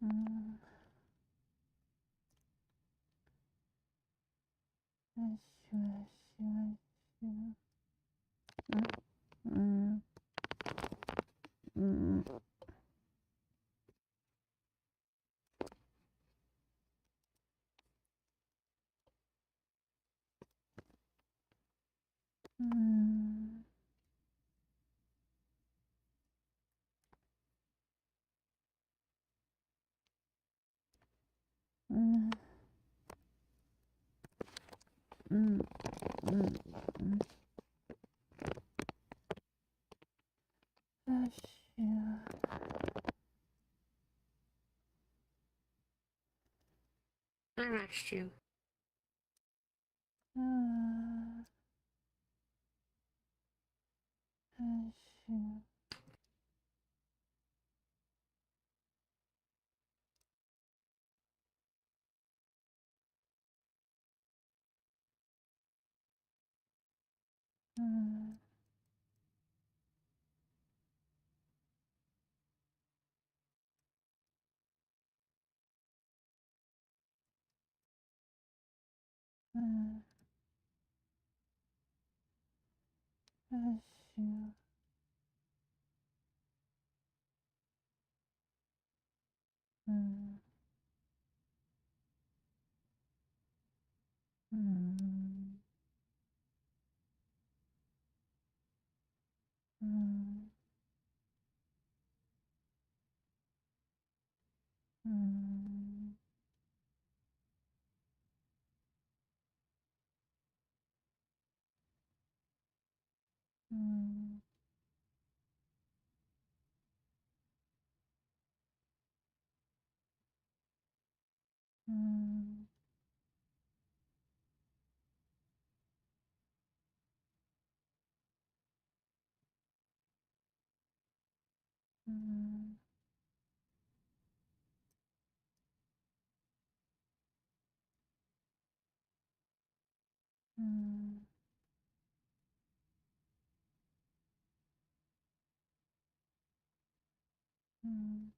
Mm. Ashu, ashu, ashu. Mm. Mm. Mm. Mm. Mm. Mm. Mm. Ashu. I asked you. Ah. Ashu. Mm. Mm. Ashu. Mm. Mm. Mm. Mm. Mm. Mm. Mm. Mm. Mm.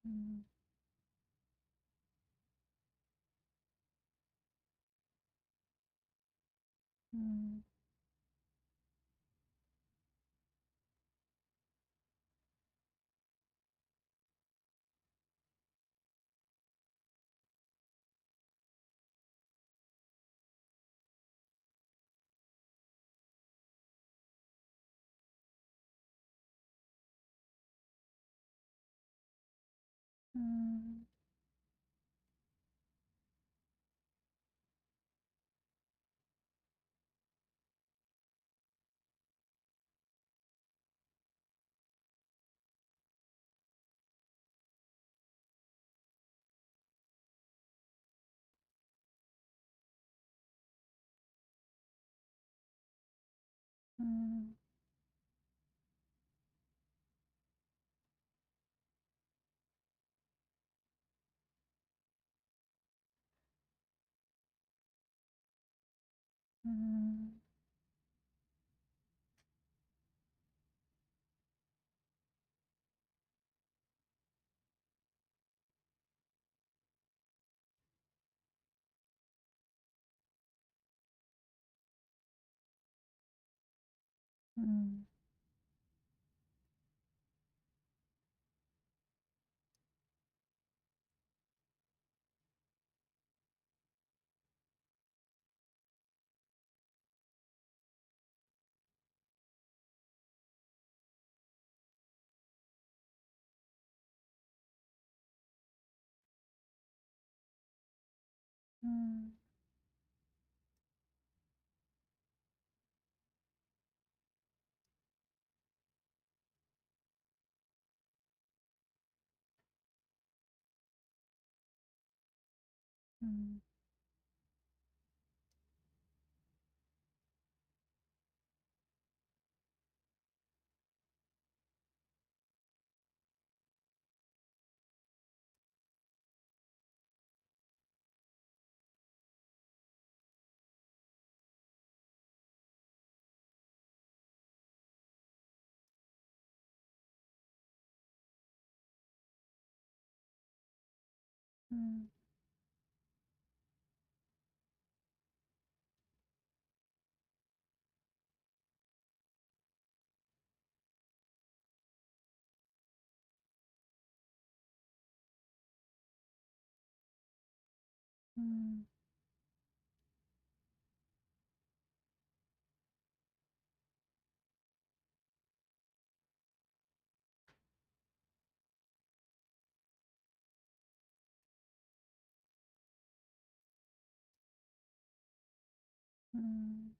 Mm. Mm. Mm. Mm. Mm. Mm. Mm. Mm. Mm. Mm. Mm. Mm.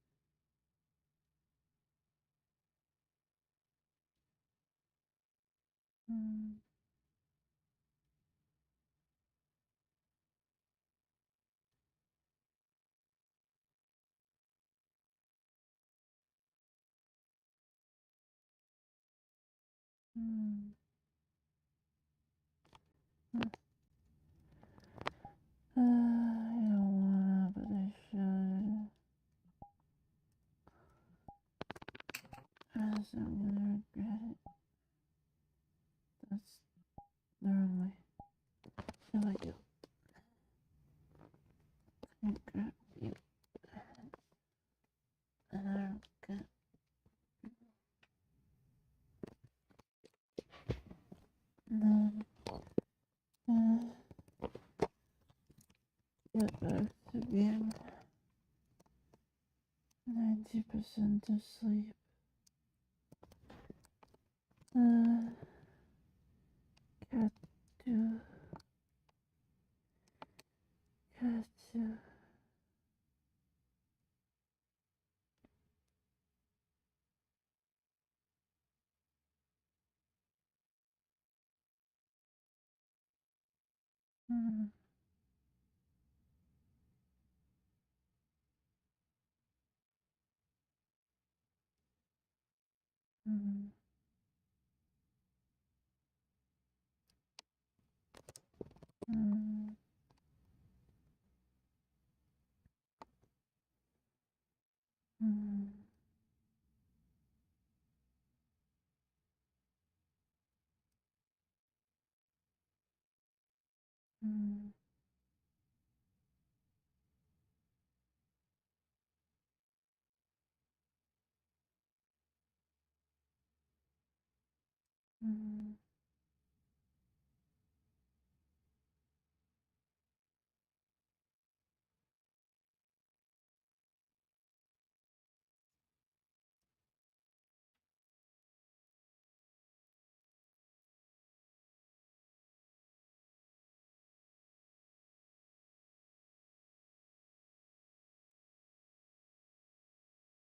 Mm. Mm. I don't wanna, but I should. As I'm gonna regret it. That's the wrong way. I like it. Regret you. And I don't get. And then get back to being 90% asleep. Got to. Got to. Mm. Mm. Mm. Mm. Mm. Mm.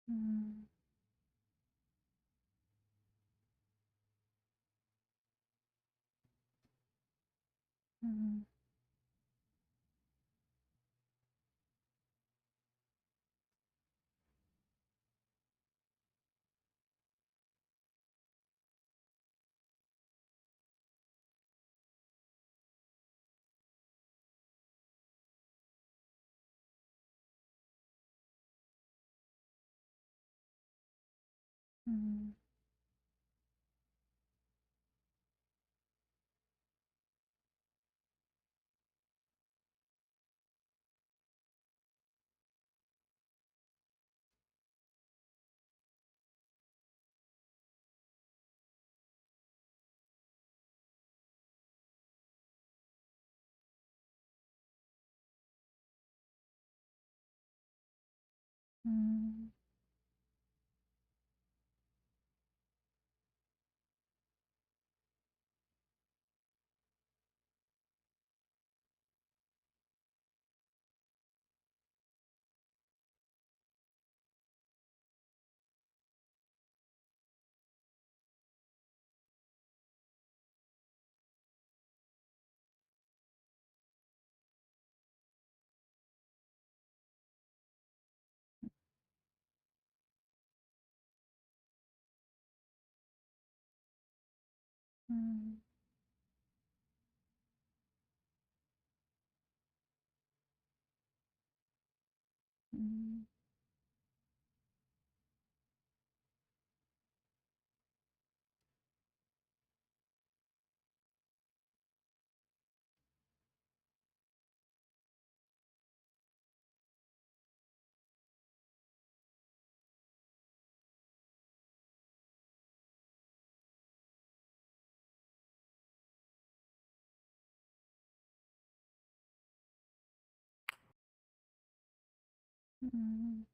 Mm. Mm. Mm. Mm. Mm. Mm. Mm.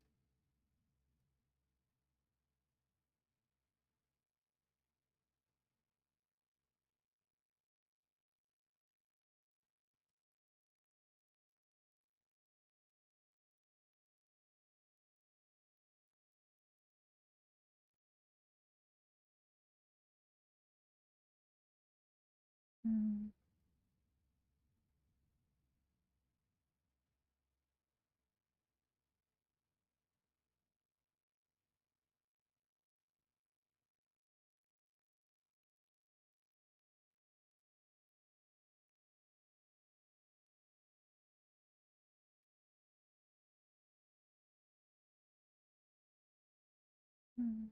Mm. Mm.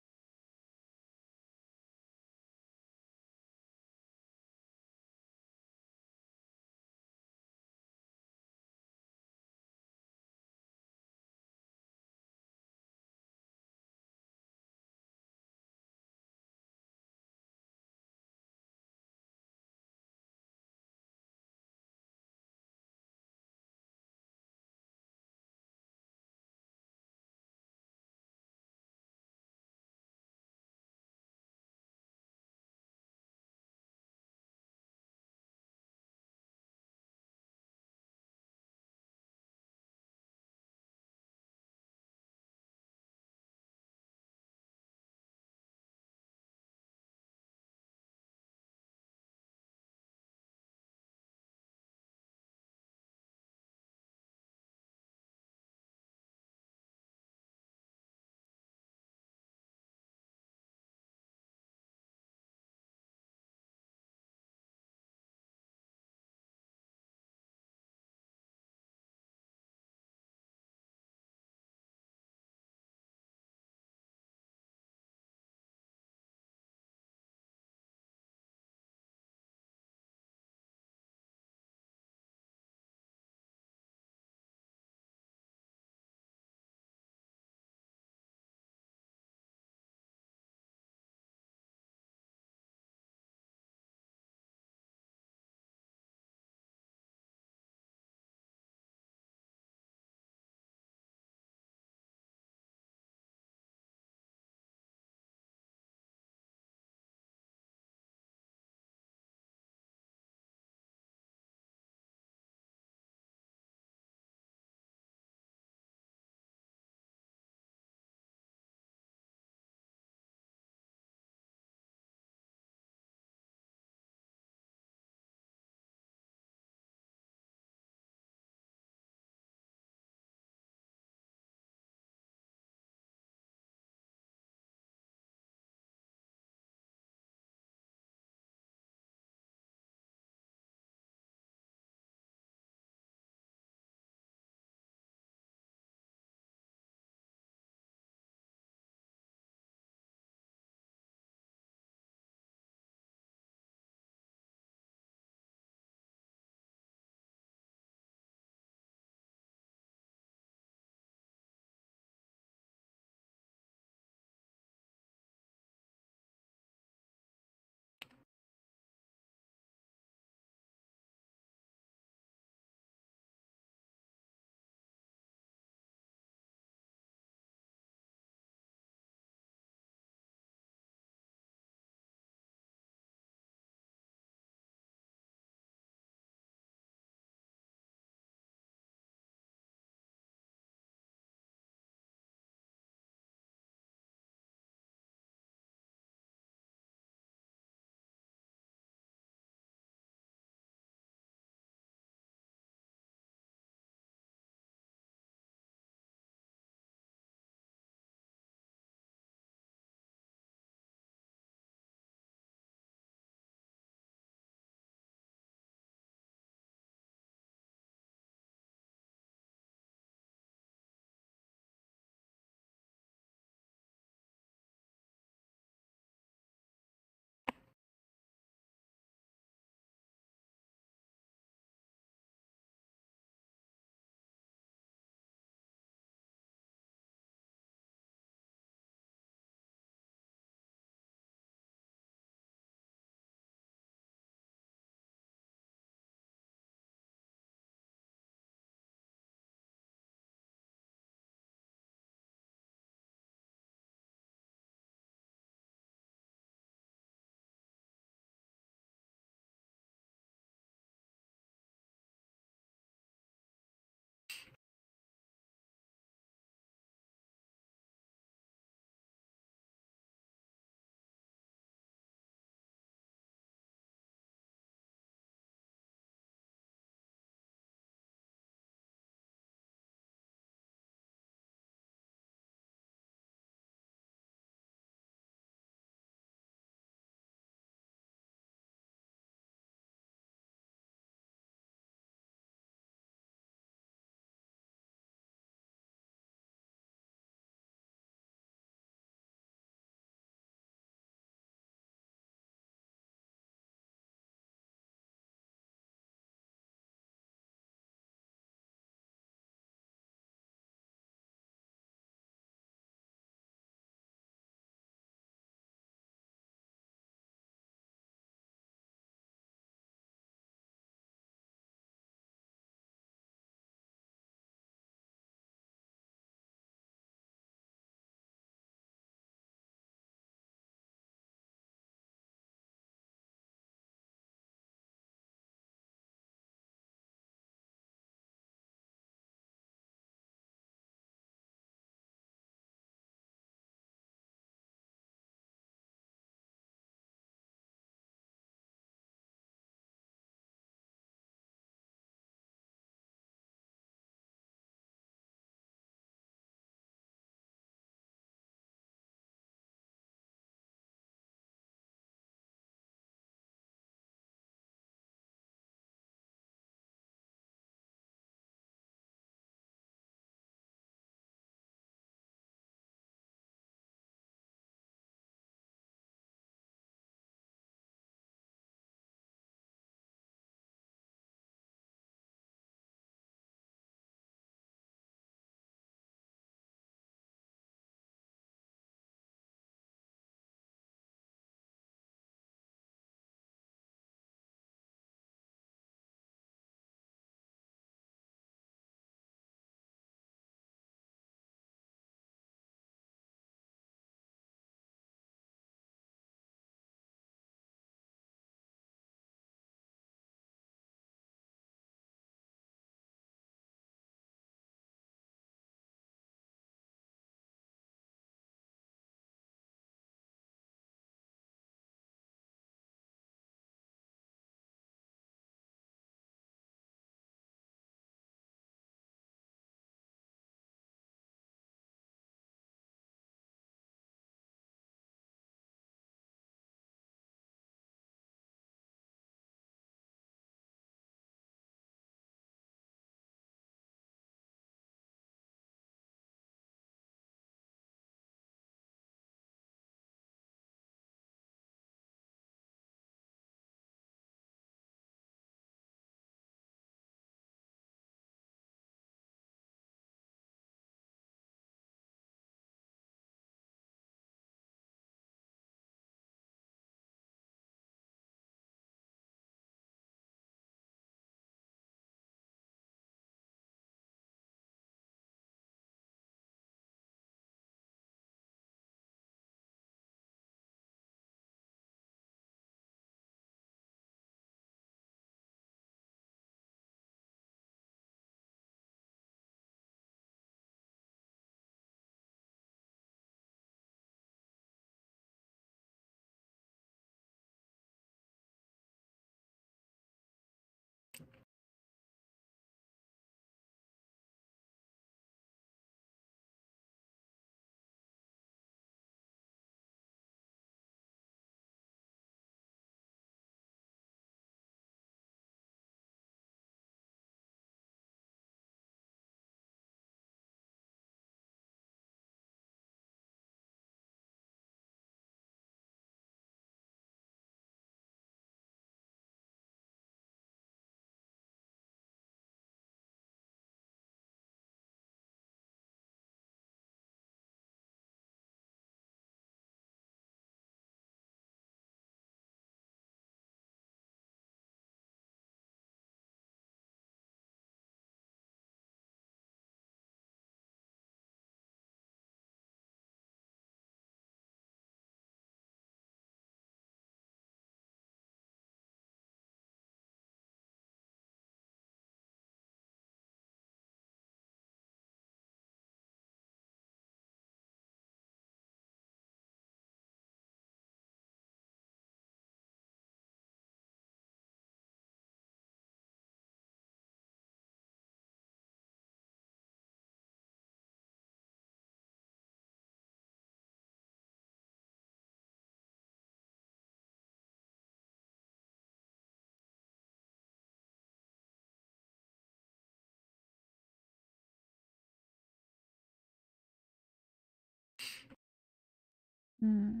Hmm.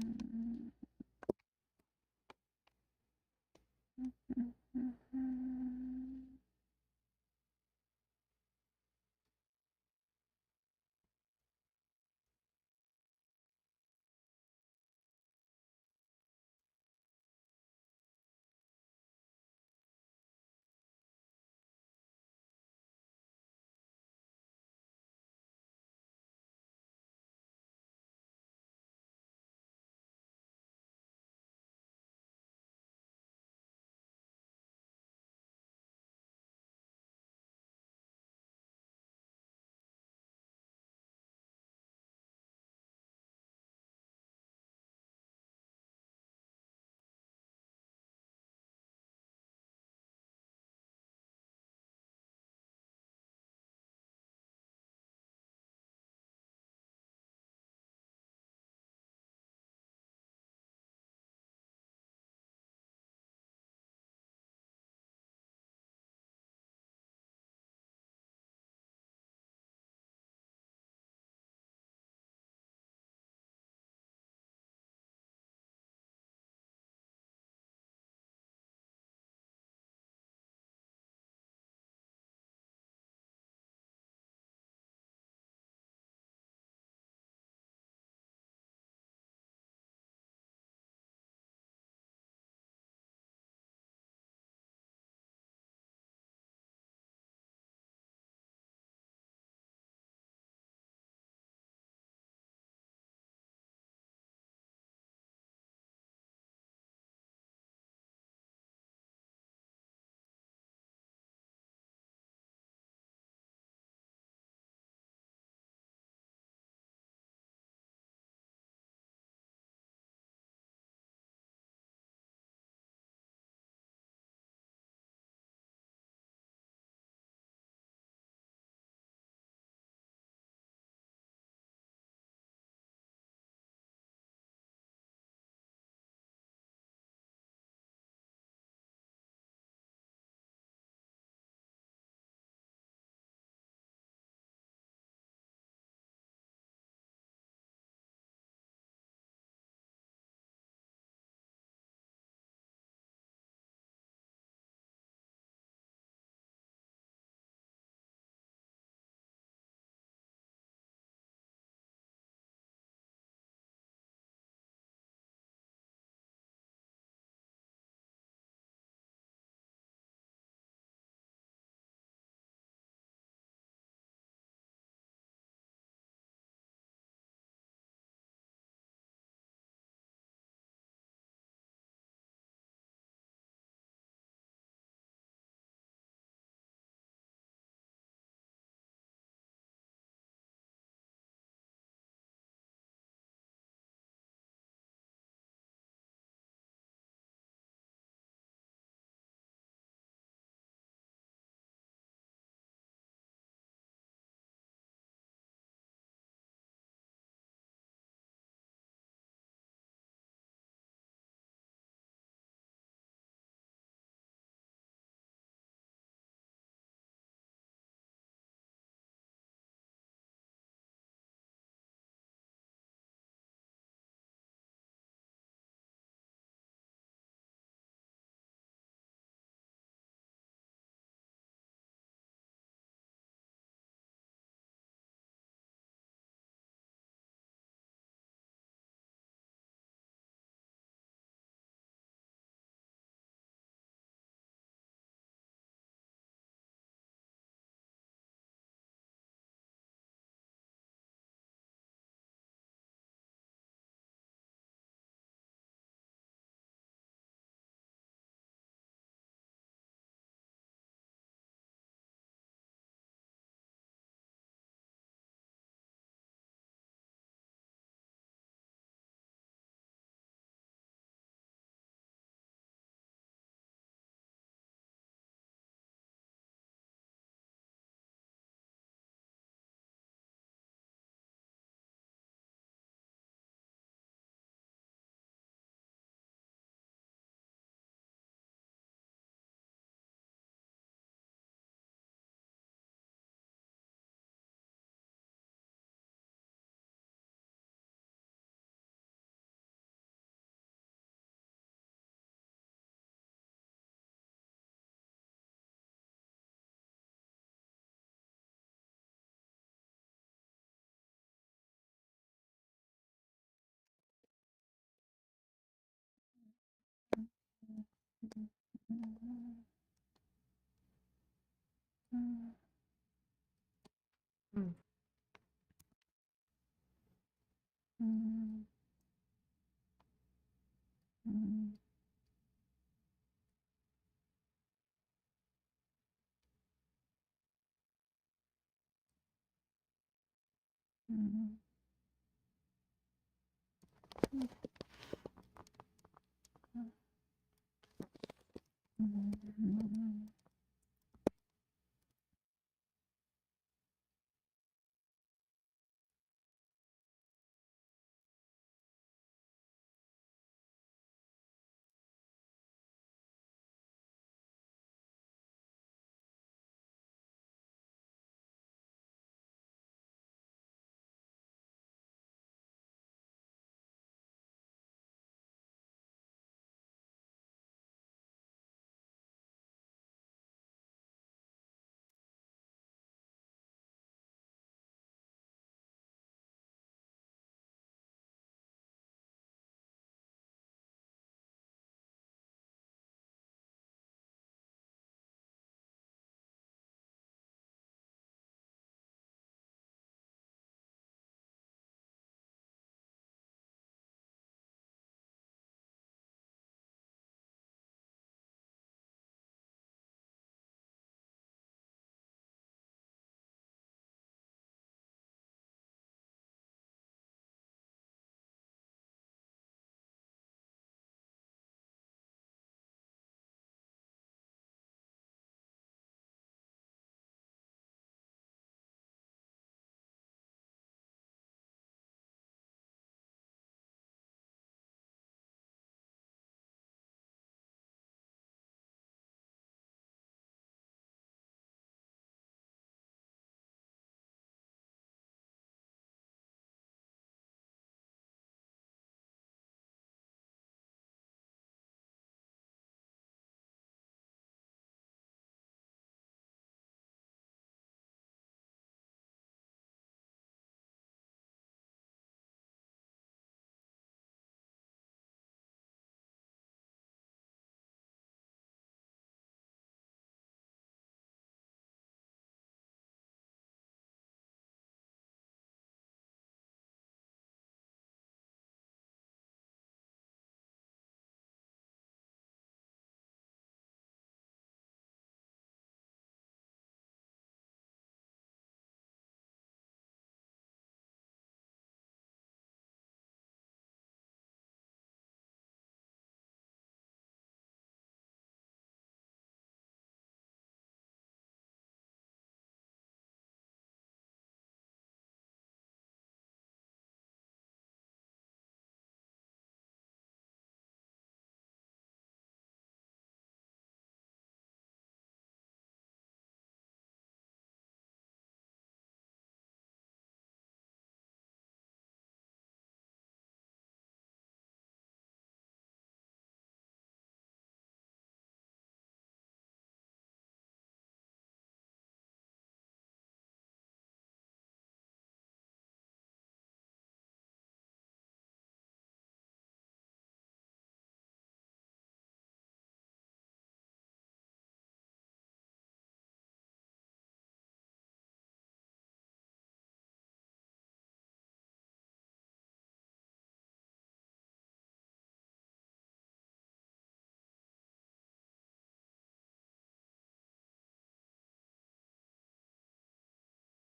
Mm.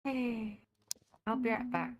Hey, I'll be right back.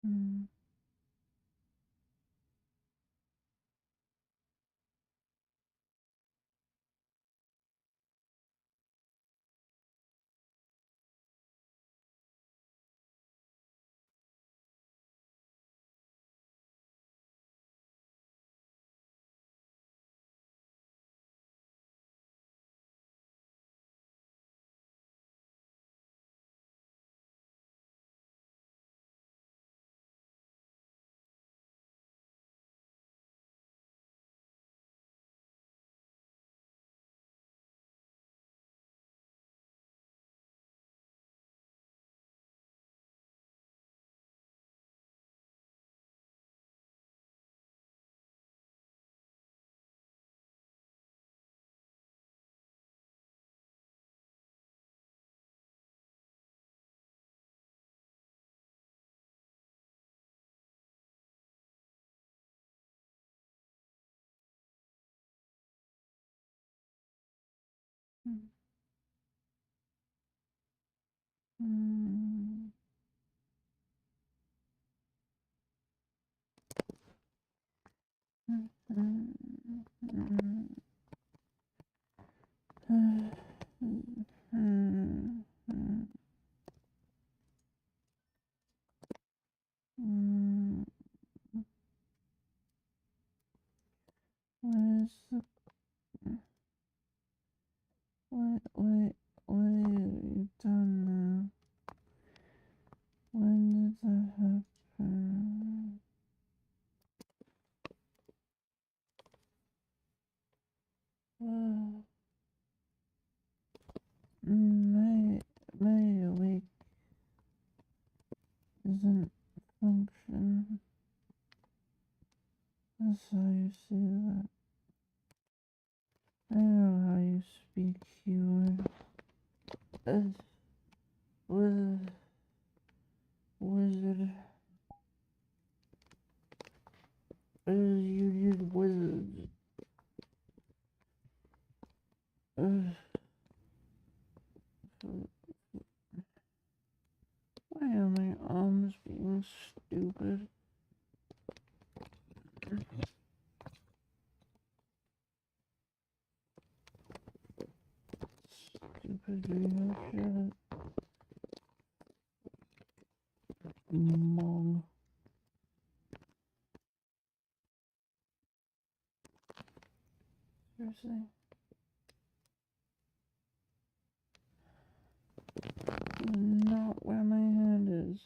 mm, mm, mm, mm, mm, mm, mm, mm, mm. Where's the what have you done now? When did that happen? Uh, my awake doesn't function. That's how you say that. I know how you speak humor. As wizard, as you did wizards. Uh, why are my arms being stupid? Stupid VRChat. Mom. Seriously? Not where my hand is.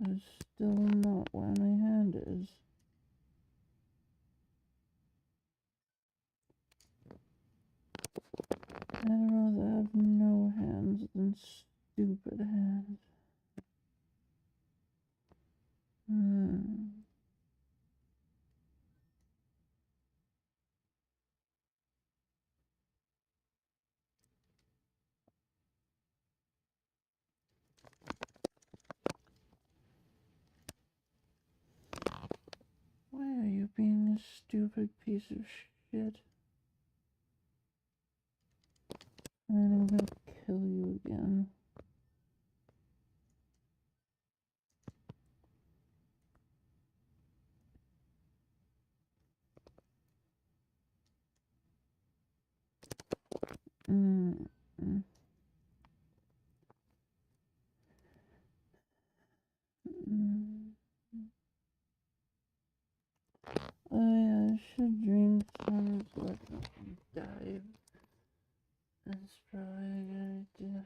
That is still not where my hand is. I'd rather have no hands than stupid hands. Hmm. Why are you being a stupid piece of shit? And I'm gonna kill you again. Mm. Mm. Mm. Oh yeah, I should drink some so I can dive. That's probably a good idea.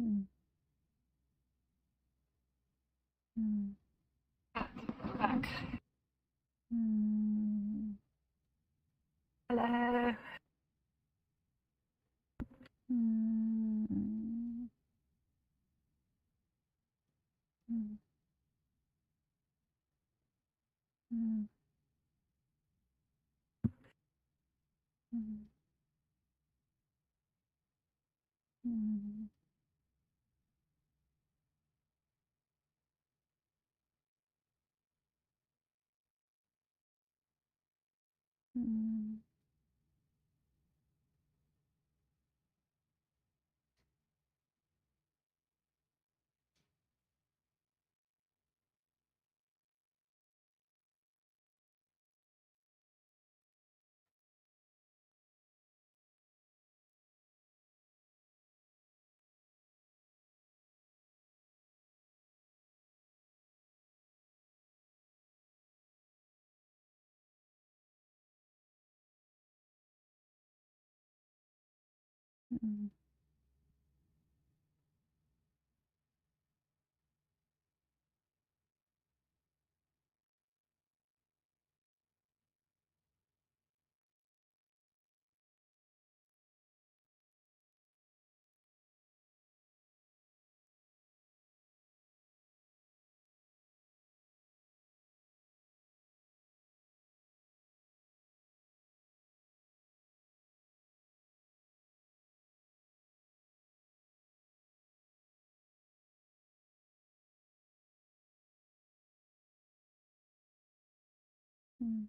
Mm. Mm. Back. Mm. Hello. Mm. Mm. Mm. Mm. Mm. Mm. Mm. Mm.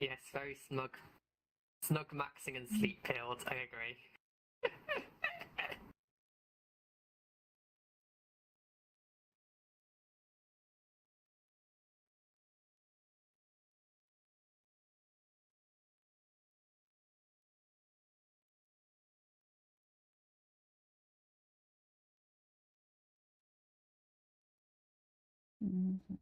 Yes, very snug. Snug maxing and sleep pilled, I agree. Mm-hmm.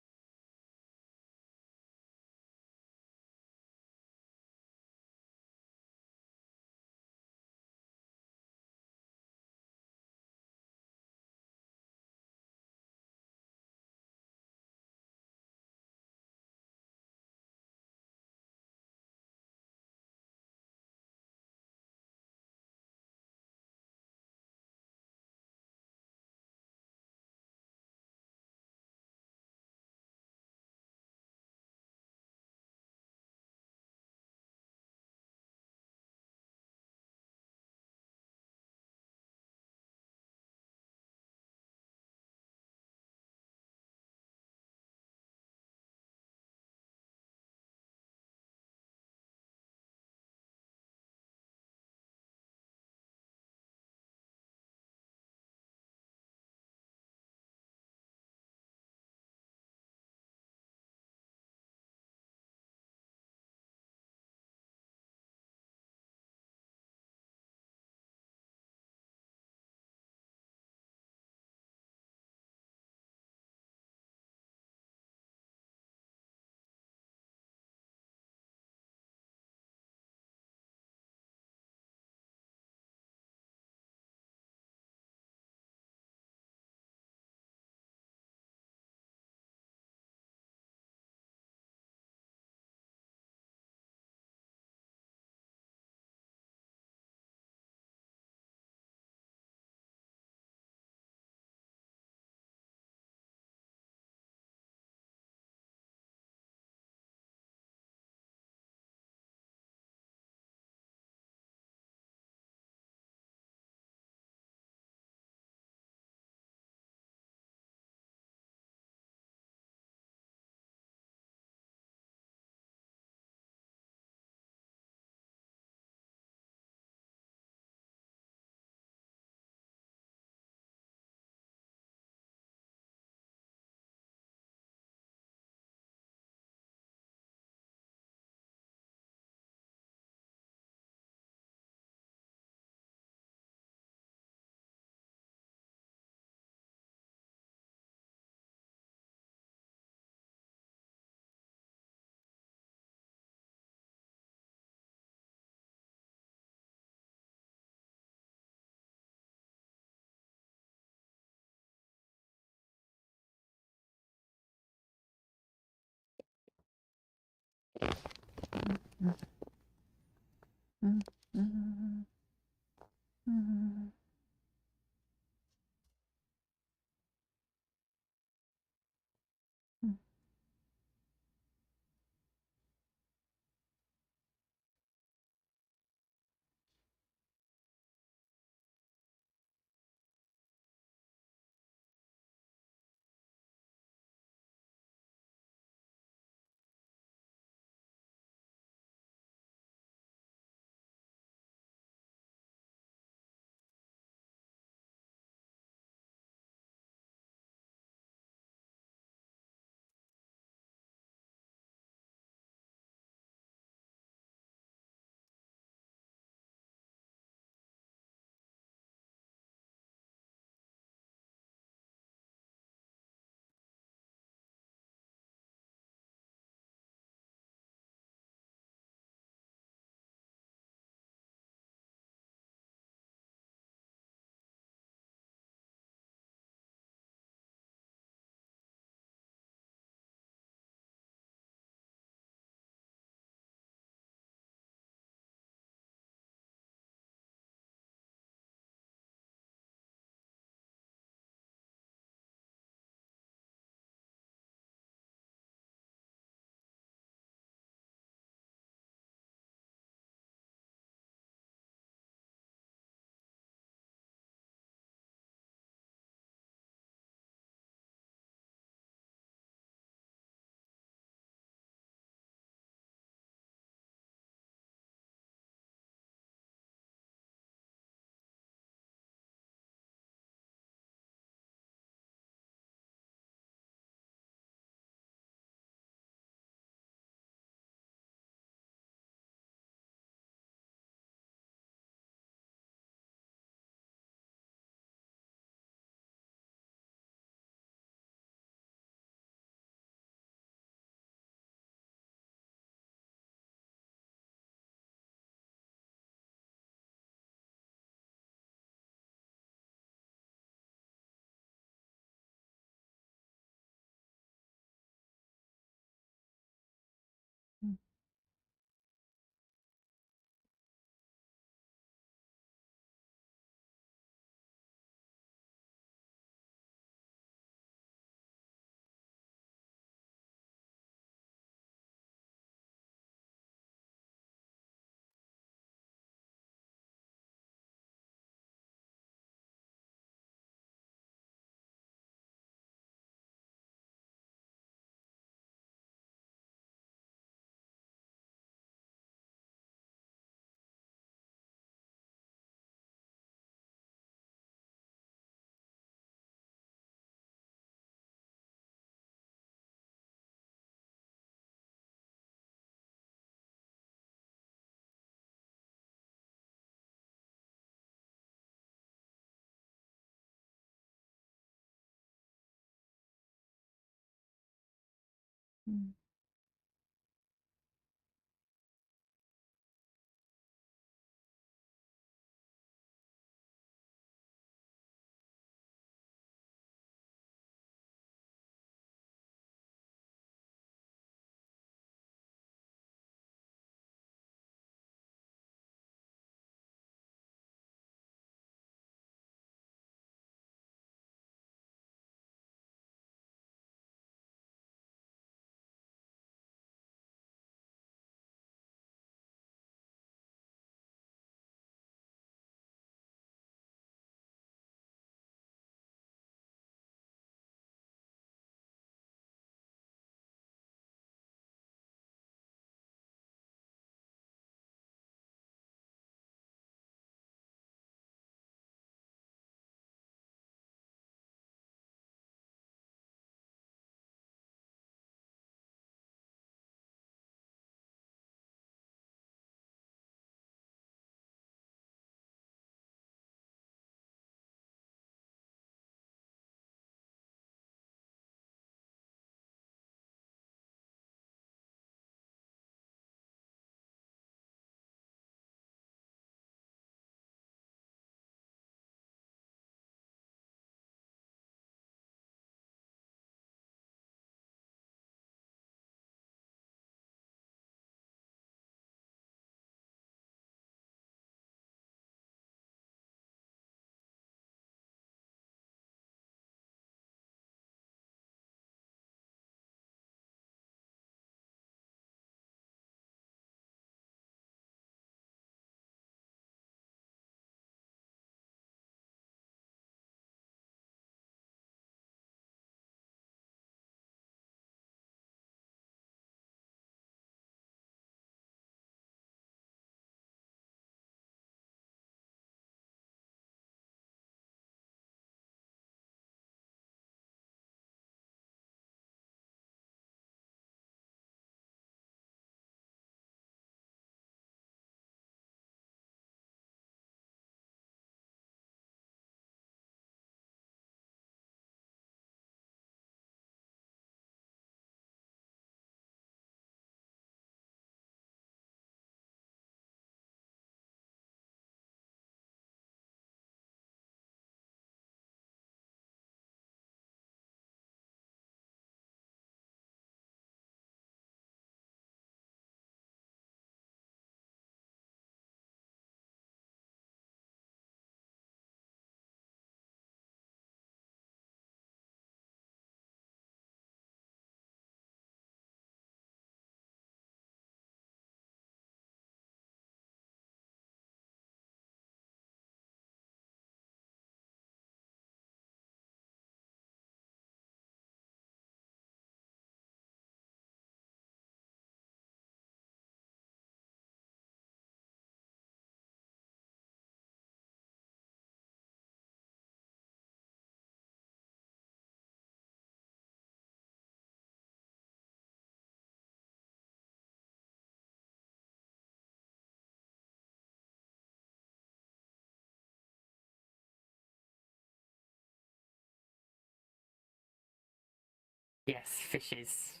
Yes, fishes.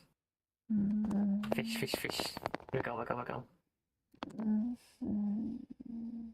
Mm, Fish. Wiggle. mm.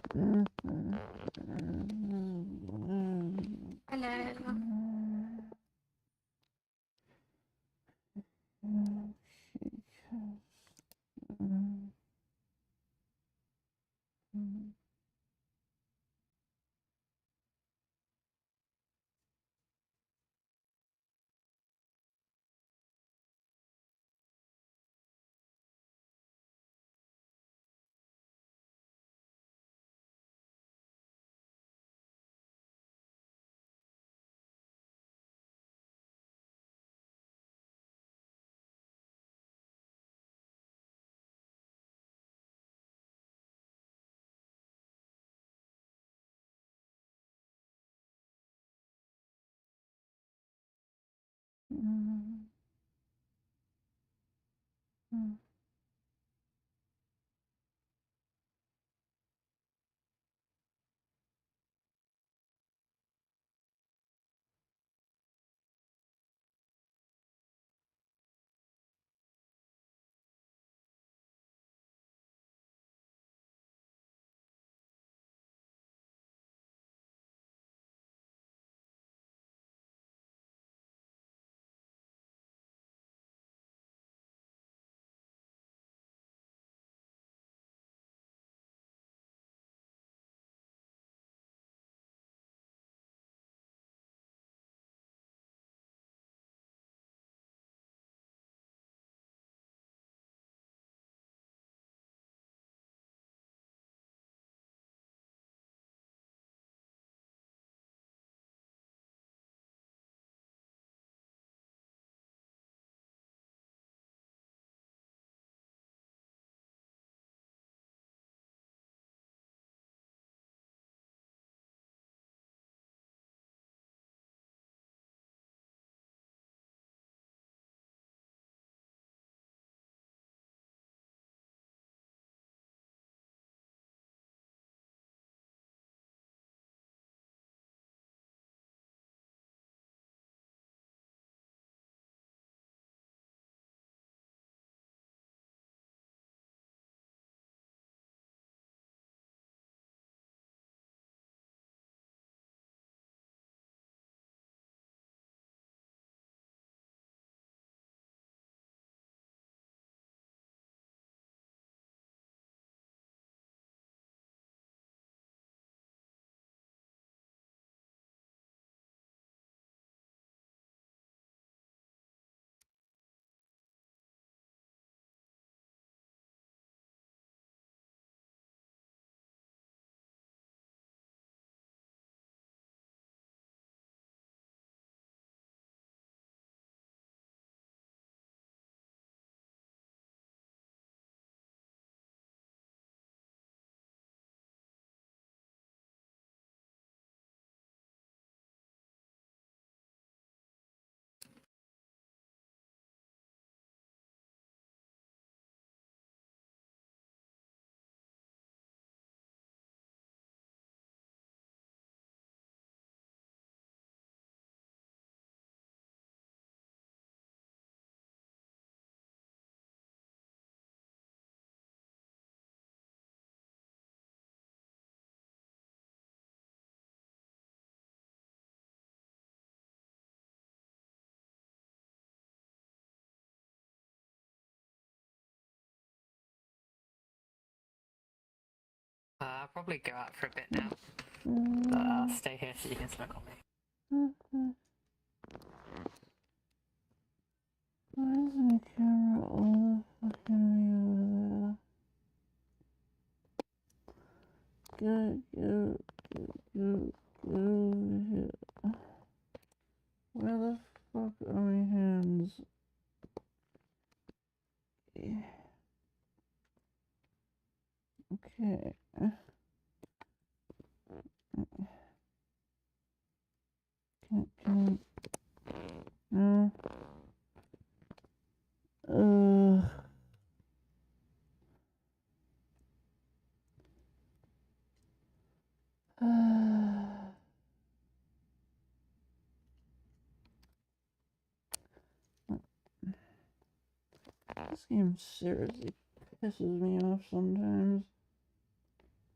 Hello. I'll probably go out for a bit now, but I'll stay here so you can smoke on me. Why isn't the camera all the fucking way over there? Get over here. Where the fuck are my hands? Okay. Can no. This game seriously pisses me off sometimes.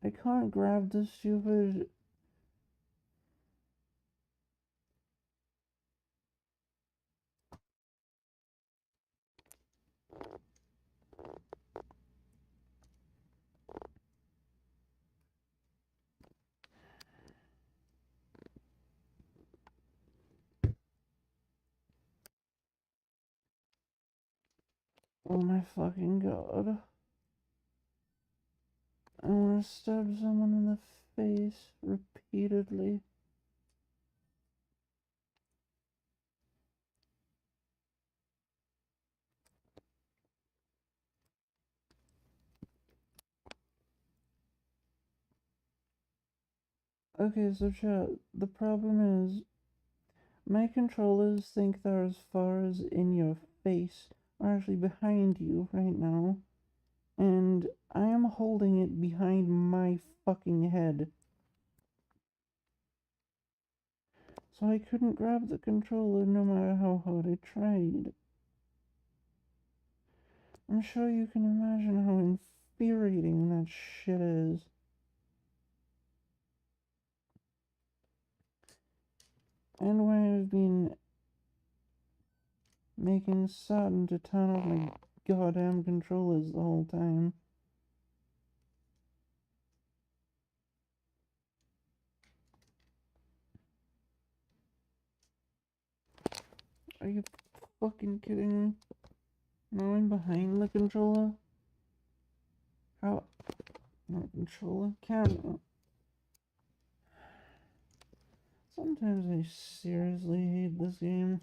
I can't grab this stupid... Oh my fucking god. I wanna stab someone in the face repeatedly. Okay, so chat, the problem is, my controllers think they're as far as in your face, or actually behind you right now, and I am holding it behind my fucking head. So I couldn't grab the controller no matter how hard I tried. I'm sure you can imagine how infuriating that shit is. And why I've been making certain to turn off my goddamn controllers the whole time. Are you fucking kidding me? Now I'm behind the controller? How? Not controller, camera. Sometimes I seriously hate this game.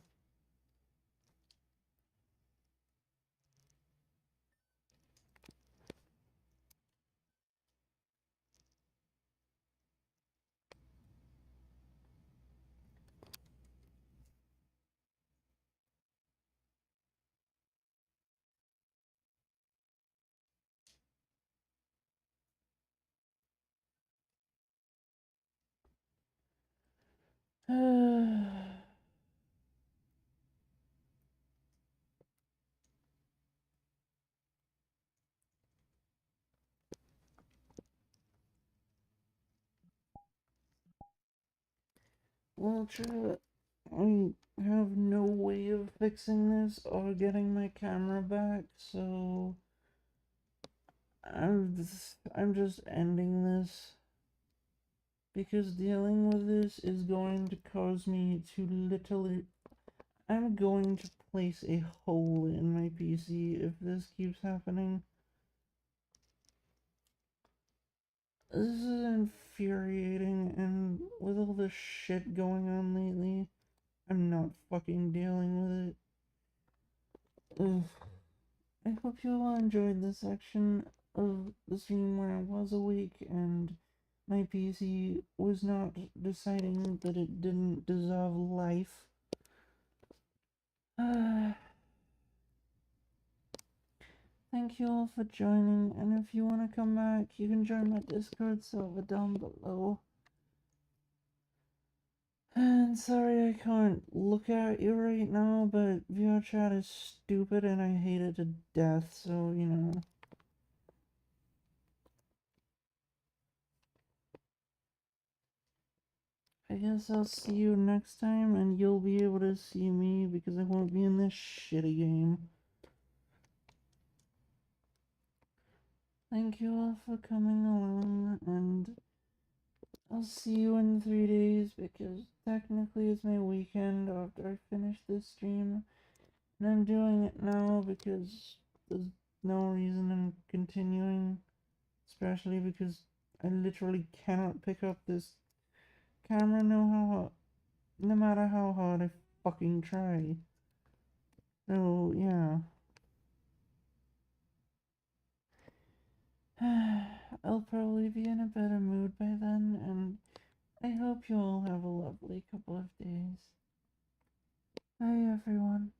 Well, chat, I have no way of fixing this or getting my camera back, so I'm just ending this because dealing with this is going to cause me to literally... I'm going to place a hole in my PC if this keeps happening. This is infuriating, and with all the shit going on lately, I'm not fucking dealing with it. Ugh. I hope you all enjoyed this section of the stream where I was awake and my PC was not deciding that it didn't deserve life. Thank you all for joining, and if you want to come back, you can join my Discord server down below. And sorry I can't look at you right now, but VRChat is stupid and I hate it to death, so, you know. I guess I'll see you next time, and you'll be able to see me because I won't be in this shitty game. Thank you all for coming along, and I'll see you in 3 days because technically it's my weekend after I finish this stream. And I'm doing it now because there's no reason in continuing, especially because I literally cannot pick up this camera no matter how hard I fucking try. So, yeah. I'll probably be in a better mood by then, and I hope you all have a lovely couple of days. Bye, everyone.